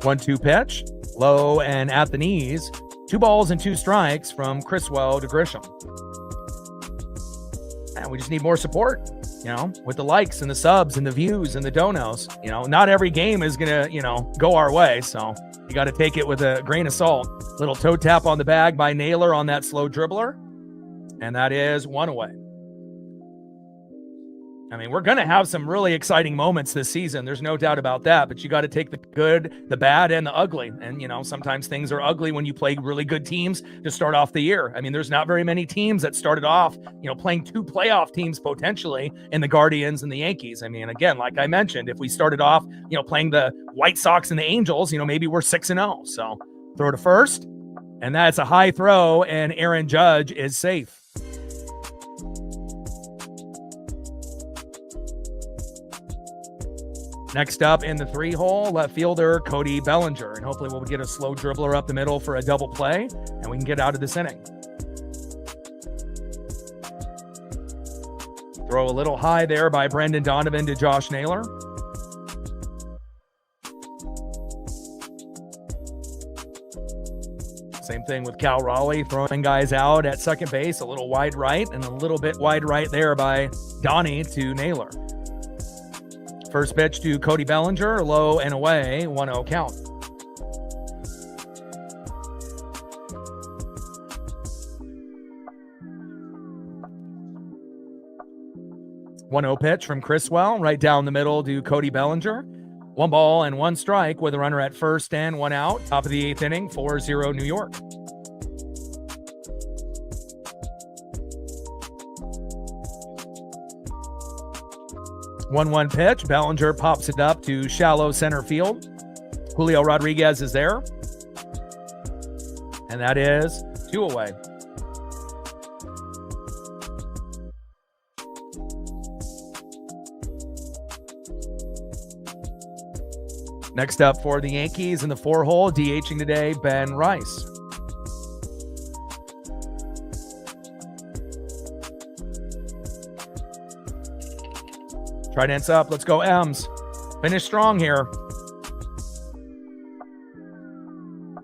One-two pitch, low and at the knees. 2 balls and 2 strikes from Criswell to Grisham. And we just need more support, with the likes and the subs and the views and the donos. Not every game is going to, go our way. So you got to take it with a grain of salt. Little toe tap on the bag by Naylor on that slow dribbler. And that is 1 away. I mean, we're going to have some really exciting moments this season. There's no doubt about that. But you got to take the good, the bad, and the ugly. And, sometimes things are ugly when you play really good teams to start off the year. I mean, there's not very many teams that started off, playing 2 playoff teams potentially in the Guardians and the Yankees. I mean, again, like I mentioned, if we started off, playing the White Sox and the Angels, maybe we're 6-0. So throw to first. And that's a high throw, and Aaron Judge is safe. Next up in the 3-hole, left fielder Cody Bellinger. And hopefully we'll get a slow dribbler up the middle for a double play, and we can get out of this inning. Throw a little high there by Brendan Donovan to Josh Naylor. Same thing with Cal Raleigh, throwing guys out at second base, a little wide right, and a little bit wide right there by Donnie to Naylor. First pitch to Cody Bellinger, low and away, 1-0 count. One-0 pitch from Criswell, right down the middle to Cody Bellinger. 1 ball and 1 strike with a runner at first and 1 out. Top of the 8th inning, 4-0 New York. One-one pitch. Bellinger pops it up to shallow center field. Julio Rodriguez is there. And that is 2 away. Next up for the Yankees in the 4-hole, DHing today, Ben Rice. Trident's up. Let's go, M's. Finish strong here.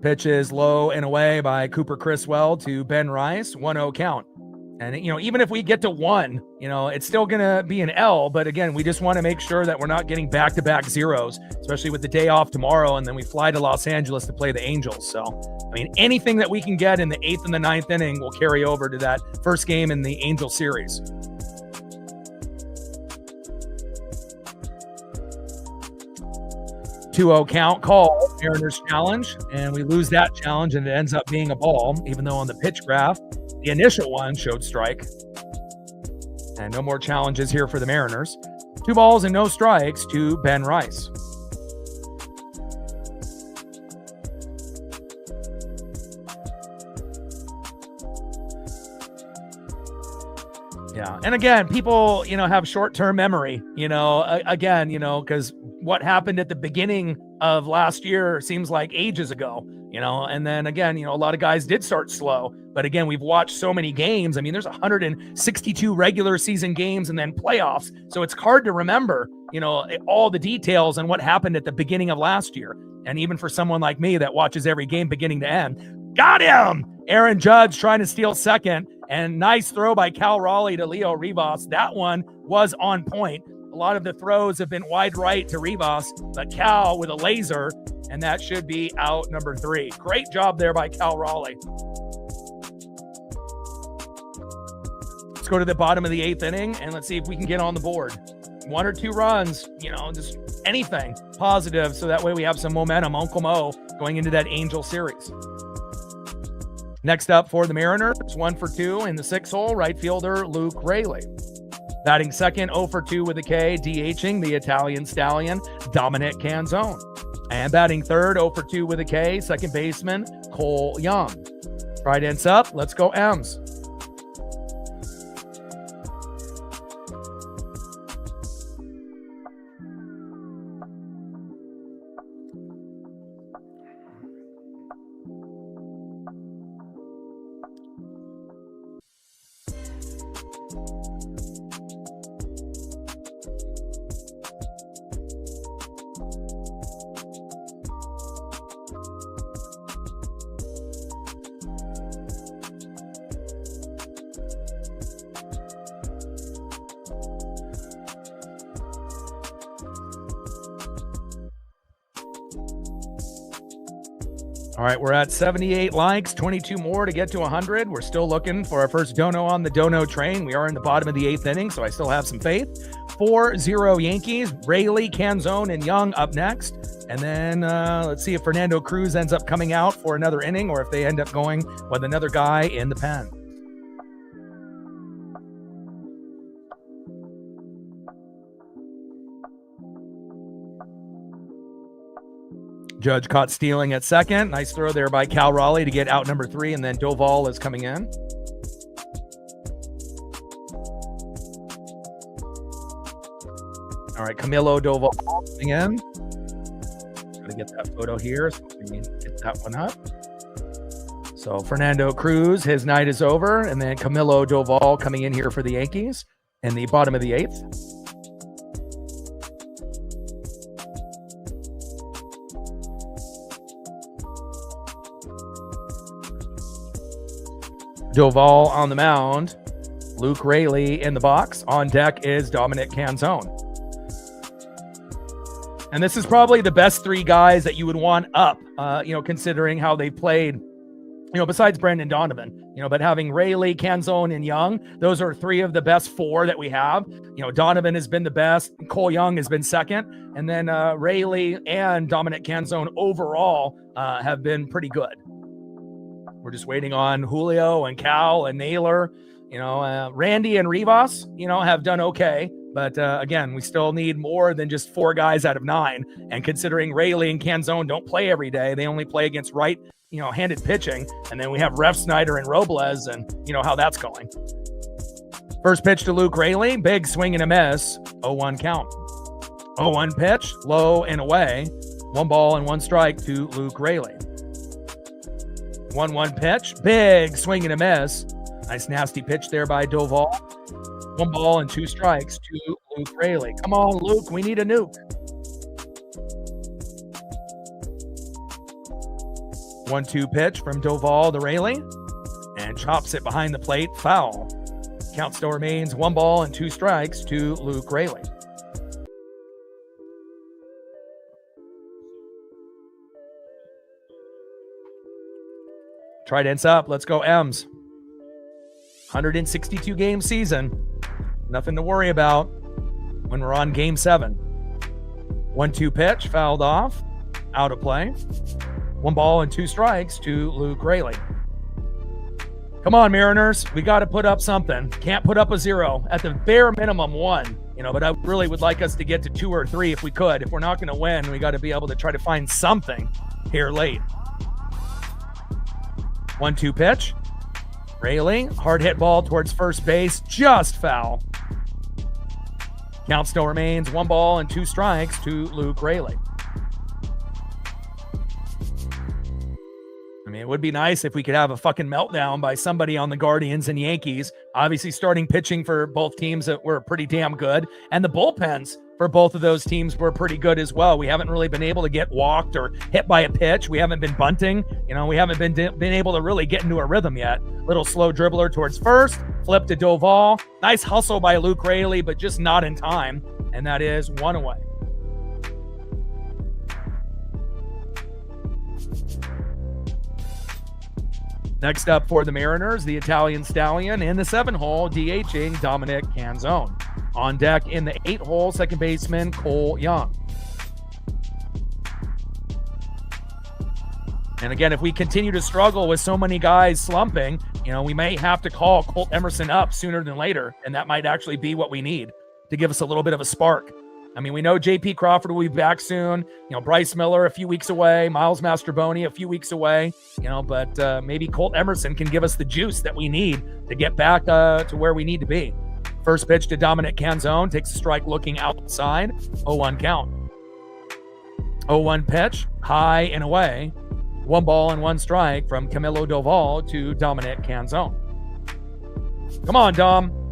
Pitch is low and away by Cooper Criswell to Ben Rice. 1-0 count. And, even if we get to 1, it's still going to be an L. But again, we just want to make sure that we're not getting back-to-back zeros, especially with the day off tomorrow. And then we fly to Los Angeles to play the Angels. So, anything that we can get in the 8th and the 9th inning will carry over to that first game in the Angel series. 2-0 count call, Mariners challenge, and we lose that challenge, and it ends up being a ball, even though on the pitch graph, the initial one showed strike. And no more challenges here for the Mariners. 2 balls and no strikes to Ben Rice. Yeah, and again, people, have short-term memory, because what happened at the beginning of last year seems like ages ago. And then again, a lot of guys did start slow, but again, we've watched so many games. I mean, there's 162 regular season games and then playoffs. So it's hard to remember, all the details and what happened at the beginning of last year. And even for someone like me that watches every game beginning to end, got him! Aaron Judge trying to steal second, and nice throw by Cal Raleigh to Leo Rivas. That one was on point. A lot of the throws have been wide right to Rivas, but Cal with a laser, and that should be out number 3. Great job there by Cal Raleigh. Let's go to the bottom of the 8th inning, and let's see if we can get on the board. 1 or 2 runs, just anything positive, so that way we have some momentum, Uncle Mo, going into that Angel series. Next up for the Mariners, 1 for 2 in the 6th hole, right fielder Luke Raley. Batting second, 0 for 2 with a K, DHing the Italian stallion, Dominic Canzone. And batting third, 0 for 2 with a K, second baseman, Cole Young. Tridents up, let's go M's. All right, we're at 78 likes, 22 more to get to 100. We're still looking for our first dono on the dono train. We are in the bottom of the 8th inning, so I still have some faith. 4-0 Yankees, Raley, Canzone, and Young up next. And then let's see if Fernando Cruz ends up coming out for another inning or if they end up going with another guy in the pen. Judge caught stealing at second. Nice throw there by Cal Raleigh to get out number 3, and then Doval is coming in. All right, Camilo Doval coming in. Got to get that photo here so we can get that one up. So Fernando Cruz, his night is over, and then Camilo Doval coming in here for the Yankees in the bottom of the 8th. Doval on the mound, Luke Raley in the box. On deck is Dominic Canzone. And this is probably the best 3 guys that you would want up, considering how they played, besides Brendan Donovan, but having Raley, Canzone, and Young, those are 3 of the best 4 that we have. Donovan has been the best. Cole Young has been second. And then Raley and Dominic Canzone overall have been pretty good. We're just waiting on Julio and Cal and Naylor. Randy and Rivas, have done okay. But again, we still need more than just 4 guys out of 9. And considering Raley and Canzone don't play every day, they only play against handed pitching. And then we have Ref Snyder and Robles, and how that's going. First pitch to Luke Raley, big swing and a miss, 0-1 count. 0-1 pitch, low and away, 1 ball and 1 strike to Luke Raley. 1-1 pitch, big swing and a miss. Nice nasty pitch there by Doval. 1 ball and 2 strikes to Luke Raley. Come on, Luke, we need a nuke. 1-2 pitch from Doval to Raley, and chops it behind the plate, foul. Count still remains 1 ball and 2 strikes to Luke Raley. Tridents up. Let's go M's. 162 game season. Nothing to worry about when we're on game 7. 1-2 pitch, fouled off, out of play. 1 ball and 2 strikes to Luke Raley. Come on, Mariners. We got to put up something. Can't put up a 0. At the bare minimum, 1. But I really would like us to get to 2 or 3 if we could. If we're not going to win, we got to be able to try to find something here late. 1-2 pitch. Raley, hard hit ball towards first base, just foul. Count still remains 1 ball and 2 strikes to Luke Raley. It would be nice if we could have a fucking meltdown by somebody on the Guardians and Yankees. Obviously, starting pitching for both teams that were pretty damn good. And the bullpens for both of those teams were pretty good as well. We haven't really been able to get walked or hit by a pitch. We haven't been bunting. We haven't been able to really get into a rhythm yet. Little slow dribbler towards first, flip to Doval. Nice hustle by Luke Raley, but just not in time. And that is one away. Next up for the Mariners, the Italian Stallion in the 7-hole, DHing Dominic Canzone. On deck in the 8-hole, second baseman Cole Young. And again, if we continue to struggle with so many guys slumping, we may have to call Colt Emerson up sooner than later, and that might actually be what we need to give us a little bit of a spark. I mean, we know J.P. Crawford will be back soon. Bryce Miller a few weeks away. Miles Mastroboni a few weeks away. But maybe Colt Emerson can give us the juice that we need to get back to where we need to be. First pitch to Dominic Canzone. Takes a strike looking outside. 0-1 count. 0-1 pitch. High and away. 1 ball and 1 strike from Camilo Doval to Dominic Canzone. Come on, Dom.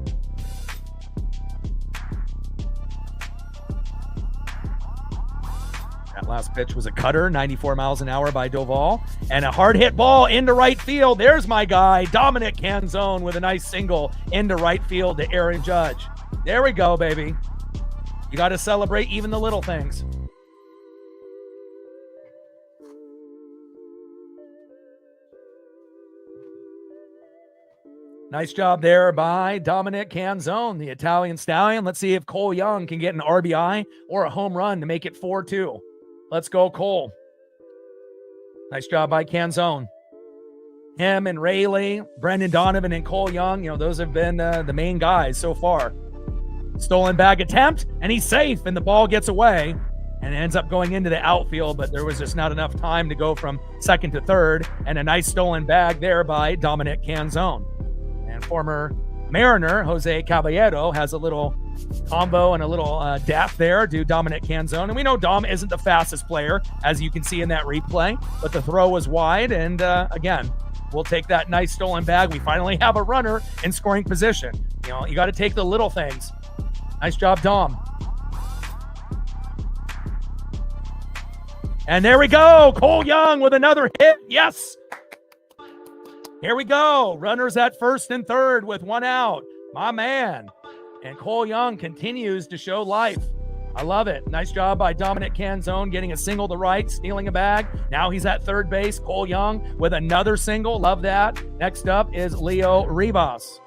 That last pitch was a cutter, 94 miles an hour by Doval. And a hard hit ball into right field. There's my guy, Dominic Canzone, with a nice single into right field to Aaron Judge. There we go, baby. You got to celebrate even the little things. Nice job there by Dominic Canzone, the Italian Stallion. Let's see if Cole Young can get an RBI or a home run to make it 4-2. Let's go, Cole. Nice job by Canzone. Him and Rayleigh, Brendan Donovan, and Cole Young, those have been the main guys so far. Stolen bag attempt, and he's safe, and the ball gets away, and it ends up going into the outfield, but there was just not enough time to go from second to third, and a nice stolen bag there by Dominic Canzone. And former Mariner, Jose Caballero, has a little combo and a little dap there to Dominic Canzone. And we know Dom isn't the fastest player, as you can see in that replay, but the throw was wide. And again, we'll take that nice stolen bag. We finally have a runner in scoring position. You got to take the little things. Nice job, Dom. And there we go. Cole Young with another hit. Yes. Here we go. Runners at first and third with 1 out. My man. And Cole Young continues to show life. I love it. Nice job by Dominic Canzone getting a single to right, stealing a bag. Now he's at third base. Cole Young with another single. Love that. Next up is Leo Rivas.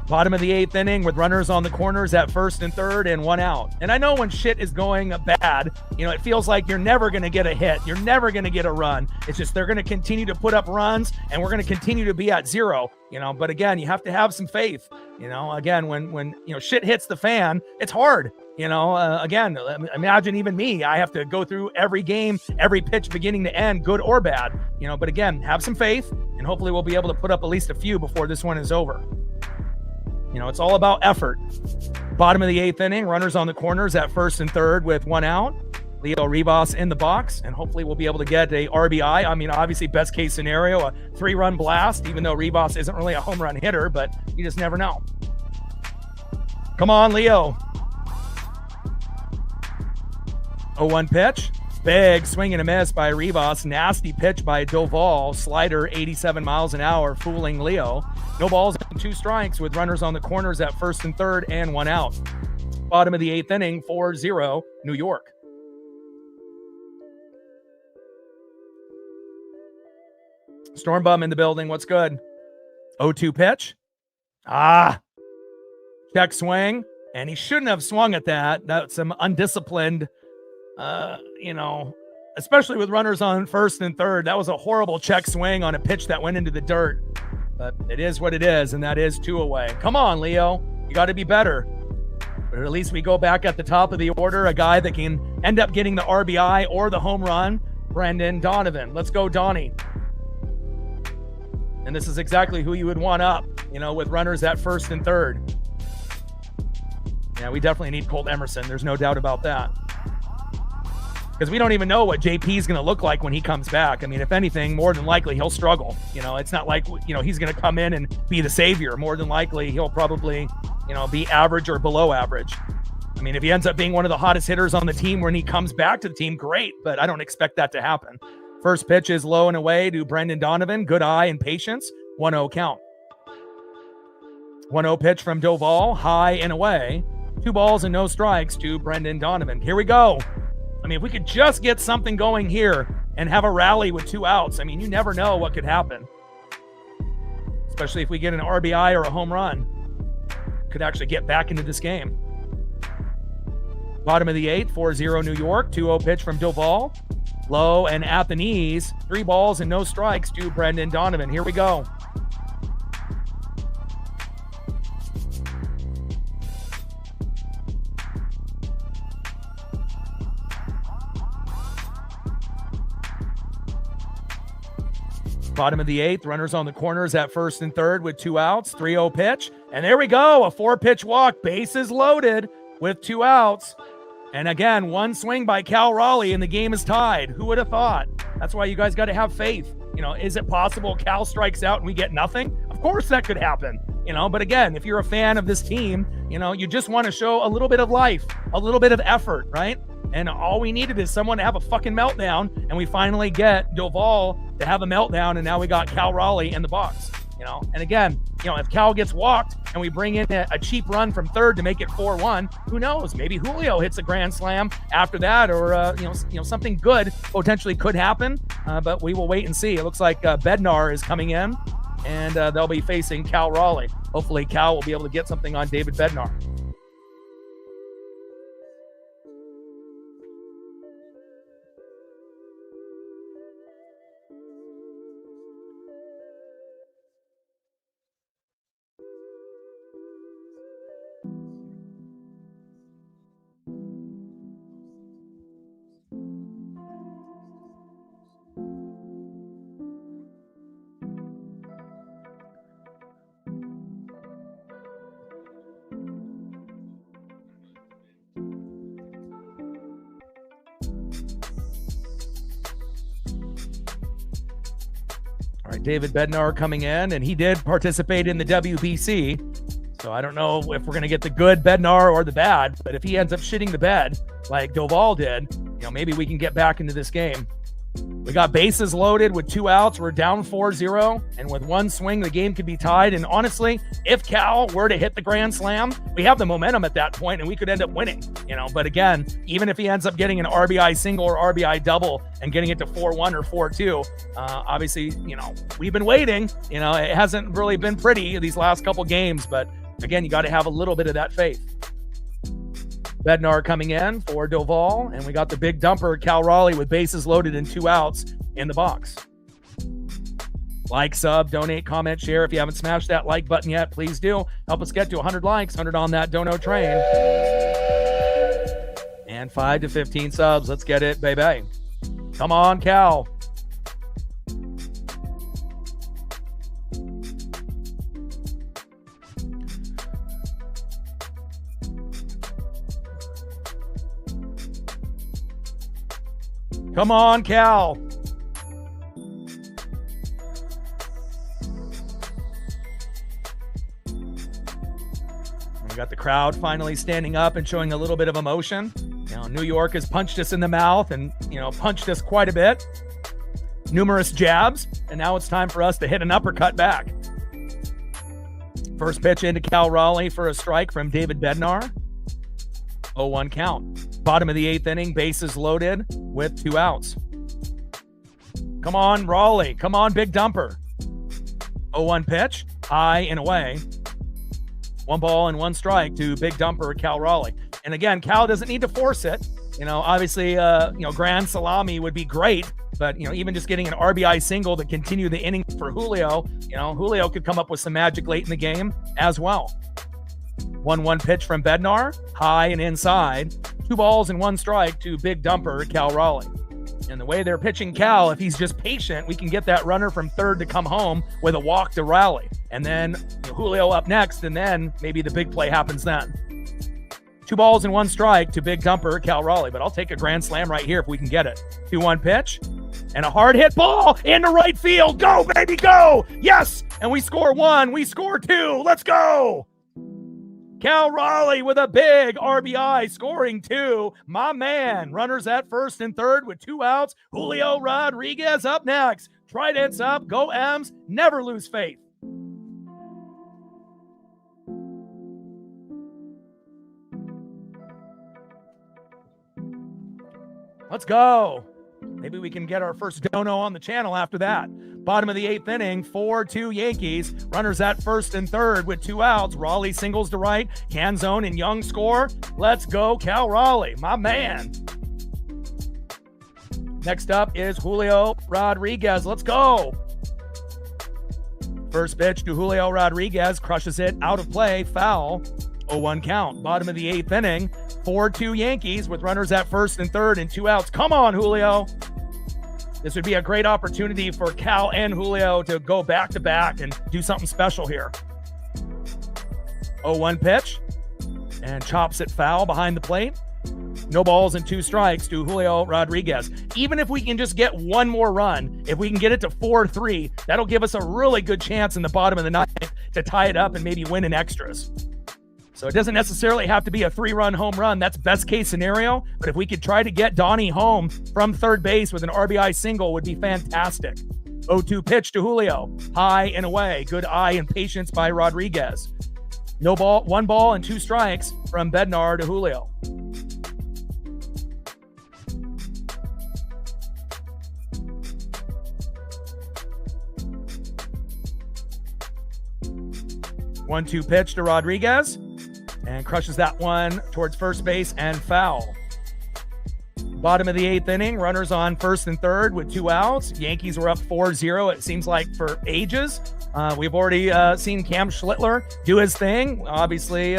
Bottom of the 8th inning with runners on the corners at first and third and 1 out. And I know when shit is going bad, it feels like you're never going to get a hit. You're never going to get a run. It's just they're going to continue to put up runs and we're going to continue to be at 0, But again, you have to have some faith. Again, when shit hits the fan, it's hard. Again, imagine even me. I have to go through every game, every pitch beginning to end, good or bad. But again, have some faith and hopefully we'll be able to put up at least a few before this one is over. It's all about effort. Bottom of the 8th inning, runners on the corners at first and third with 1 out. Leo Rivas in the box, and hopefully we'll be able to get a RBI. I mean, obviously, best case scenario, a 3-run blast, even though Rivas isn't really a home run hitter, but you just never know. Come on, Leo. 0-1 pitch. Big swing and a miss by Rivas. Nasty pitch by Doval. Slider 87 miles an hour, fooling Leo. No balls and 2 strikes with runners on the corners at first and third and 1 out. Bottom of the 8th inning, 4-0, New York. Storm Bum in the building. What's good? 0-2 pitch. Check swing. And he shouldn't have swung at that. That's some undisciplined, especially with runners on first and third. That was a horrible check swing on a pitch that went into the dirt. But it is what it is, and that is 2 away. Come on, Leo. You got to be better. But at least we go back at the top of the order, a guy that can end up getting the RBI or the home run. Brendan Donovan. Let's go, Donnie. And this is exactly who you would want up, with runners at first and third. Yeah, we definitely need Colt Emerson. There's no doubt about that. Because we don't even know what JP is going to look like when he comes back. I mean, if anything, more than likely he'll struggle. It's not like, he's going to come in and be the savior. More than likely he'll probably, be average or below average. I mean, if he ends up being one of the hottest hitters on the team when he comes back to the team, great. But I don't expect that to happen. First pitch is low and away to Brendan Donovan. Good eye and patience. 1-0 count. 1-0 pitch from Doval. High and away. 2 balls and no strikes to Brendan Donovan. Here we go. I mean, if we could just get something going here and have a rally with 2 outs, I mean, you never know what could happen. Especially if we get an RBI or a home run. Could actually get back into this game. Bottom of the 8th, 4-0 New York. 2-0 pitch from Doval. Low and at the knees. 3 balls and no strikes to Brendan Donovan. Here we go. Bottom of the 8th, runners on the corners at first and third with 2 outs. 3-0 pitch. And there we go. A 4-pitch walk. Bases loaded with 2 outs. And again, 1 swing by Cal Raleigh and the game is tied. Who would have thought? That's why you guys got to have faith. Is it possible Cal strikes out and we get nothing? Of course that could happen. But again, if you're a fan of this team, you just want to show a little bit of life, a little bit of effort, right? And all we needed is someone to have a fucking meltdown, and we finally get Doval to have a meltdown, and now we got Cal Raleigh in the box. And again, if Cal gets walked and we bring in a cheap run from third to make it 4-1, who knows? Maybe Julio hits a grand slam after that, or something good potentially could happen. But we will wait and see. It looks like Bednar is coming in, and they'll be facing Cal Raleigh. Hopefully, Cal will be able to get something on David Bednar. All right, David Bednar coming in, and he did participate in the WBC. So I don't know if we're going to get the good Bednar or the bad, but if he ends up shitting the bed like Doval did, maybe we can get back into this game. We got bases loaded with 2 outs. We're down 4-0, and with 1 swing, the game could be tied. And honestly, if Cal were to hit the grand slam, we have the momentum at that point, and we could end up winning. But again, even if he ends up getting an RBI single or RBI double and getting it to 4-1 or 4-2, obviously, we've been waiting. It hasn't really been pretty these last couple games, but again, you got to have a little bit of that faith. Bednar coming in for Doval, and we got the big dumper, Cal Raleigh, with bases loaded and 2 outs in the box. Like, sub, donate, comment, share. If you haven't smashed that like button yet, please do. Help us get to 100 likes, 100 on that dono train. And 5 to 15 subs. Let's get it, baby. Come on, Cal. Come on, Cal. We got the crowd finally standing up and showing a little bit of emotion. New York has punched us in the mouth and, punched us quite a bit. Numerous jabs, and now it's time for us to hit an uppercut back. First pitch into Cal Raleigh for a strike from David Bednar. 0-1 count. Bottom of the 8th inning, bases loaded with 2 outs. Come on, Raleigh. Come on, big dumper. 0-1 pitch, high and away. 1 ball and 1 strike to big dumper Cal Raleigh. And again, Cal doesn't need to force it. Obviously, grand salami would be great. But, even just getting an RBI single to continue the inning for Julio, Julio could come up with some magic late in the game as well. 1-1 pitch from Bednar, high and inside. 2 balls and 1 strike to big dumper Cal Raleigh. And the way they're pitching Cal, if he's just patient, we can get that runner from third to come home with a walk to rally. And then Julio up next, and then maybe the big play happens then. 2 balls and 1 strike to big dumper Cal Raleigh, but I'll take a grand slam right here if we can get it. 2-1 pitch, and a hard hit ball into right field. Go, baby, go! Yes! And we score 1, we score 2. Let's go! Cal Raleigh with a big RBI, scoring 2. My man, runners at first and third with 2 outs. Julio Rodriguez up next. Trident's up, go M's, never lose faith. Let's go. Maybe we can get our first dono on the channel after that. Bottom of the 8th inning, 4-2 Yankees. Runners at first and third with 2 outs. Raleigh singles to right. Canzone and Young score. Let's go, Cal Raleigh, my man. Next up is Julio Rodriguez. Let's go. First pitch to Julio Rodriguez. Crushes it out of play. Foul. 0-1 count. Bottom of the 8th inning. 4-2 Yankees with runners at first and third and 2 outs. Come on, Julio. This would be a great opportunity for Cal and Julio to go back-to-back and do something special here. 0-1 pitch. And chops it foul behind the plate. No balls and 2 strikes to Julio Rodriguez. Even if we can just get one more run, if we can get it to 4-3, that'll give us a really good chance in the bottom of the 9th to tie it up and maybe win in extras. So it doesn't necessarily have to be a 3-run home run. That's best case scenario. But if we could try to get Donnie home from third base with an RBI single, would be fantastic. 0-2 pitch to Julio. High and away. Good eye and patience by Rodriguez. No ball, 1 ball and 2 strikes from Bednar to Julio. One-two pitch to Rodriguez. And crushes that one towards first base and foul. Bottom of the 8th inning, runners on first and third with 2 outs. Yankees were up 4-0, it seems like, for ages. We've already seen Cam Schlittler do his thing. Obviously,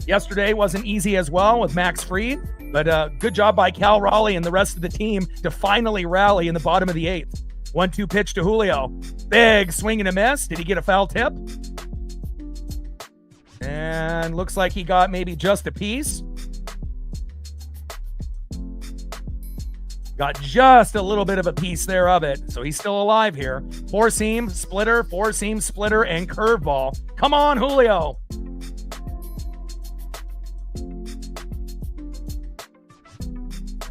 yesterday wasn't easy as well with Max Fried. But good job by Cal Raleigh and the rest of the team to finally rally in the bottom of the 8th. 1-2 pitch to Julio. Big swing and a miss. Did he get a foul tip? And looks like he got maybe just a piece. Got just a little bit of a piece there of it. So he's still alive here. Four-seam splitter, and curveball. Come on, Julio.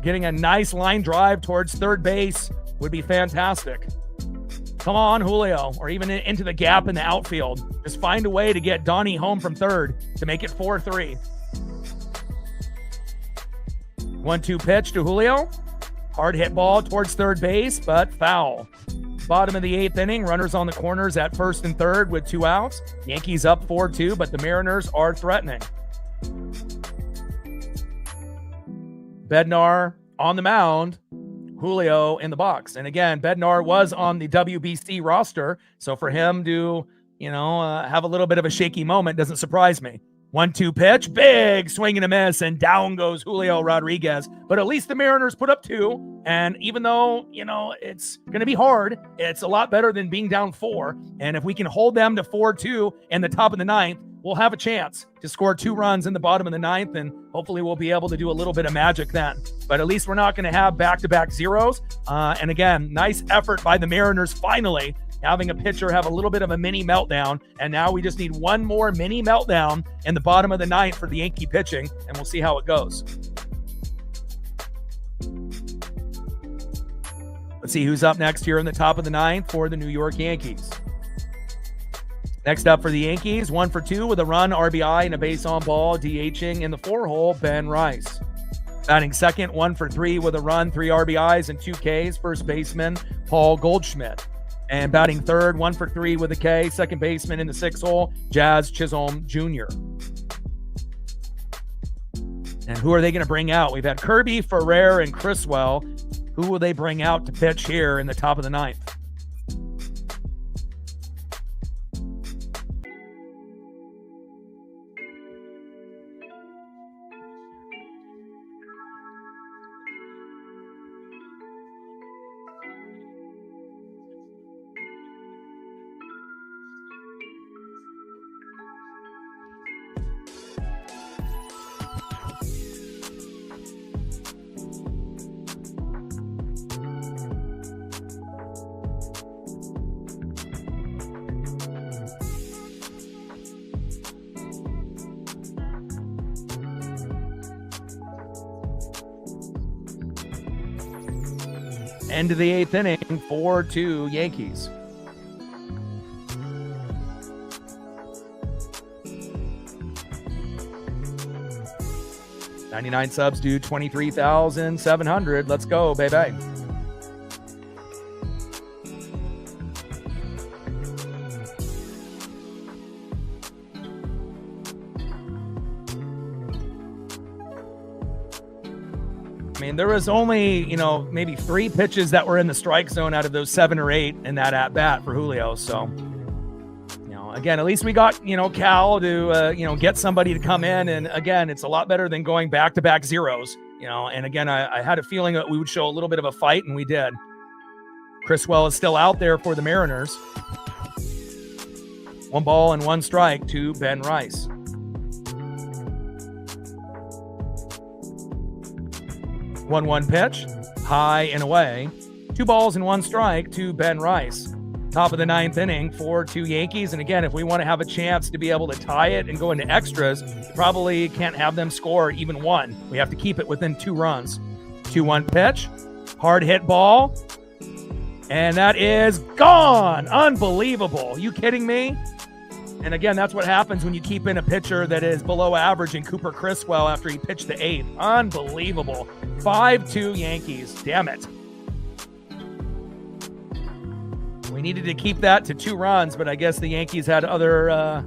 Getting a nice line drive towards third base would be fantastic. Come on, Julio, or even into the gap in the outfield. Just find a way to get Donnie home from third to make it 4-3. 1-2 pitch to Julio. Hard hit ball towards third base, but foul. Bottom of the 8th inning, runners on the corners at first and third with 2 outs. Yankees up 4-2, but the Mariners are threatening. Bednar on the mound. Julio in the box. And again, Bednar was on the WBC roster. So for him to, have a little bit of a shaky moment doesn't surprise me. 1-2 pitch, big swing and a miss, and down goes Julio Rodriguez. But at least the Mariners put up 2. And even though, it's going to be hard, it's a lot better than being down 4. And if we can hold them to 4-2 in the top of the 9th, we'll have a chance to score 2 runs in the bottom of the 9th, and hopefully we'll be able to do a little bit of magic then. But at least we're not going to have back-to-back zeros. And again, nice effort by the Mariners finally having a pitcher have a little bit of a mini meltdown. And now we just need one more mini meltdown in the bottom of the 9th for the Yankee pitching, and we'll see how it goes. Let's see who's up next here in the top of the 9th for the New York Yankees. Next up for the Yankees, 1 for 2 with a run, RBI, and a base on ball, DHing in the 4-hole, Ben Rice. Batting second, 1 for 3 with a run, 3 RBIs and 2 Ks, first baseman Paul Goldschmidt. And batting third, 1 for 3 with a K, second baseman in the 6-hole, Jazz Chisholm Jr. And who are they going to bring out? We've had Kirby, Ferrer, and Criswell. Who will they bring out to pitch here in the top of the 9th? End of the 8th inning, 4-2 Yankees. $99 subs do 23,700. Let's go, baby. I mean, there was only, maybe 3 pitches that were in the strike zone out of those 7 or 8 in that at bat for Julio. So, again, at least we got, Cal to, get somebody to come in. And again, it's a lot better than going back-to-back zeros, and again, I had a feeling that we would show a little bit of a fight, and we did. Criswell is still out there for the Mariners. 1 ball and 1 strike to Ben Rice. 1-1 pitch, high and away. 2 balls and 1 strike to Ben Rice. Top of the 9th inning, 4-2 Yankees. And again, if we want to have a chance to be able to tie it and go into extras, probably can't have them score even 1. We have to keep it within 2 runs. 2-1 pitch, hard hit ball, and that is gone. Unbelievable. You kidding me? And again, that's what happens when you keep in a pitcher that is below average in Cooper Criswell after he pitched the 8th. Unbelievable. 5-2 Yankees. Damn it. We needed to keep that to 2 runs, but I guess the Yankees had other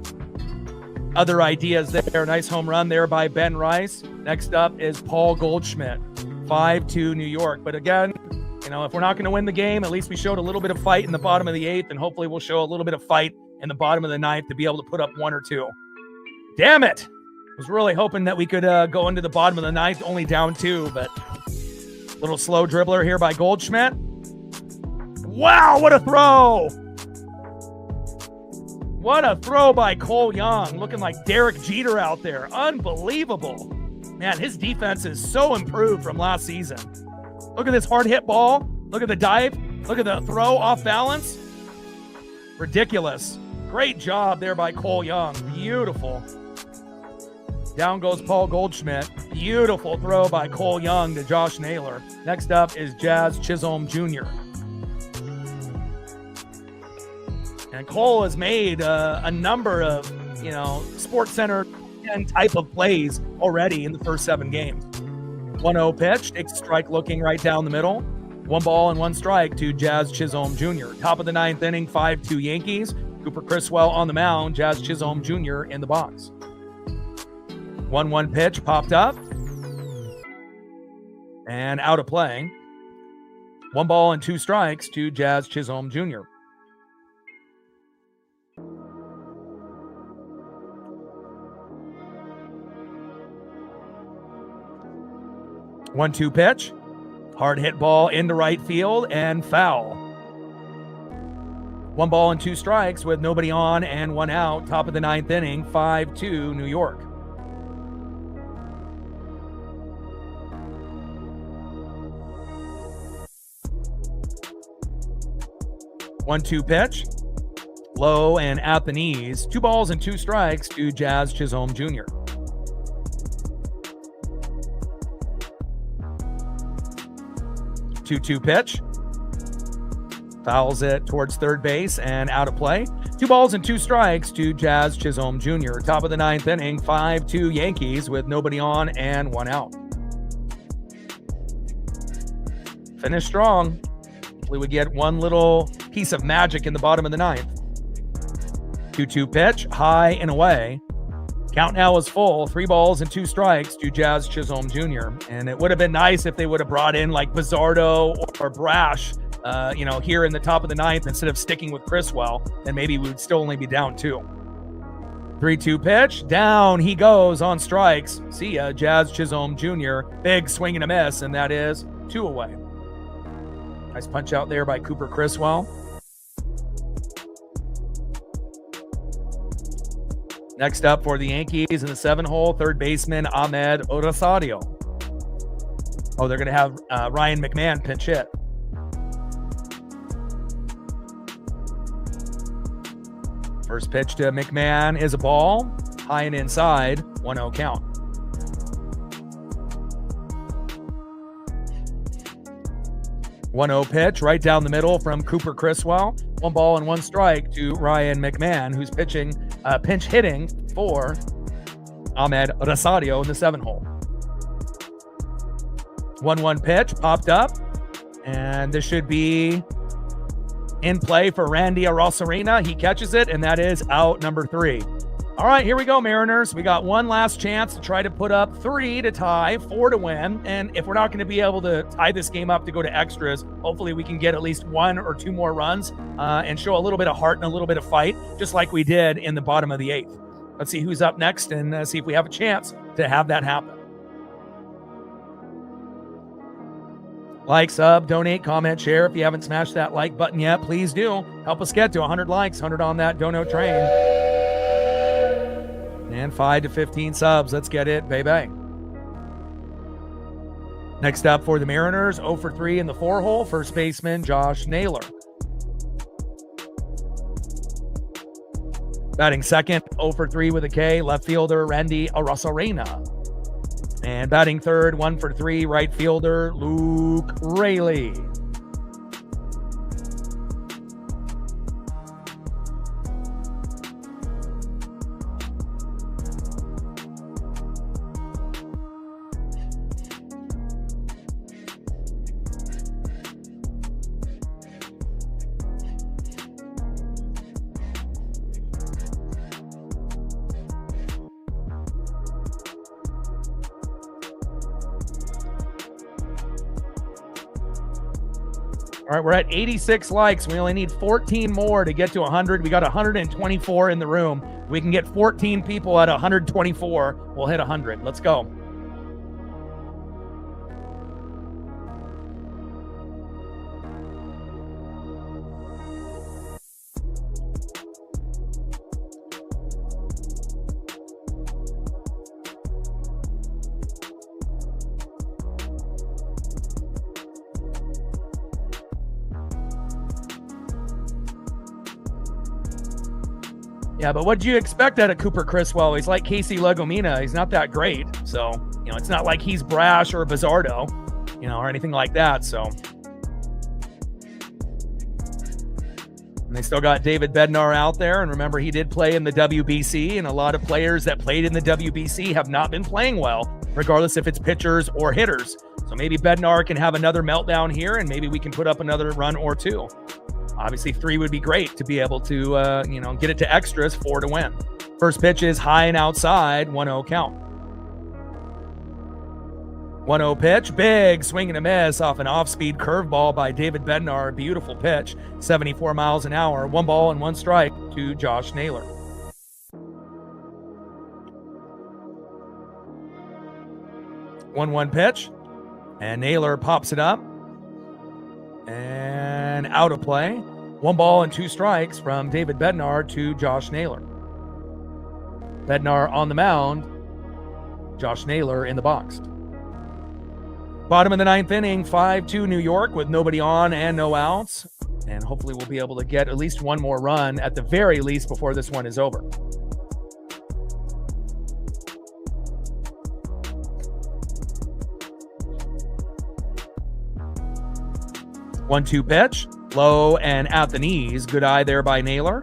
ideas there. Nice home run there by Ben Rice. Next up is Paul Goldschmidt. 5-2 New York. But again, if we're not going to win the game, at least we showed a little bit of fight in the bottom of the 8th, and hopefully we'll show a little bit of fight in the bottom of the 9th to be able to put up 1 or 2. Damn it. I was really hoping that we could go into the bottom of the 9th, only down 2, but little slow dribbler here by Goldschmidt. Wow, what a throw. What a throw by Cole Young, looking like Derek Jeter out there. Unbelievable. Man, his defense is so improved from last season. Look at this hard hit ball. Look at the dive. Look at the throw off balance. Ridiculous. Great job there by Cole Young. Beautiful. Down goes Paul Goldschmidt. Beautiful throw by Cole Young to Josh Naylor. Next up is Jazz Chisholm Jr. And Cole has made a number of, Sports Center type of plays already in the first 7 games. 1-0 pitch, takes a strike looking right down the middle. 1 ball and 1 strike to Jazz Chisholm Jr. Top of the 9th inning, 5-2 Yankees. Cooper Criswell on the mound, Jazz Chisholm Jr. in the box. 1-1 pitch popped up and out of play. 1 ball and 2 strikes to Jazz Chisholm Jr. One-two pitch, hard hit ball into right field and foul. 1 ball and 2 strikes with nobody on and 1 out. Top of the 9th inning, 5-2 New York. One-two pitch, low and at the knees. 2 balls and 2 strikes to Jazz Chisholm Jr. 2-2 pitch. Fouls it towards third base and out of play. 2 balls and 2 strikes to Jazz Chisholm Jr. Top of the 9th inning, 5-2 Yankees with nobody on and 1 out. Finish strong. Hopefully we get 1 little piece of magic in the bottom of the 9th. 2-2 pitch, high and away. Count now is full. 3 balls and 2 strikes to Jazz Chisholm Jr. And it would have been nice if they would have brought in like Bizzardo or Brash, here in the top of the 9th instead of sticking with Criswell. Then maybe we would still only be down 2. 3-2 pitch. Down he goes on strikes. See ya, Jazz Chisholm Jr. Big swing and a miss, and that is 2 away. Nice punch out there by Cooper Criswell. Next up for the Yankees in the 7-hole, third baseman Ahmed Odasadio. Oh, they're going to have Ryan McMahon pinch hit. First pitch to McMahon is a ball, high and inside, 1-0 count. 1-0 pitch right down the middle from Cooper Criswell. 1 ball and 1 strike to Ryan McMahon, who's pinch hitting for Ahmed Rosario in the 7-hole. 1-1 pitch popped up, and this should be in play for Randy Arozarena. He catches it, and that is out number 3. All right, here we go, Mariners. We got one last chance to try to put up 3 to tie, 4 to win. And if we're not going to be able to tie this game up to go to extras, hopefully we can get at least 1 or 2 more runs and show a little bit of heart and a little bit of fight, just like we did in the bottom of the 8th. Let's see who's up next and see if we have a chance to have that happen. Like, sub, donate, comment, share. If you haven't smashed that like button yet, please do. Help us get to 100 likes, 100 on that dono train. And 5 to 15 subs. Let's get it, baby. Next up for the Mariners, 0 for 3 in the 4-hole, first baseman Josh Naylor. Batting second, 0 for 3 with a K, left fielder Randy Arozarena. And batting third, 1 for 3, right fielder Luke Raley. All right, we're at 86 likes. We only need 14 more to get to 100. We got 124 in the room. We can get 14 people at 124. We'll hit 100. Let's go. Yeah, but what do you expect out of Cooper Criswell? He's like Casey Legomina. He's not that great. So, it's not like he's brash or Bizardo, or anything like that. So, and they still got David Bednar out there. And remember, he did play in the WBC, and a lot of players that played in the WBC have not been playing well, regardless if it's pitchers or hitters. So maybe Bednar can have another meltdown here, and maybe we can put up another run or 2. Obviously, 3 would be great to be able to, get it to extras, 4 to win. First pitch is high and outside, 1-0 count. 1-0 pitch, big swing and a miss off an off-speed curveball by David Bednar. Beautiful pitch, 74 miles an hour. 1 ball and 1 strike to Josh Naylor. One pitch, and Naylor pops it up. And out of play. 1 ball and 2 strikes from David Bednar to Josh Naylor. Bednar on the mound. Josh Naylor in the box. Bottom of the 9th inning, 5-2 New York with nobody on and no outs. And hopefully we'll be able to get at least 1 more run at the very least before this one is over. One-two pitch, low and at the knees. Good eye there by Naylor.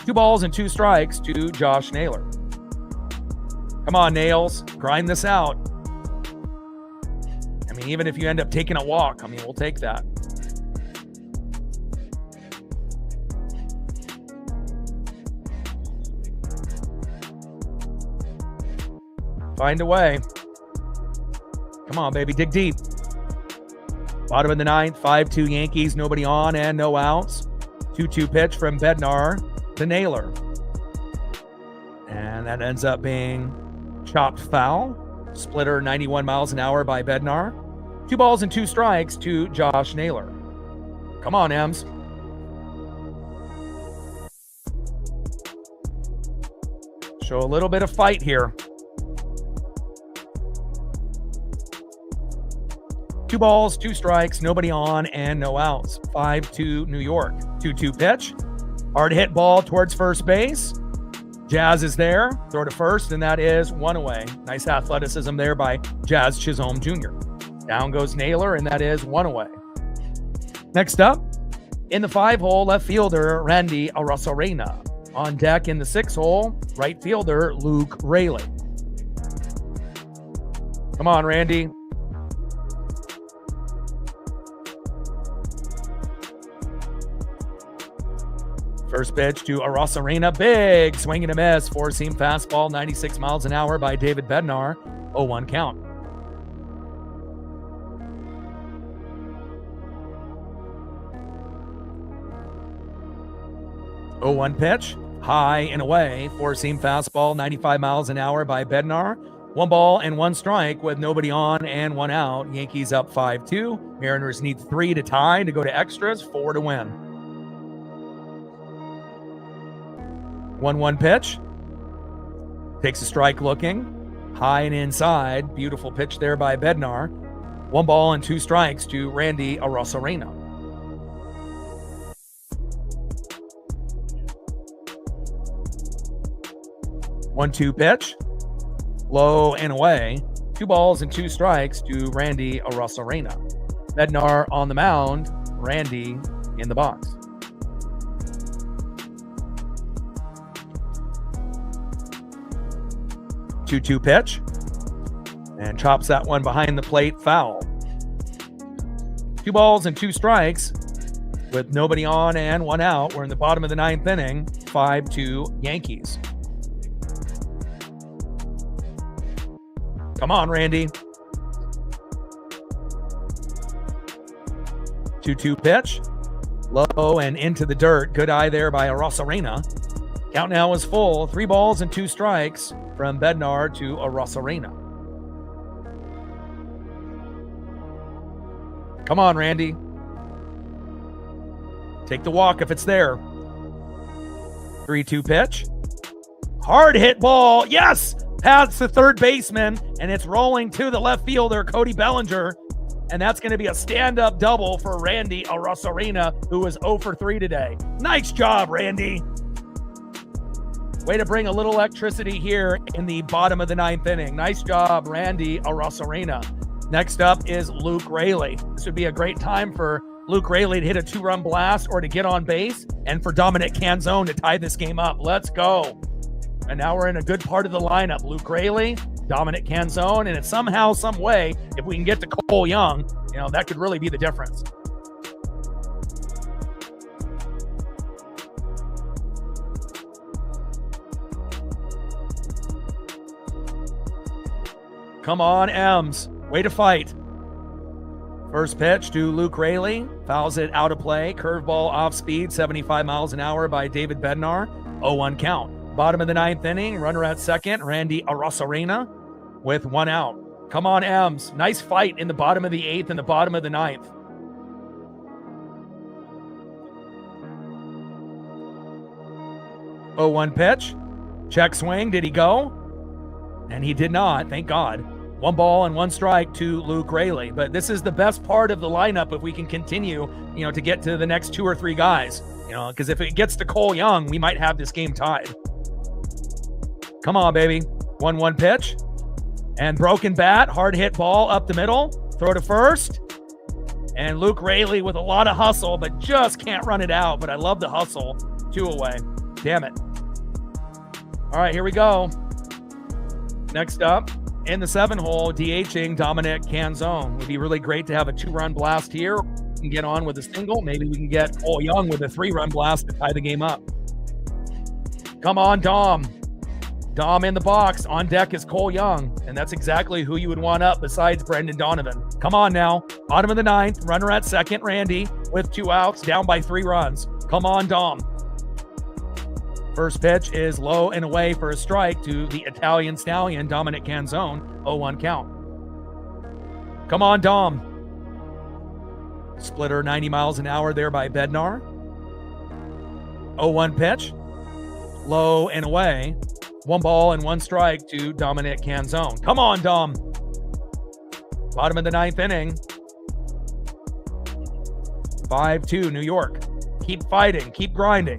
2 balls and 2 strikes to Josh Naylor. Come on, Nails. Grind this out. Even if you end up taking a walk, we'll take that. Find a way. Come on, baby. Dig deep. Bottom of the 9th, 5-2 Yankees, nobody on and no outs. 2-2 pitch from Bednar to Naylor. And that ends up being chopped foul. Splitter 91 miles an hour by Bednar. 2 balls and 2 strikes to Josh Naylor. Come on, Ems. Show a little bit of fight here. 2 balls, 2 strikes, nobody on, and no outs. 5-2 New York. 2-2 pitch. Hard hit ball towards first base. Jazz is there. Throw to first, and that is 1 away. Nice athleticism there by Jazz Chisholm Jr. Down goes Naylor, and that is 1 away. Next up, in the 5-hole, left fielder Randy Arozarena. On deck in the 6-hole, right fielder Luke Raley. Come on, Randy. First pitch to Arozarena. Big swing and a miss. Four-seam fastball, 96 miles an hour by David Bednar. 0-1 count. Oh, 1 pitch, high and away, four-seam fastball, 95 miles an hour by Bednar. 1 ball and 1 strike with nobody on and 1 out. Yankees up 5-2. Mariners need 3 to tie to go to extras, 4 to win. 1-1 pitch. Takes a strike looking. High and inside. Beautiful pitch there by Bednar. 1 ball and 2 strikes to Randy Arozarena. 1-2 pitch. Low and away. 2 balls and 2 strikes to Randy Arozarena. Bednar on the mound. Randy in the box. 2-2 pitch. And chops that one behind the plate, foul. 2 balls and 2 strikes with nobody on and 1 out. We're in the bottom of the 9th inning. 5-2 Yankees. Come on, Randy. 2-2 pitch. Low and into the dirt. Good eye there by Arozarena. Count now is full. 3 balls and 2 strikes from Bednar to Arozarena. Come on, Randy. Take the walk if it's there. 3-2 pitch. Hard hit ball. Yes! Past the third baseman, and it's rolling to the left fielder, Cody Bellinger. And that's going to be a stand-up double for Randy Arozarena, who is 0 for 3 today. Nice job, Randy. Way to bring a little electricity here in the bottom of the 9th inning. Nice job, Randy Arozarena. Next up is Luke Raley. This would be a great time for Luke Raley to hit a 2-run blast or to get on base, and for Dominic Canzone to tie this game up. Let's go. And now we're in a good part of the lineup. Luke Raley, Dominic Canzone, and it's somehow, some way, if we can get to Cole Young, that could really be the difference. Come on, Ems. Way to fight. First pitch to Luke Raley. Fouls it out of play. Curveball off speed, 75 miles an hour by David Bednar. 0-1 count. Bottom of the 9th inning, runner at second, Randy Arozarena with 1 out. Come on, Ems. Nice fight in the bottom of the 8th and the bottom of the 9th. Oh, 1 pitch. Check swing. Did he go? And he did not, thank God. 1 ball and 1 strike to Luke Raley. But this is the best part of the lineup if we can continue, to get to the next 2 or 3 guys. Because if it gets to Cole Young, we might have this game tied. Come on, baby. 1-1 pitch. And broken bat. Hard hit ball up the middle. Throw to first. And Luke Raley with a lot of hustle, but just can't run it out. But I love the hustle. 2 away. Damn it. All right, here we go. Next up, in the 7-hole, DHing Dominic Canzone. Would be really great to have a 2-run blast here. We can get on with a single. Maybe we can get Cole Young with a 3-run blast to tie the game up. Come on, Dom. Dom in the box. On deck is Cole Young, and that's exactly who you would want up besides Brendan Donovan. Come on now. Bottom of the 9th, runner at second, Randy, with 2 outs, down by 3 runs. Come on, Dom. First pitch is low and away for a strike to the Italian stallion, Dominic Canzone. 0-1 count. Come on, Dom. Splitter 90 miles an hour there by Bednar. 0-1 pitch. Low and away. 1 ball and 1 strike to Dominic Canzone. Come on, Dom. Bottom of the 9th inning. 5-2 New York. Keep fighting. Keep grinding.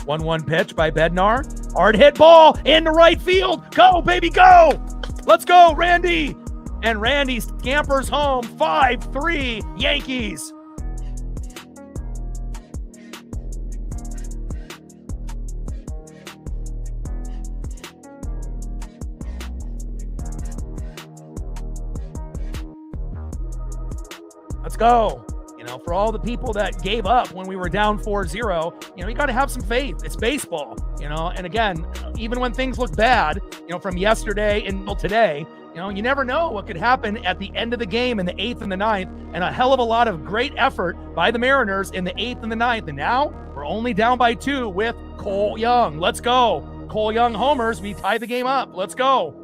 1-1 pitch by Bednar. Hard hit ball into right field. Go, baby, go. Let's go, Randy. And Randy scampers home. 5-3 Yankees. Let's go. For all the people that gave up when we were down 4-0, you got to have some faith. It's baseball, and again, even when things look bad, from yesterday until today, you never know what could happen at the end of the game in the 8th and the 9th, and a hell of a lot of great effort by the Mariners in the 8th and the 9th. And now we're only down by 2 with Cole Young. Let's go. Cole Young homers. We tie the game up. Let's go.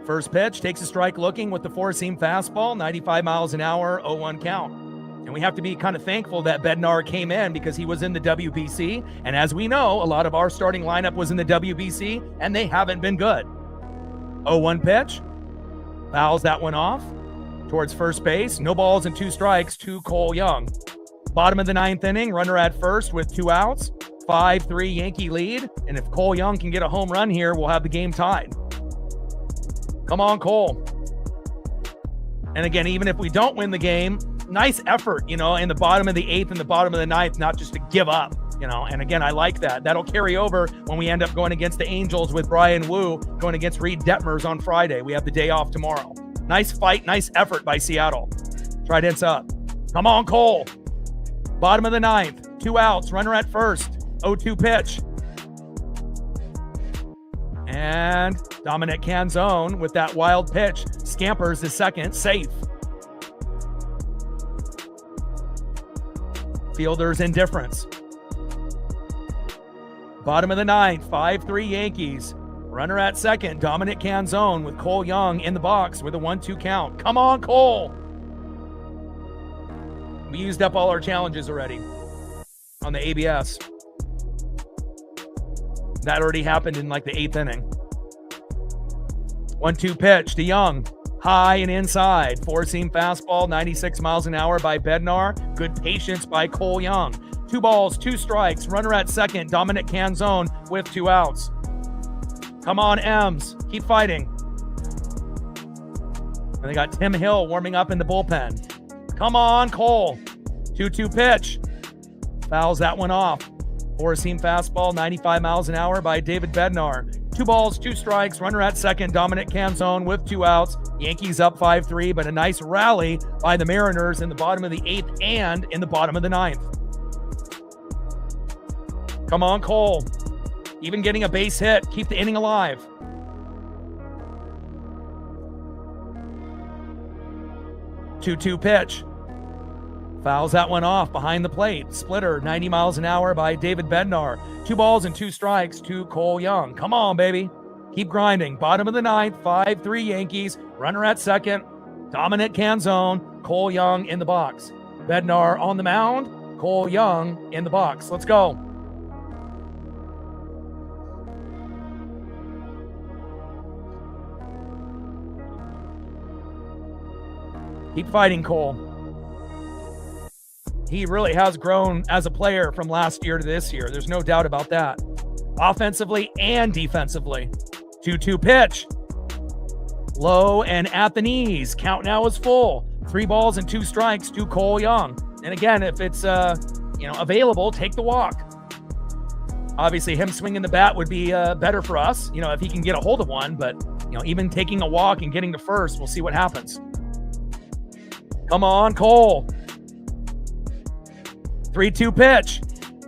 First pitch, takes a strike looking with the four-seam fastball, 95 miles an hour, 0-1 count. And we have to be kind of thankful that Bednar came in because he was in the WBC. And as we know, a lot of our starting lineup was in the WBC, and they haven't been good. 0-1 pitch, fouls that one off towards first base. No balls and 2 strikes to Cole Young. Bottom of the 9th inning, runner at first with 2 outs. 5-3 Yankee lead. And if Cole Young can get a home run here, we'll have the game tied. Come on, Cole. And again, even if we don't win the game, nice effort, in the bottom of the 8th and the bottom of the 9th, not just to give up, And again, I like that. That'll carry over when we end up going against the Angels with Brian Wu, going against Reed Detmers on Friday. We have the day off tomorrow. Nice fight, nice effort by Seattle. Trident's up. Come on, Cole. Bottom of the 9th, 2 outs, runner at first, 0-2 pitch. And Dominic Canzone with that wild pitch. Scampers the second, safe. Fielder's indifference. Bottom of the 9th, 5-3 Yankees. Runner at second, Dominic Canzone with Cole Young in the box with a 1-2 count. Come on, Cole. We used up all our challenges already on the ABS. That already happened in like the 8th inning. 1-2 pitch to Young. High and inside. Four-seam fastball, 96 miles an hour by Bednar. Good patience by Cole Young. 2 balls, 2 strikes. Runner at second, Dominic Canzone with 2 outs. Come on, Ems. Keep fighting. And they got Tim Hill warming up in the bullpen. Come on, Cole. 2-2 pitch. Fouls that one off. Four-seam fastball, 95 miles an hour by David Bednar. 2 balls, 2 strikes. Runner at second, Dominic Canzone with 2 outs. Yankees up 5-3, but a nice rally by the Mariners in the bottom of the 8th and in the bottom of the 9th. Come on, Cole. Even getting a base hit. Keep the inning alive. Two-two pitch. Fouls that one off behind the plate. Splitter, 90 miles an hour by David Bednar. 2 balls and 2 strikes to Cole Young. Come on, baby. Keep grinding. Bottom of the 9th, 5-3 Yankees. Runner at second. Dominic Canzone. Cole Young in the box. Bednar on the mound. Cole Young in the box. Let's go. Keep fighting, Cole. He really has grown as a player from last year to this year. There's no doubt about that. Offensively and defensively. 2-2 pitch. Low and at the knees. Count now is full. 3 balls and 2 strikes to Cole Young. And again, if it's available, take the walk. Obviously, him swinging the bat would be better for us, if he can get a hold of one. But, even taking a walk and getting to first, we'll see what happens. Come on, Cole. 3-2 pitch.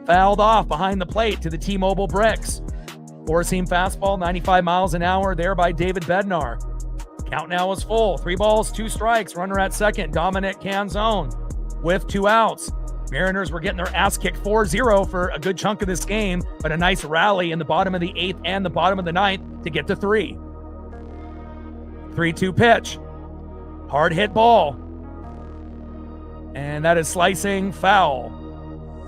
Fouled off behind the plate to the T-Mobile bricks. Four-seam fastball, 95 miles an hour there by David Bednar. Count now is full. 3 balls, 2 strikes. Runner at second, Dominic Canzone with 2 outs. Mariners were getting their ass kicked 4-0 for a good chunk of this game, but a nice rally in the bottom of the 8th and the bottom of the 9th to get to 3. 3-2 pitch. Hard hit ball. And that is slicing foul.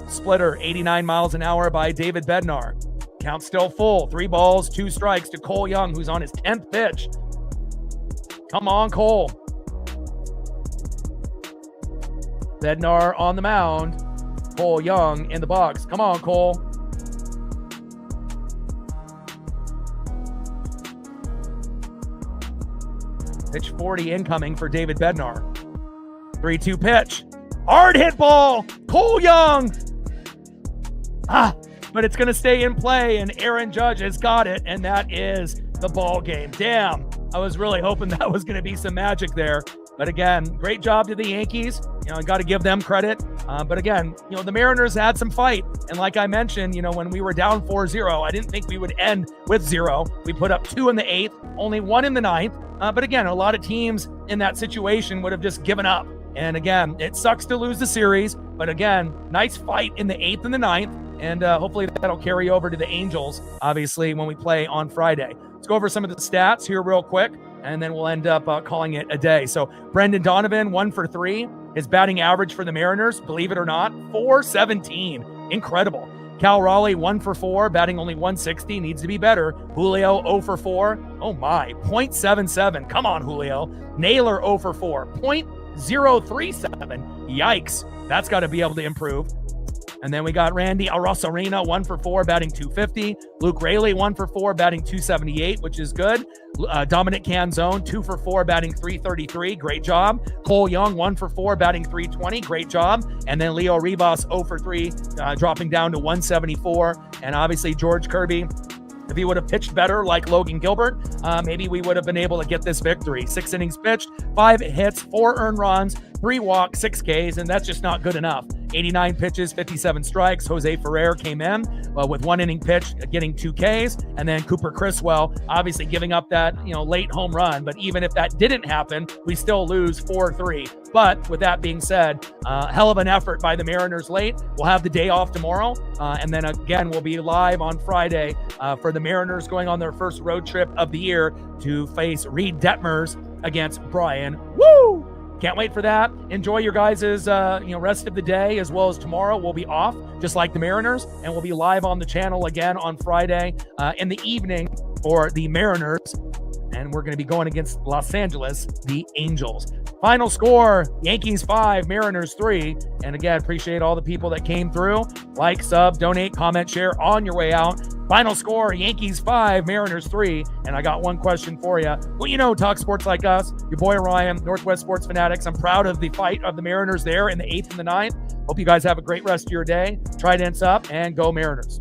Splitter, 89 miles an hour by David Bednar. Count still full. 3 balls, 2 strikes to Cole Young, who's on his 10th pitch. Come on, Cole. Bednar on the mound. Cole Young in the box. Come on, Cole. Pitch 40 incoming for David Bednar. 3-2 pitch. Hard hit ball. Cole Young. But it's going to stay in play, and Aaron Judge has got it, and that is the ball game. Damn. I was really hoping that was going to be some magic there. But again, great job to the Yankees. I got to give them credit. But again, the Mariners had some fight. And like I mentioned, when we were down 4-0, I didn't think we would end with 0. We put up 2 in the 8th, only 1 in the 9th. But again, a lot of teams in that situation would have just given up. And again, it sucks to lose the series. But again, nice fight in the 8th and the 9th. And hopefully that'll carry over to the Angels, obviously, when we play on Friday. Let's go over some of the stats here real quick, and then we'll end up calling it a day. So Brendan Donovan, 1 for 3. His batting average for the Mariners, believe it or not, .417. Incredible. Cal Raleigh, 1 for 4, batting only 160, needs to be better. Julio, 0 for 4. Oh my, .77. Come on, Julio. Naylor, 0 for 4, .037. Yikes. That's got to be able to improve. And then we got Randy Arosarena, 1 for 4, batting 250. Luke Raley, 1 for 4, batting 278, which is good. Dominic Canzone, 2 for 4, batting 333. Great job. Cole Young, 1 for 4, batting 320. Great job. And then Leo Rivas, 0 for 3, dropping down to 174. And obviously George Kirby, if he would have pitched better like Logan Gilbert, maybe we would have been able to get this victory. 6 innings pitched, 5 hits, 4 earned runs, 3 walks, 6 Ks, and that's just not good enough. 89 pitches, 57 strikes. Jose Ferrer came in with 1 inning pitch, getting 2 Ks, and then Cooper Criswell obviously giving up that late home run. But even if that didn't happen, we still lose 4-3. But with that being said, hell of an effort by the Mariners late. We'll have the day off tomorrow, and then again we'll be live on Friday for the Mariners going on their first road trip of the year to face Reed Detmers against Brian. Woo! Can't wait for that. Enjoy your guys' rest of the day, as well as tomorrow. We'll be off, just like the Mariners, and we'll be live on the channel again on Friday in the evening for the Mariners. And we're going to be going against Los Angeles, the Angels. Final score, Yankees 5, Mariners 3. And again, appreciate all the people that came through. Like, sub, donate, comment, share on your way out. Final score, Yankees 5, Mariners 3. And I got one question for you. Well, talk sports like us. Your boy Ryan, Northwest Sports Fanatics. I'm proud of the fight of the Mariners there in the 8th and the 9th. Hope you guys have a great rest of your day. Tridents up and go Mariners.